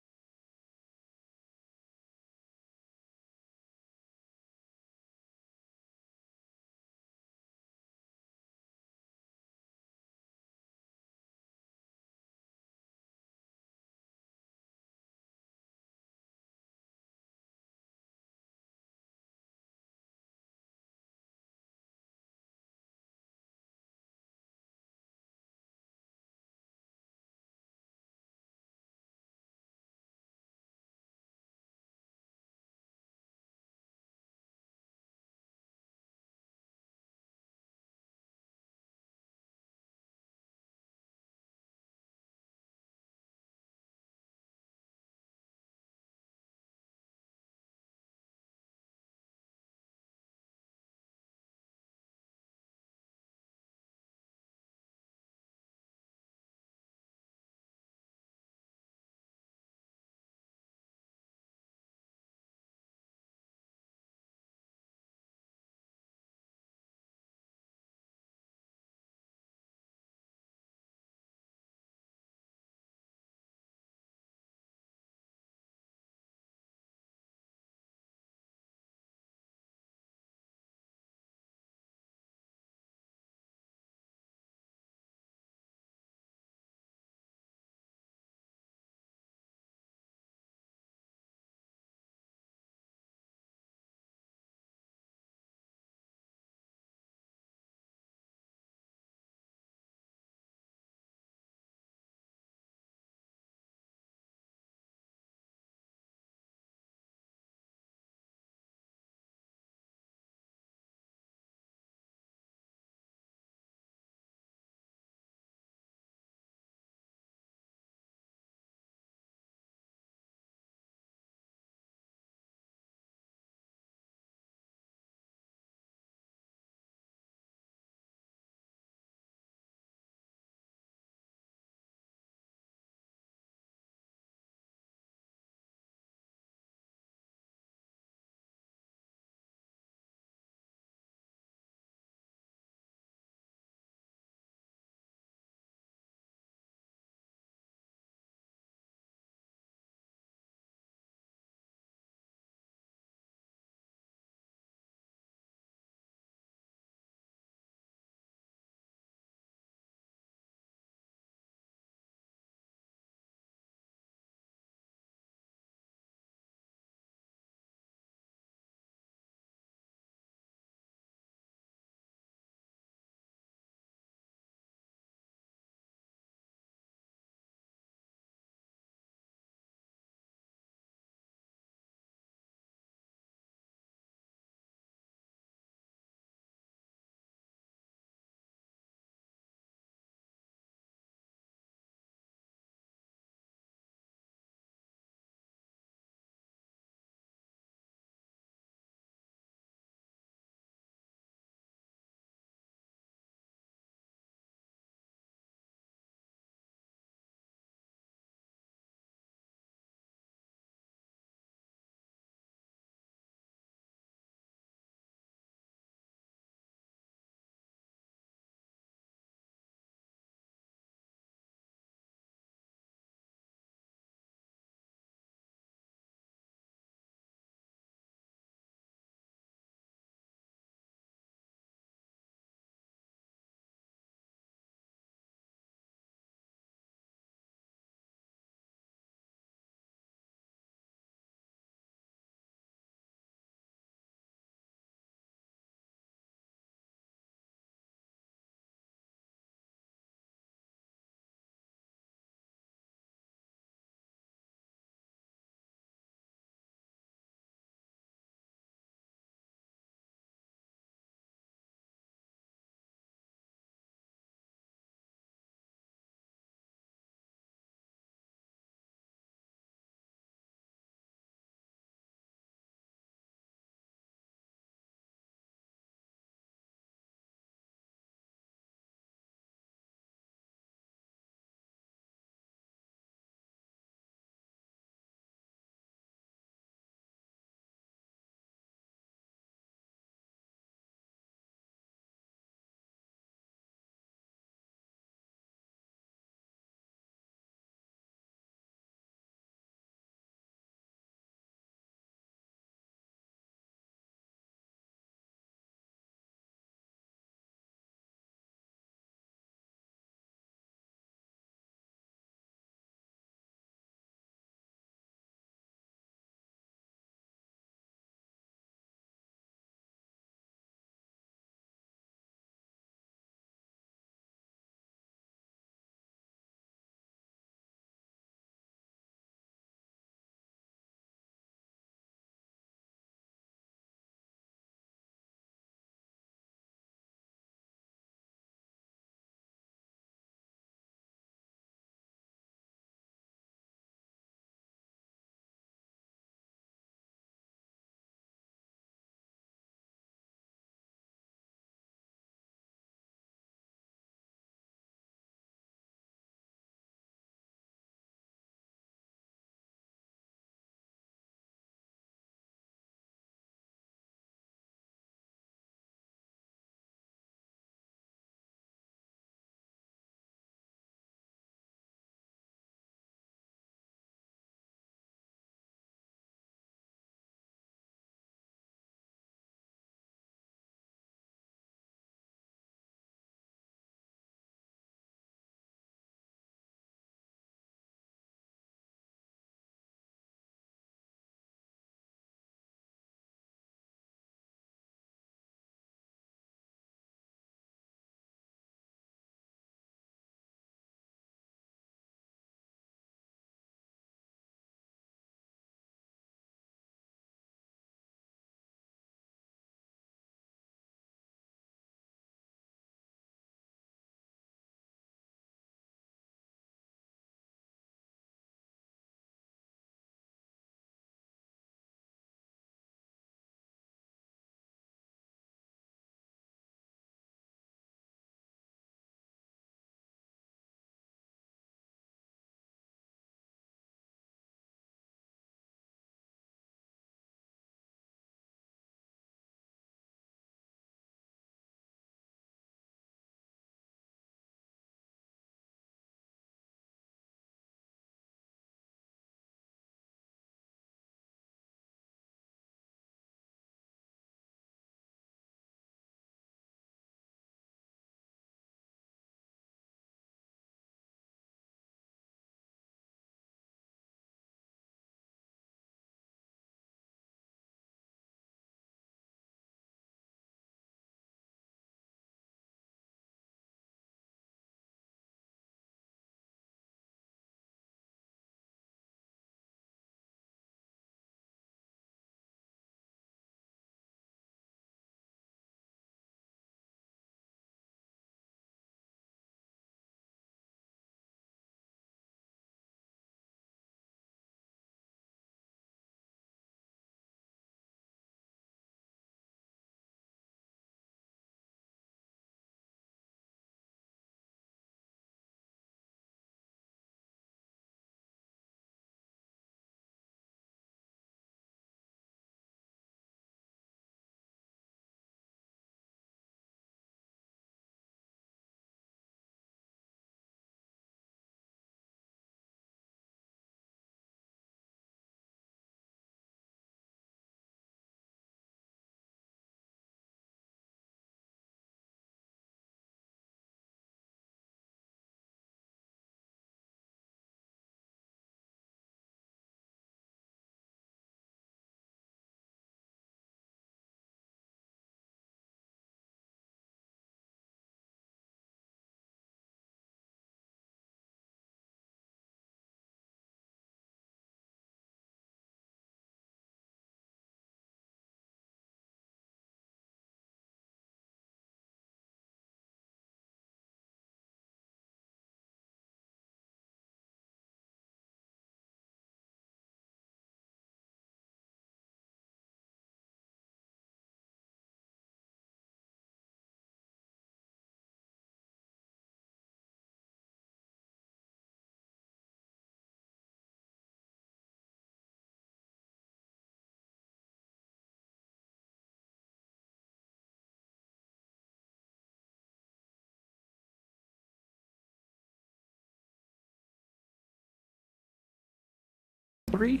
3?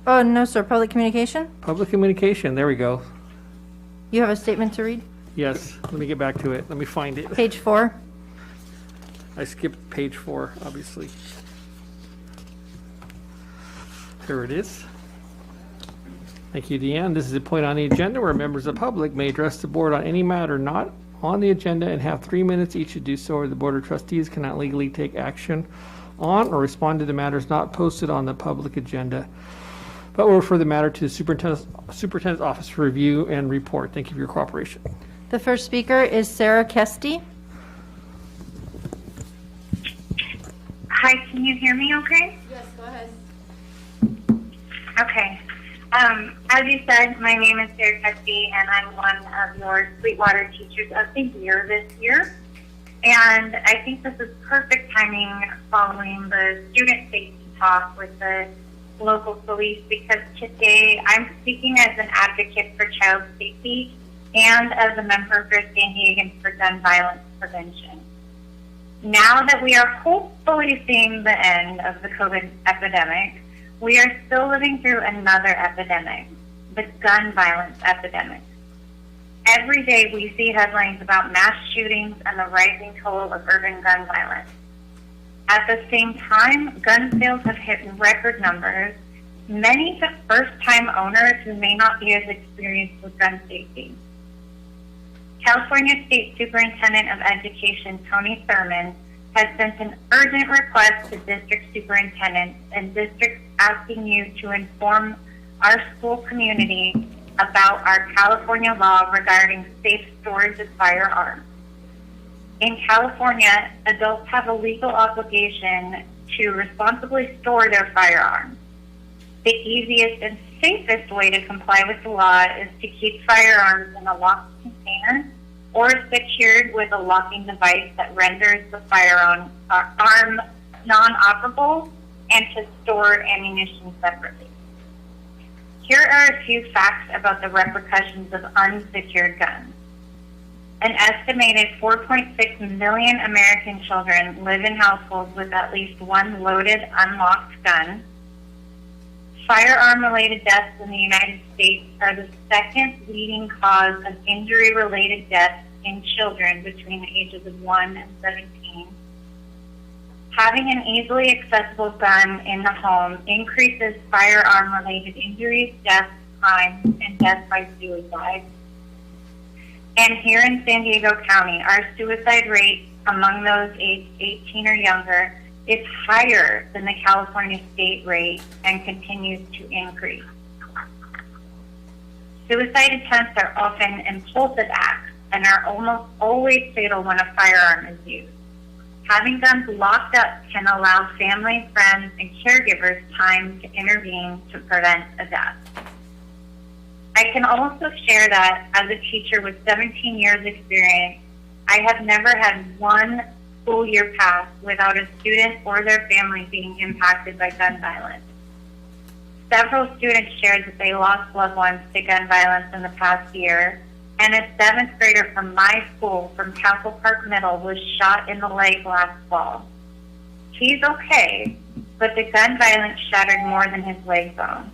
Oh, no, sir. Public communication? Public communication, there we go. You have a statement to read? Yes, let me get back to it. Let me find it. Page 4. I skipped page 4, obviously. There it is. Thank you, Deanne. This is a point on the agenda where members of the public may address the board on any matter not on the agenda and have 3 minutes each to do so, or the Board of Trustees cannot legally take action on or respond to the matters not posted on the public agenda, but will refer the matter to the superintendent's office for review and report. Thank you for your cooperation. The first speaker is Sarah Kesty. Hi, can you hear me okay? Yes, go ahead. Okay. As you said, my name is Sarah Kesty, and I'm one of your Sweetwater Teachers of the Year this year. And I think this is perfect timing following the student safety talk with the local police, because today I'm speaking as an advocate for child safety and as a member for San Diegans for Gun Violence Prevention. Now that we are hopefully seeing the end of the COVID epidemic, we are still living through another epidemic, the gun violence epidemic. Every day we see headlines about mass shootings and the rising toll of urban gun violence. At the same time, gun sales have hit record numbers, many to first-time owners who may not be as experienced with gun safety. California State Superintendent of Education Tony Thurmond has sent an urgent request to district superintendents and districts asking you to inform our school community about our California law regarding safe storage of firearms. In California, adults have a legal obligation to responsibly store their firearms. The easiest and safest way to comply with the law is to keep firearms in a locked container or secured with a locking device that renders the firearm non-operable, and to store ammunition separately. Here are a few facts about the repercussions of unsecured guns. An estimated 4.6 million American children live in households with at least one loaded, unlocked gun. Firearm-related deaths in the United States are the second leading cause of injury-related deaths in children between the ages of 1 and 17. Having an easily accessible gun in the home increases firearm-related injuries, deaths, crimes, and deaths by suicide. And here in San Diego County, our suicide rate among those aged 18 or younger is higher than the California state rate and continues to increase. Suicide attempts are often impulsive acts and are almost always fatal when a firearm is used. Having guns locked up can allow family, friends, and caregivers time to intervene to prevent a death. I can also share that as a teacher with 17 years experience, I have never had one school year pass without a student or their family being impacted by gun violence. Several students shared that they lost loved ones to gun violence in the past year, and a 7th grader from my school, from Castle Park Middle, was shot in the leg last fall. He's okay, but the gun violence shattered more than his leg bone.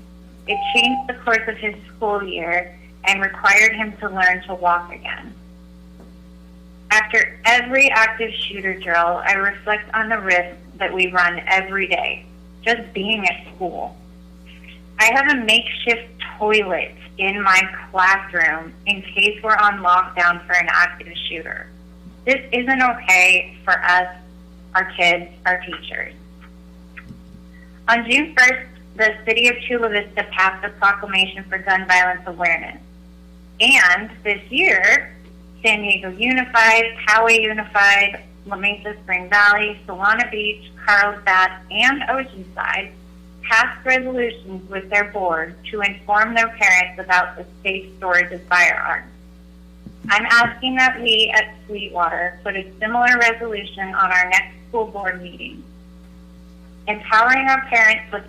It changed the course of his school year and required him to learn to walk again. After every active shooter drill, I reflect on the risks that we run every day, just being at school. I have a makeshift toilet in my classroom in case we're on lockdown for an active shooter. This isn't okay for us, our kids, our teachers. On June 1st, the city of Chula Vista passed a proclamation for gun violence awareness. And this year, San Diego Unified, Poway Unified, La Mesa Spring Valley, Solana Beach, Carlsbad, and Oceanside passed resolutions with their board to inform their parents about the safe storage of firearms. I'm asking that we at Sweetwater put a similar resolution on our next school board meeting. Empowering our parents with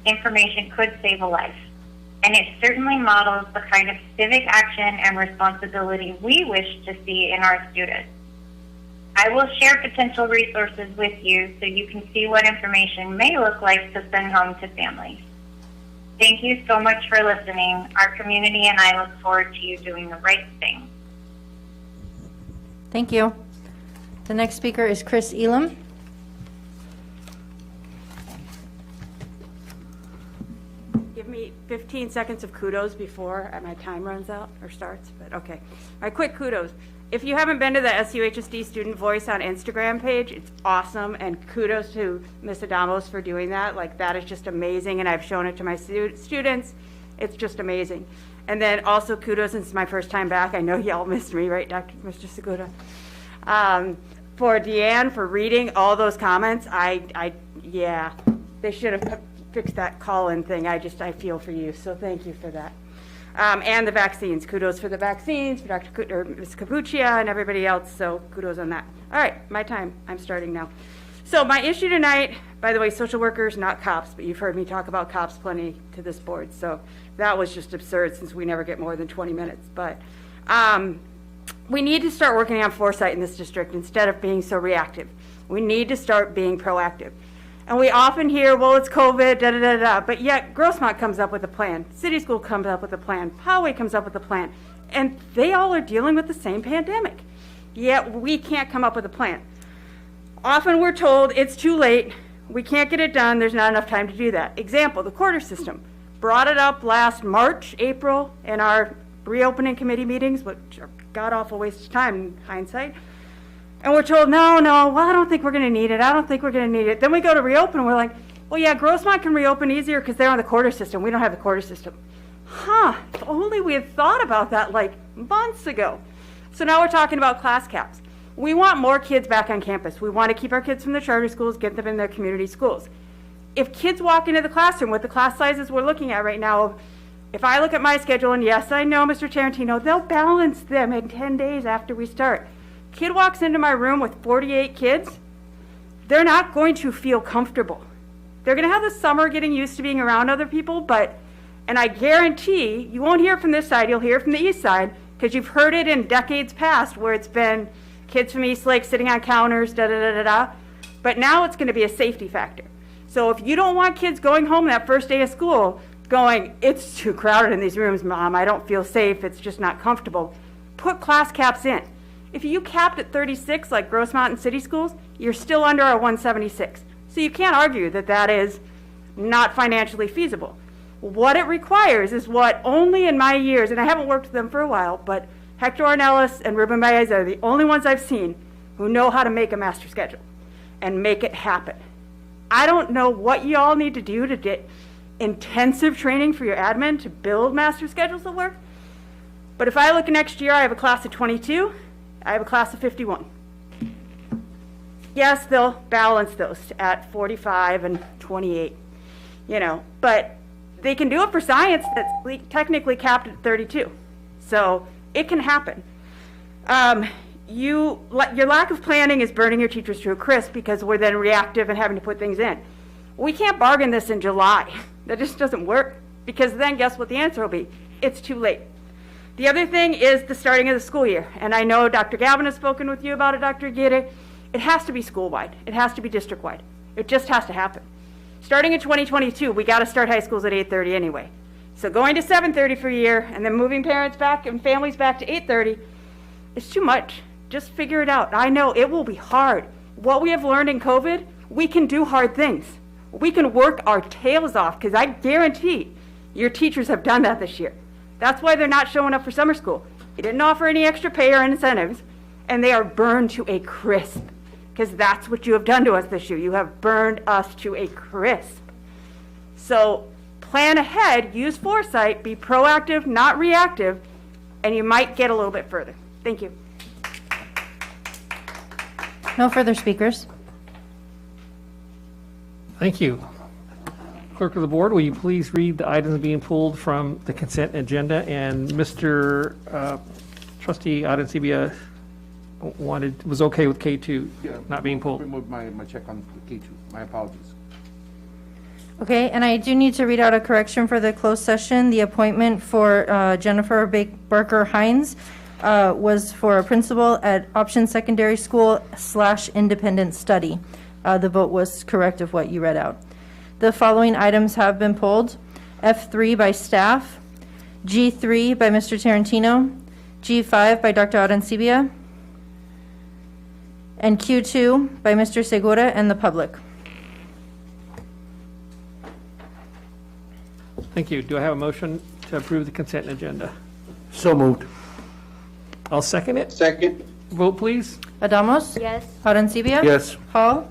information could save a life, and it certainly models the kind of civic action and responsibility we wish to see in our students. I will share potential resources with you so you can see what information may look like to send home to families. Thank you so much for listening. Our community and I look forward to you doing the right thing. Thank you. The next speaker is Chris Elam. Give me 15 seconds of kudos before my time runs out or starts, but okay. My quick kudos. If you haven't been to the SUHSD Student Voice on Instagram page, it's awesome, and kudos to Ms. Adamos for doing that. Like, that is just amazing, and I've shown it to my students. It's just amazing. And then also kudos, since it's my first time back, I know y'all missed me, right, Mr. Segura? For Deanne for reading all those comments. Yeah, they should have fixed that call-in thing. I feel for you, so thank you for that. And the vaccines. Kudos for the vaccines, for Ms. Capuccia and everybody else, so kudos on that. All right, my time. I'm starting now. So my issue tonight, by the way, social workers, not cops, but you've heard me talk about cops plenty to this board, so that was just absurd since we never get more than 20 minutes. But we need to start working on foresight in this district instead of being so reactive. We need to start being proactive. And we often hear, well, it's COVID, da-da-da-da, but yet Grossmont comes up with a plan, City School comes up with a plan, Poway comes up with a plan, and they all are dealing with the same pandemic. Yet we can't come up with a plan. Often we're told it's too late, we can't get it done, there's not enough time to do that. Example, the quarter system. Brought it up last March, April, in our reopening committee meetings, which are god-awful waste of time in hindsight. And we're told, no, well, I don't think we're going to need it. I don't think we're going to need it. Then we go to reopen, and we're like, well, yeah, Grossmont can reopen easier because they're on the quarter system. We don't have the quarter system. If only we had thought about that like months ago. So now we're talking about class caps. We want more kids back on campus. We want to keep our kids from the charter schools, get them in their community schools. If kids walk into the classroom with the class sizes we're looking at right now, if I look at my schedule, and yes, I know, Mr. Tarantino, they'll balance them in 10 days after we start. Kid walks into my room with 48 kids, they're not going to feel comfortable. They're going to have the summer getting used to being around other people, and I guarantee you won't hear it from this side, you'll hear it from the east side, because you've heard it in decades past where it's been kids from East Lake sitting on counters, da-da-da-da-da, but now it's going to be a safety factor. So if you don't want kids going home that first day of school going, it's too crowded in these rooms, Mom, I don't feel safe, it's just not comfortable, put class caps in. If you capped at 36 like Grossmont and City Schools, you're still under our 176. So you can't argue that that is not financially feasible. What it requires is what only in my years, and I haven't worked with them for a while, but Hector Ornelas and Ruben Baez are the only ones I've seen who know how to make a master schedule and make it happen. I don't know what you all need to do to get intensive training for your admin to build master schedules that work, but if I look next year, I have a class of 22, I have a class of 51. Yes, they'll balance those at 45 and 28, but they can do it for science that's technically capped at 32. So it can happen. Your lack of planning is burning your teachers to a crisp because we're then reactive and having to put things in. We can't bargain this in July. That just doesn't work, because then guess what the answer will be? It's too late. The other thing is the starting of the school year. And I know Dr. Gavin has spoken with you about it, Dr. Aguirre. It has to be school-wide. It has to be district-wide. It just has to happen. Starting in 2022, we got to start high schools at 8:30 anyway. So going to 7:30 for a year and then moving parents back and families back to 8:30 is too much. Just figure it out. I know it will be hard. What we have learned in COVID, we can do hard things. We can work our tails off, because I guarantee your teachers have done that this year. That's why they're not showing up for summer school. You didn't offer any extra pay or incentives, and they are burned to a crisp, because that's what you have done to us this year. You have burned us to a crisp. So plan ahead, use foresight, be proactive, not reactive, and you might get a little bit further. Thank you. No further speakers. Thank you. Clerk of the Board, will you please read the items being pulled from the consent agenda? And Mr. Trustee Arencibia was okay with K2 not being pulled. Remove my check on K2. My apologies. Okay, and I do need to read out a correction for the closed session. The appointment for Jennifer Barker Hines was for a principal at Option Secondary School / Independent Study. The vote was correct of what you read out. The following items have been pulled. F3 by staff, G3 by Mr. Tarantino, G5 by Dr. Arancibia, and Q2 by Mr. Segura and the public. Thank you. Do I have a motion to approve the consent agenda? So moved. I'll second it. Second. Vote, please. Adamos? Yes. Arancibia? Yes. Hall?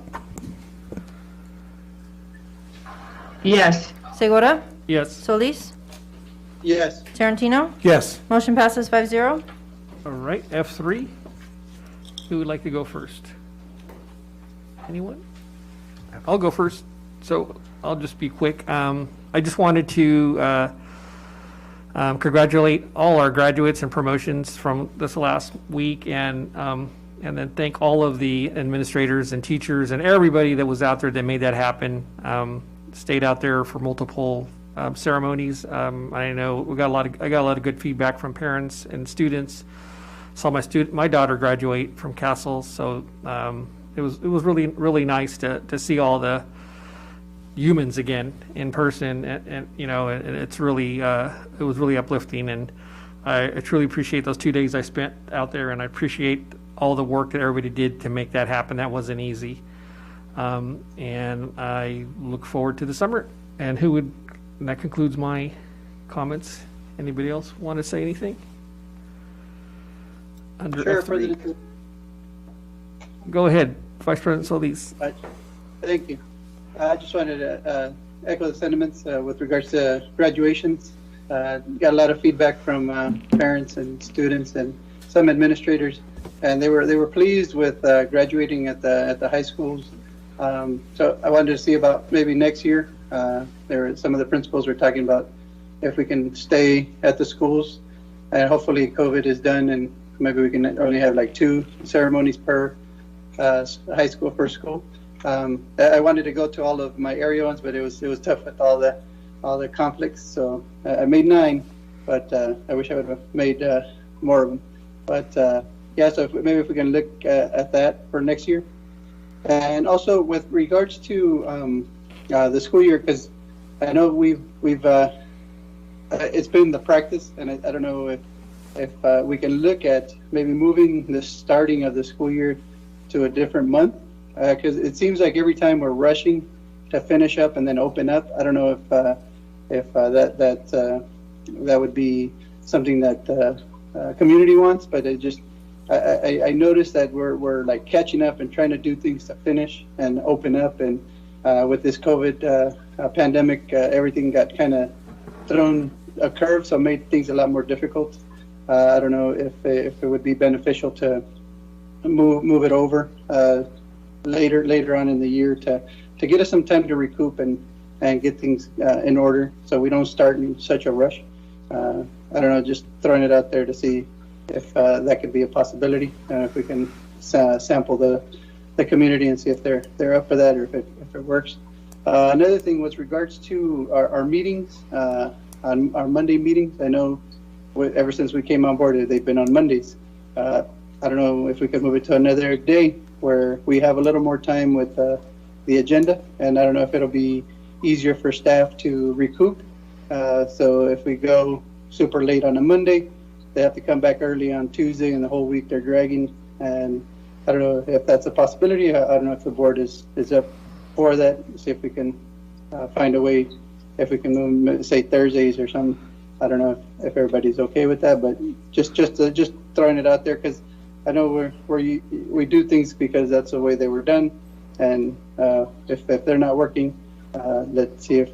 Yes. Segura? Yes. Solis? Yes. Tarantino? Yes. Motion passes 5-0. All right, F3. Who would like to go first? Anyone? I'll go first, so I'll just be quick. I just wanted to congratulate all our graduates and promotions from this last week, and then thank all of the administrators and teachers and everybody that was out there that made that happen. Stayed out there for multiple ceremonies. I know I got a lot of good feedback from parents and students. Saw my daughter graduate from Castle, so it was really nice to see all the humans again in person, and it's really it was really uplifting, and I truly appreciate those 2 days I spent out there, and I appreciate all the work that everybody did to make that happen. That wasn't easy, and I look forward to the summer. And that concludes my comments. Anybody else want to say anything? Under Sure, F3? President. Go ahead, Vice President Solis. Thank you. I just wanted to echo the sentiments with regards to graduations. Got a lot of feedback from parents and students and some administrators, and they were pleased with graduating at the high schools. So I wanted to see about maybe next year. Some of the principals were talking about if we can stay at the schools, and hopefully COVID is done, and maybe we can only have like 2 ceremonies per high school, per school. I wanted to go to all of my area ones, but it was tough with all the conflicts. So I made 9, but I wish I would have made more of them. But yeah, so maybe if we can look at that for next year. And also with regards to the school year, because I know we've it's been the practice, and I don't know if we can look at maybe moving the starting of the school year to a different month, because it seems like every time we're rushing to finish up and then open up. I don't know if that would be something that community wants, but it just I noticed that we're like catching up and trying to do things to finish and open up, and with this COVID pandemic, everything got kind of thrown a curve, so it made things a lot more difficult. I don't know if it would be beneficial to move it over later on in the year to get us some time to recoup and get things in order, so we don't start in such a rush. I don't know, just throwing it out there to see if that could be a possibility, if we can sample the community and see if they're up for that, or if it works. Another thing with regards to our meetings, on our Monday meetings, I know ever since we came on board, they've been on Mondays. I don't know if we could move it to another day where we have a little more time with the agenda, and I don't know if it'll be easier for staff to recoup. So if we go super late on a Monday, they have to come back early on Tuesday, and the whole week they're dragging. And I don't know if that's a possibility. I don't know if the board is up for that. See if we can find a way, if we can move, say Thursdays or something. I don't know if everybody's okay with that, but just throwing it out there, because I know we do things because that's the way they were done, and if they're not working, let's see if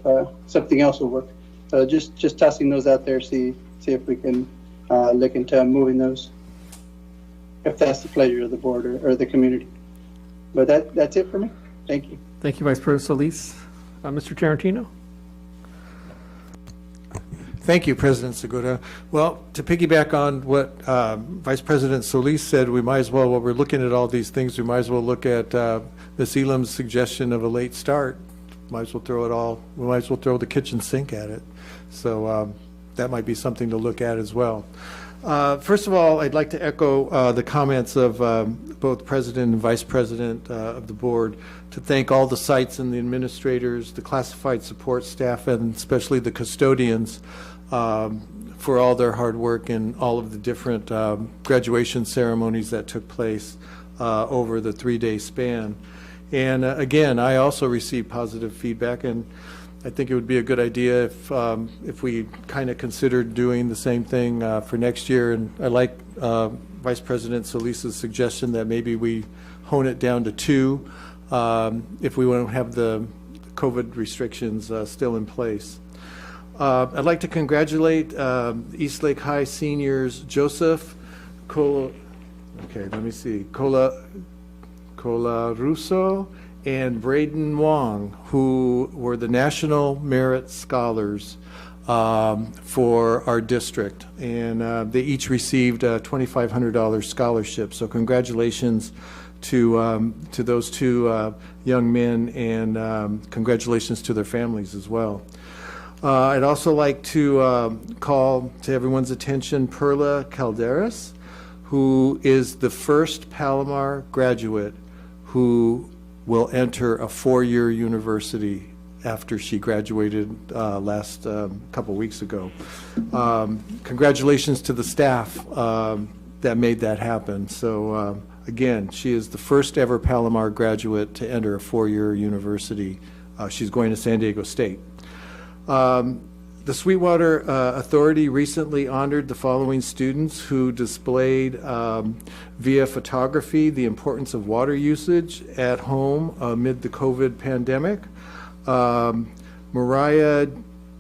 something else will work. So just tossing those out there, see if we can look into moving those, if that's the pleasure of the board or the community. But that's it for me. Thank you. Thank you, Vice President Solis. Mr. Tarantino? Thank you, President Segura. Well, to piggyback on what Vice President Solis said, we might as well, while we're looking at all these things, we might as well look at Ms. Elam's suggestion of a late start. We might as well throw the kitchen sink at it. So that might be something to look at as well. First of all, I'd like to echo the comments of both President and Vice President of the board to thank all the sites and the administrators, the classified support staff, and especially the custodians for all their hard work in all of the different graduation ceremonies that took place over the 3-day span. And again, I also received positive feedback, and I think it would be a good idea if we kind of considered doing the same thing for next year. And I like Vice President Solis's suggestion that maybe we hone it down to 2 if we want to have the COVID restrictions still in place. I'd like to congratulate East Lake High seniors Joseph Colarusso and Braden Wong, who were the National Merit Scholars for our district, and they each received a $2,500 scholarship. So congratulations to those 2 young men, and congratulations to their families as well. I'd also like to call to everyone's attention Perla Calderas, who is the first Palomar graduate who will enter a 4-year university after she graduated last couple weeks ago. Congratulations to the staff that made that happen. So again, she is the first ever Palomar graduate to enter a 4-year university. She's going to San Diego State. The Sweetwater Authority recently honored the following students who displayed via photography the importance of water usage at home amid the COVID pandemic. Mariah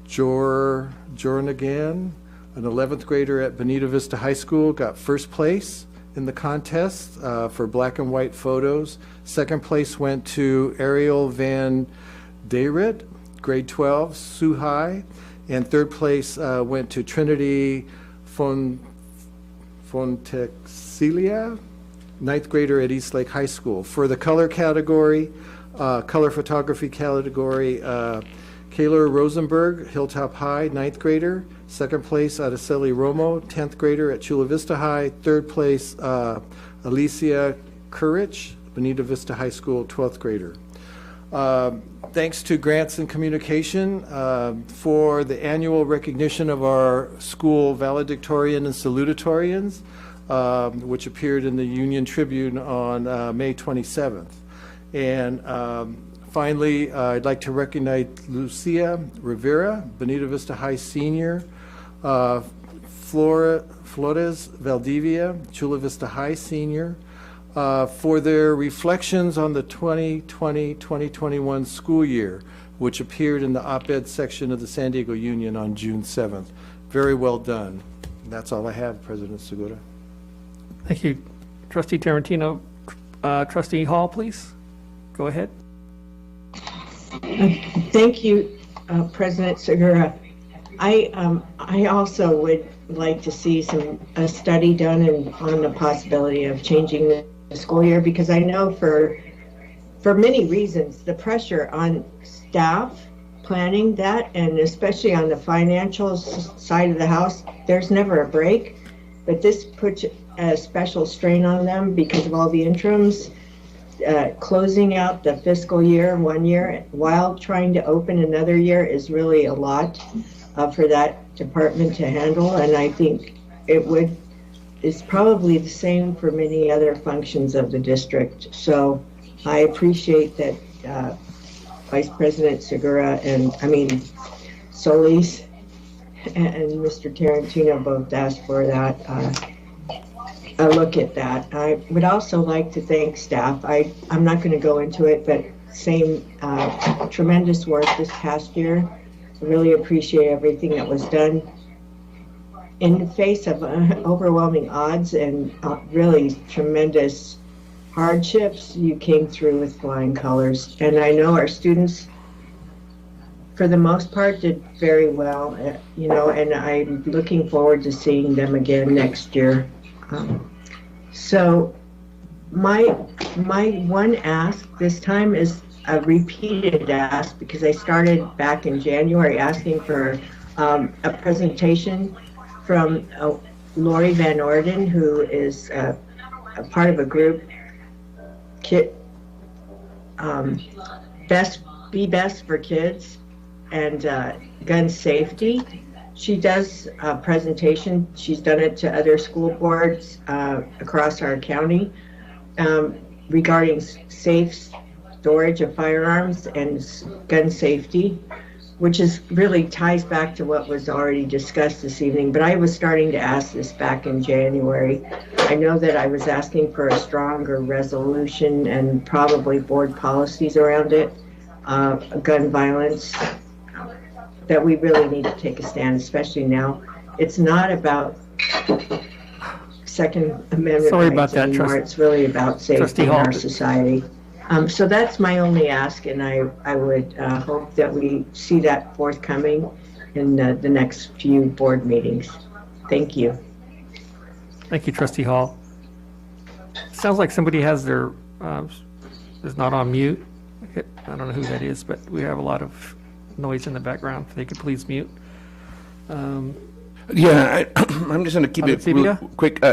Jornagan, an 11th grader at Bonita Vista High School, got first place in the contest for black and white photos. Second place went to Ariel Van Dayrit, grade 12, Sioux High. And third place went to Trinity Fontexilia, 9th grader at East Lake High School. For the color category, color photography category, Kayla Rosenberg, Hilltop High, 9th grader. Second place, Araceli Romo, 10th grader at Chula Vista High. Third place, Alicia Courage, Bonita Vista High School, 12th grader. Thanks to Grants and Communication for the annual recognition of our school valedictorian and salutatorians, which appeared in the Union Tribune on May 27th. And finally, I'd like to recognize Lucia Rivera, Bonita Vista High senior, Flores Valdivia, Chula Vista High senior, for their reflections on the 2020-2021 school year, which appeared in the op-ed section of the San Diego Union on June 7th. Very well done. That's all I have, President Segura. Thank you, Trustee Tarantino. Trustee Hall, please. Go ahead. Thank you, President Segura. I also would like to see a study done on the possibility of changing the school year, because I know for many reasons the pressure on staff planning that, and especially on the financial side of the house, there's never a break, but this puts a special strain on them because of all the interims, closing out the fiscal year 1 year while trying to open another year is really a lot for that department to handle, and I think it's probably the same for many other functions of the district. So I appreciate that Vice President Segura Solis and Mr. Tarantino both asked for that, a look at that. I would also like to thank staff. I'm not going to go into it, but tremendous work this past year. I really appreciate everything that was done. In the face of overwhelming odds and really tremendous hardships, you came through with flying colors. And I know our students, for the most part, did very well, and I'm looking forward to seeing them again next year. So my one ask this time is a repeated ask, because I started back in January asking for a presentation from Lori Van Orden, who is a part of a group, Be Best for Kids and Gun Safety. She does a presentation. She's done it to other school boards across our county regarding safe storage of firearms and gun safety, which is really ties back to what was already discussed this evening. But I was starting to ask this back in January. I know that I was asking for a stronger resolution and probably board policies around it, gun violence, that we really need to take a stand, especially now. It's not about Second Amendment Sorry about rights that, anymore. It's really about safety in our society. So that's my only ask, and I would hope that we see that forthcoming in the next few board meetings. Thank you. Thank you, Trustee Hall. Sounds like somebody has their, is not on mute. I don't know who that is, but we have a lot of noise in the background. If they could please mute. Yeah, I'm just going to keep it real quick.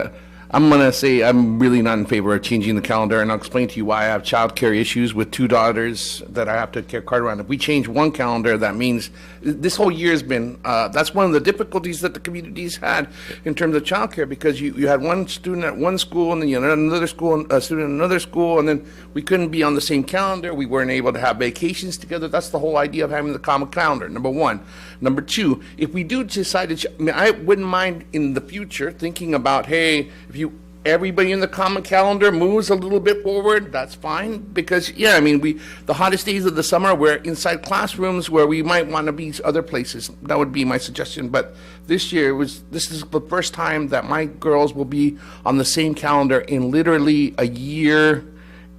I'm going to say I'm really not in favor of changing the calendar, and I'll explain to you why. I have childcare issues with 2 daughters that I have to cart around. If we change one calendar, that means this whole year has been, that's one of the difficulties that the community's had in terms of childcare, because you had one student at one school, and then you had another school, a student at another school, and then we couldn't be on the same calendar. We weren't able to have vacations together. That's the whole idea of having the common calendar, number one. Number two, if we do decide to, I wouldn't mind in the future thinking about, hey, if everybody in the common calendar moves a little bit forward, that's fine, because yeah, I mean, the hottest days of the summer, we're inside classrooms where we might want to be other places. That would be my suggestion. But this year this is the first time that my girls will be on the same calendar in literally a year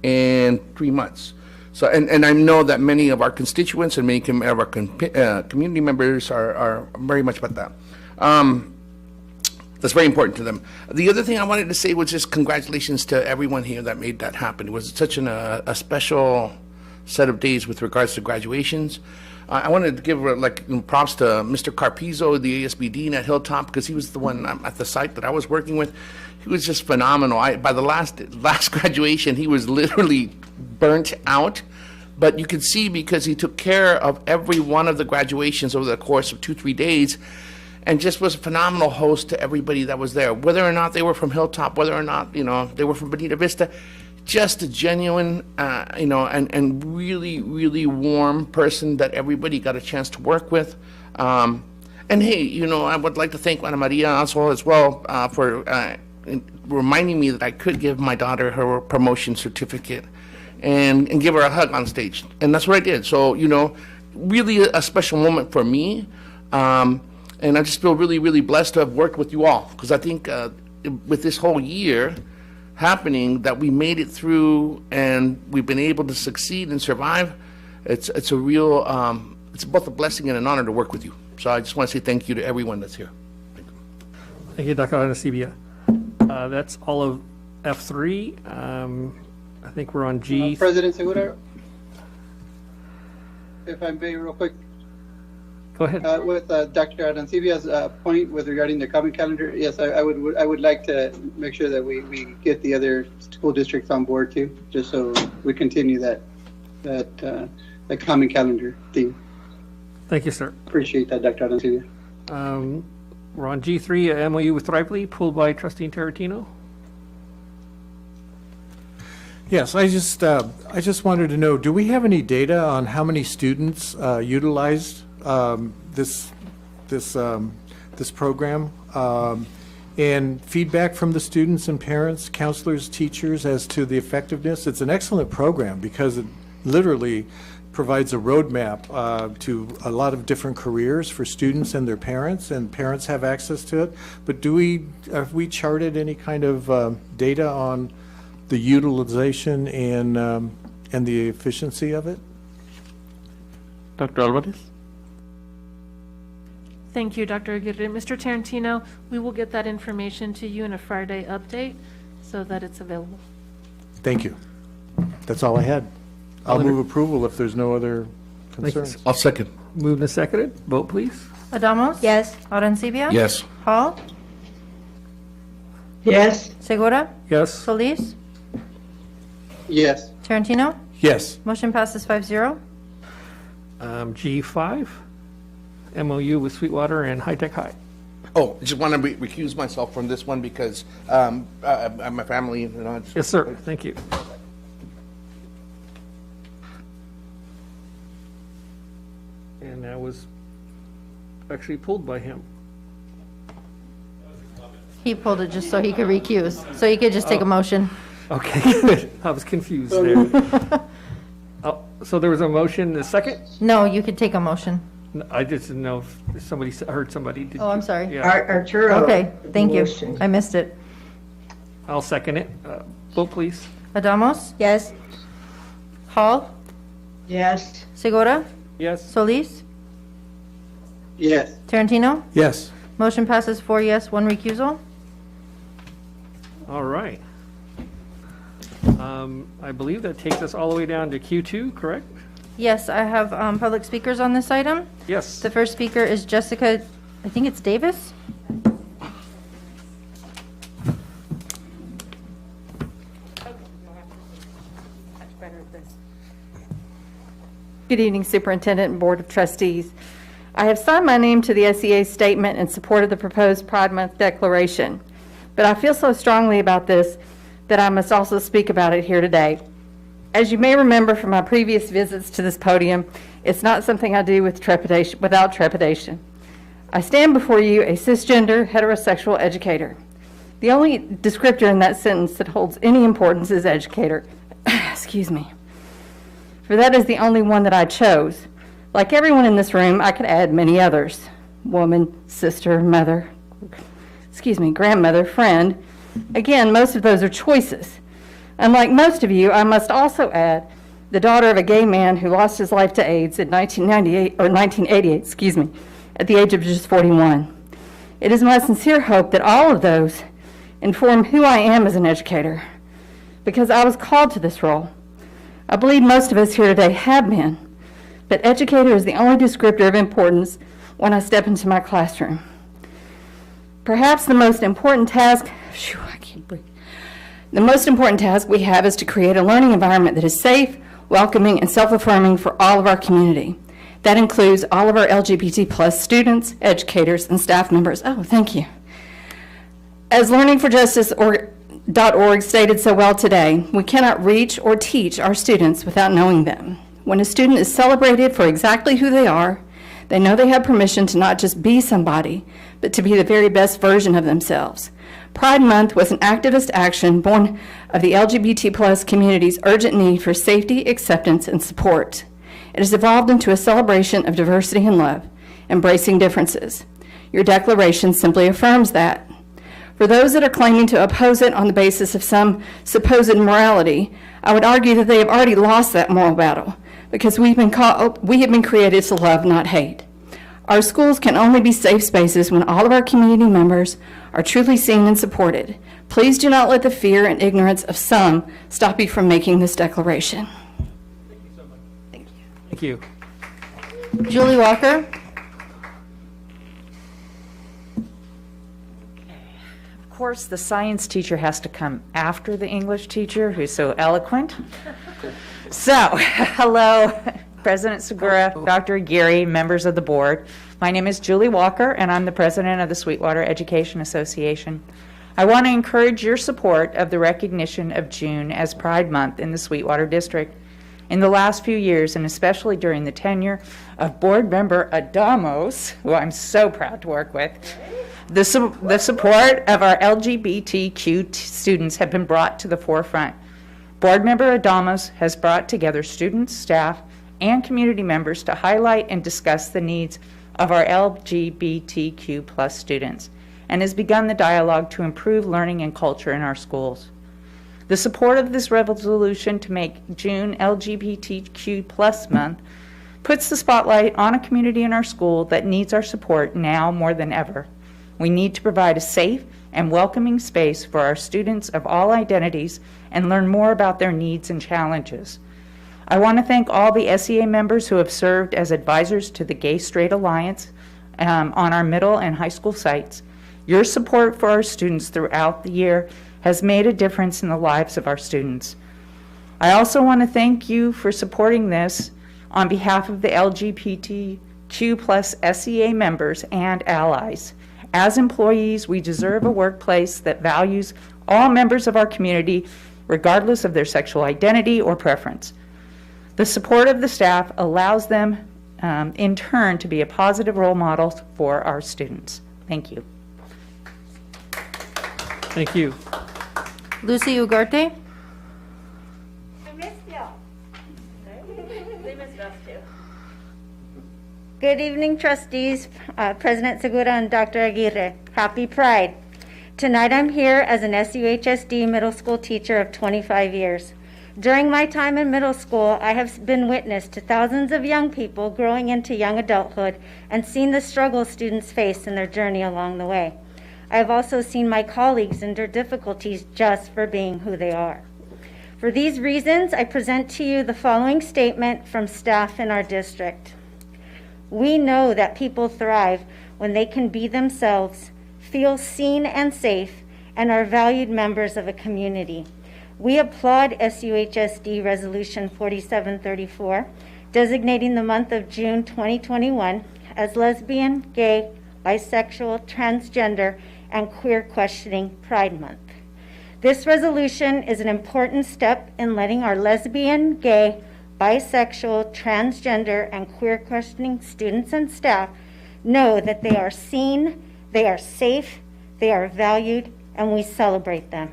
and 3 months. So, and I know that many of our constituents and many of our community members are very much about that. That's very important to them. The other thing I wanted to say was just congratulations to everyone here that made that happen. It was such a special set of days with regards to graduations. I wanted to give props to Mr. Carpizo, the ASB Dean at Hilltop, because he was the one at the site that I was working with. He was just phenomenal. By the last graduation, he was literally burnt out. But you could see, because he took care of every one of the graduations over the course of 2-3 days, and just was a phenomenal host to everybody that was there, whether or not they were from Hilltop, whether or not, they were from Bonita Vista. Just a genuine, and really, really warm person that everybody got a chance to work with. And hey, I would like to thank Ana Maria also as well for reminding me that I could give my daughter her promotion certificate and give her a hug on stage. And that's what I did. So, really a special moment for me. And I just feel really, really blessed to have worked with you all, because I think with this whole year happening, that we made it through and we've been able to succeed and survive. It's a real, it's both a blessing and an honor to work with you. So I just want to say thank you to everyone that's here. Thank you, Dr. Anasibia. That's all of F3. I think we're on G. President Segura, if I may, real quick. Go ahead. With Dr. Adancibia's point with regarding the common calendar, yes, I would like to make sure that we get the other school districts on board too, just so we continue that common calendar theme. Thank you, sir. Appreciate that, Dr. Adancibia. We're on G3, MOU with Thrively, pulled by Trustee Tarantino. Yes, I just wanted to know, do we have any data on how many students utilized this program, and feedback from the students and parents, counselors, teachers as to the effectiveness? It's an excellent program because it literally provides a roadmap to a lot of different careers for students and their parents, and parents have access to it. But have we charted any kind of data on the utilization and the efficiency of it? Dr. Alvarez? Thank you, Dr. Aguirre. Mr. Tarantino, we will get that information to you in a Friday update so that it's available. Thank you. That's all I had. I'll move approval if there's no other concerns. I'll second. Moved and seconded. Vote, please. Adamos? Yes. Arancibia? Yes. Hall? Yes. Segura? Yes. Solis? Yes. Tarantino? Yes. Motion passes 5-0. G5, MOU with Sweetwater and High Tech High. Oh, I just want to recuse myself from this one because my family, you know. Yes, sir. Thank you. And that was actually pulled by him. He pulled it just so he could recuse, so he could just take a motion. Okay, good. I was confused there. Oh, so there was a motion, a second? No, you could take a motion. I just didn't know if somebody heard somebody. Did Oh, I'm you? sorry. Yeah. Arturo. Okay, thank you. Motion. I missed it. I'll second it. Vote, please. Adamos? Yes. Hall? Yes. Segura? Yes. Solis? Yes. Tarantino? Yes. Motion passes 4 yes, 1 recusal. All right. I believe that takes us all the way down to Q2, correct? Yes, I have public speakers on this item. Yes. The first speaker is Jessica, I think it's Davis? Good evening, Superintendent and Board of Trustees. I have signed my name to the SEA statement in support of the proposed Pride Month declaration, but I feel so strongly about this that I must also speak about it here today. As you may remember from my previous visits to this podium, it's not something I do with trepidation, without trepidation. I stand before you a cisgender, heterosexual educator. The only descriptor in that sentence that holds any importance is educator. Excuse me. For that is the only one that I chose. Like everyone in this room, I could add many others. Woman, sister, mother, grandmother, friend. Again, most of those are choices. Unlike most of you, I must also add the daughter of a gay man who lost his life to AIDS in 1988, at the age of just 41. It is my sincere hope that all of those inform who I am as an educator, because I was called to this role. I believe most of us here today have been, but educator is the only descriptor of importance when I step into my classroom. Perhaps the most important task, the most important task we have is to create a learning environment that is safe, welcoming, and self-affirming for all of our community. That includes all of our LGBT plus students, educators, and staff members. Oh, thank you. As learningforjustice.org stated so well today, we cannot reach or teach our students without knowing them. When a student is celebrated for exactly who they are, they know they have permission to not just be somebody, but to be the very best version of themselves. Pride Month was an activist action born of the LGBT plus community's urgent need for safety, acceptance, and support. It has evolved into a celebration of diversity and love, embracing differences. Your declaration simply affirms that. For those that are claiming to oppose it on the basis of some supposed morality, I would argue that they have already lost that moral battle, because we have been created to love, not hate. Our schools can only be safe spaces when all of our community members are truly seen and supported. Please do not let the fear and ignorance of some stop you from making this declaration. Thank you. Julie Walker? Of course, the science teacher has to come after the English teacher, who's so eloquent. So, hello, President Segura, Dr. Aguirre, members of the board. My name is Julie Walker, and I'm the president of the Sweetwater Education Association. I want to encourage your support of the recognition of June as Pride Month in the Sweetwater District. In the last few years, and especially during the tenure of board member Adamos, who I'm so proud to work with, the support of our LGBTQ students have been brought to the forefront. Board member Adamos has brought together students, staff, and community members to highlight and discuss the needs of our LGBTQ plus students, and has begun the dialogue to improve learning and culture in our schools. The support of this resolution to make June LGBTQ plus month puts the spotlight on a community in our school that needs our support now more than ever. We need to provide a safe and welcoming space for our students of all identities and learn more about their needs and challenges. I want to thank all the SEA members who have served as advisors to the Gay Straight Alliance on our middle and high school sites, Your support for our students throughout the year has made a difference in the lives of our students. I also want to thank you for supporting this on behalf of the LGBTQ plus SEA members and allies. As employees, we deserve a workplace that values all members of our community, regardless of their sexual identity or preference. The support of the staff allows them, in turn, to be a positive role model for our students. Thank you. Thank you. Lucy Ugarte? I missed y'all. They missed us too. Good evening, trustees, President Segura and Dr. Aguirre. Happy Pride. Tonight I'm here as an SUHSD middle school teacher of 25 years. During my time in middle school, I have been witness to thousands of young people growing into young adulthood and seen the struggles students face in their journey along the way. I have also seen my colleagues endure difficulties just for being who they are. For these reasons, I present to you the following statement from staff in our district. We know that people thrive when they can be themselves, feel seen and safe, and are valued members of a community. We applaud SUHSD Resolution 4734, designating the month of June 2021 as Lesbian, Gay, Bisexual, Transgender, and Queer Questioning Pride Month. This resolution is an important step in letting our lesbian, gay, bisexual, transgender, and queer questioning students and staff know that they are seen, they are safe, they are valued, and we celebrate them.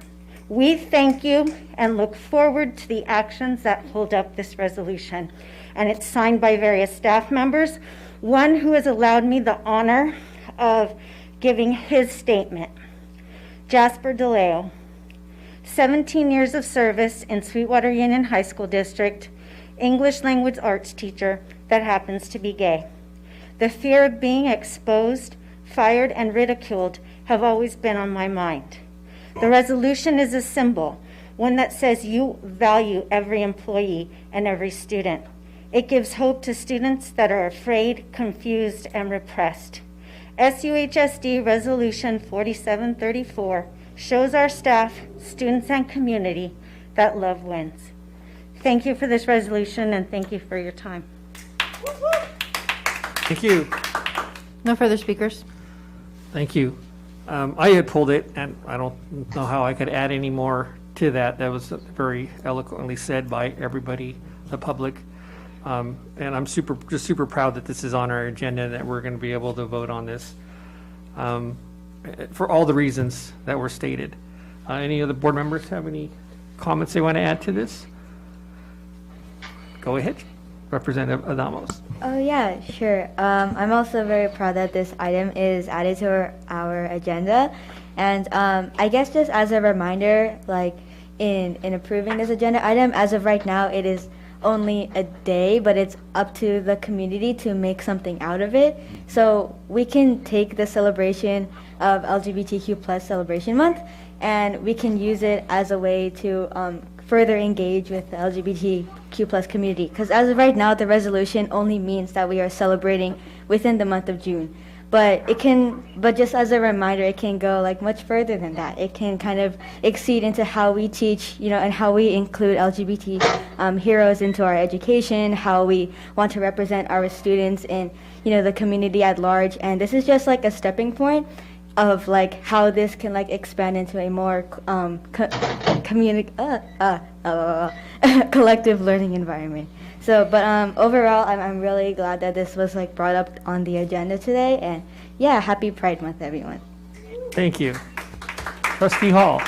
We thank you and look forward to the actions that hold up this resolution. And it's signed by various staff members, one who has allowed me the honor of giving his statement. Jasper DeLeo, 17 years of service in Sweetwater Union High School District, English language arts teacher that happens to be gay. The fear of being exposed, fired, and ridiculed have always been on my mind. The resolution is a symbol, one that says you value every employee and every student. It gives hope to students that are afraid, confused, and repressed. SUHSD Resolution 4734 shows our staff, students, and community that love wins. Thank you for this resolution, and thank you for your time. Thank you. No further speakers. Thank you. I had pulled it, and I don't know how I could add any more to that. That was very eloquently said by everybody, the public. And I'm just super proud that this is on our agenda and that we're going to be able to vote on this for all the reasons that were stated. Any other board members have any comments they want to add to this? Go ahead, Representative Adamos. Oh yeah, sure. I'm also very proud that this item is added to our agenda. And I guess just as a reminder, like in approving this agenda item, as of right now, it is only a day, but it's up to the community to make something out of it. So we can take the celebration of LGBTQ plus celebration month, and we can use it as a way to further engage with the LGBTQ plus community. Because as of right now, the resolution only means that we are celebrating within the month of June. But just as a reminder, it can go like much further than that. It can kind of exceed into how we teach, and how we include LGBT heroes into our education, how we want to represent our students in, the community at large. And this is just like a stepping point of like how this can like expand into a more collective learning environment. So, but overall, I'm really glad that this was like brought up on the agenda today, and yeah, happy Pride Month, everyone. Thank you. Trustee Hall.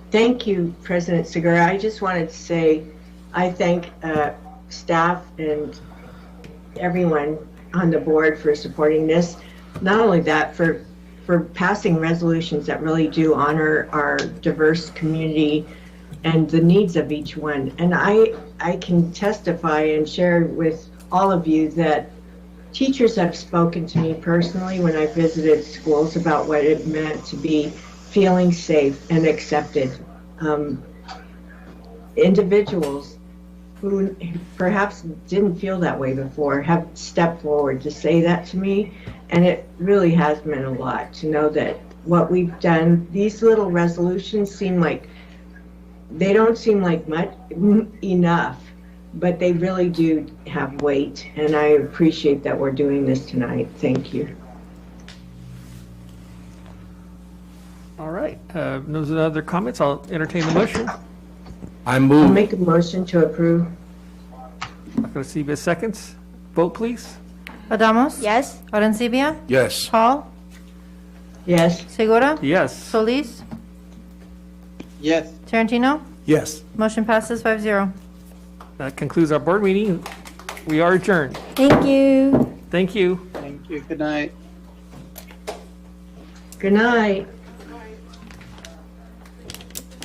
Thank you, President Segura. I just wanted to say I thank staff and everyone on the board for supporting this. Not only that, for passing resolutions that really do honor our diverse community and the needs of each one. And I can testify and share with all of you that teachers have spoken to me personally when I visited schools about what it meant to be feeling safe and accepted. Individuals who perhaps didn't feel that way before have stepped forward to say that to me, And it really has meant a lot to know that what we've done, these little resolutions they don't seem like much enough, but they really do have weight, and I appreciate that we're doing this tonight. Thank you. All right, no other comments, I'll entertain the motion. I move. I'll make a motion to approve. Not going to see seconds. Vote, please. Adamos? Yes. Arencibia? Yes. Hall? Yes. Segura? Yes. Solis? Yes. Tarantino? Yes. Motion passes 5-0. That concludes our board meeting. We are adjourned. Thank you. Thank you. Thank you. Good night. Good night.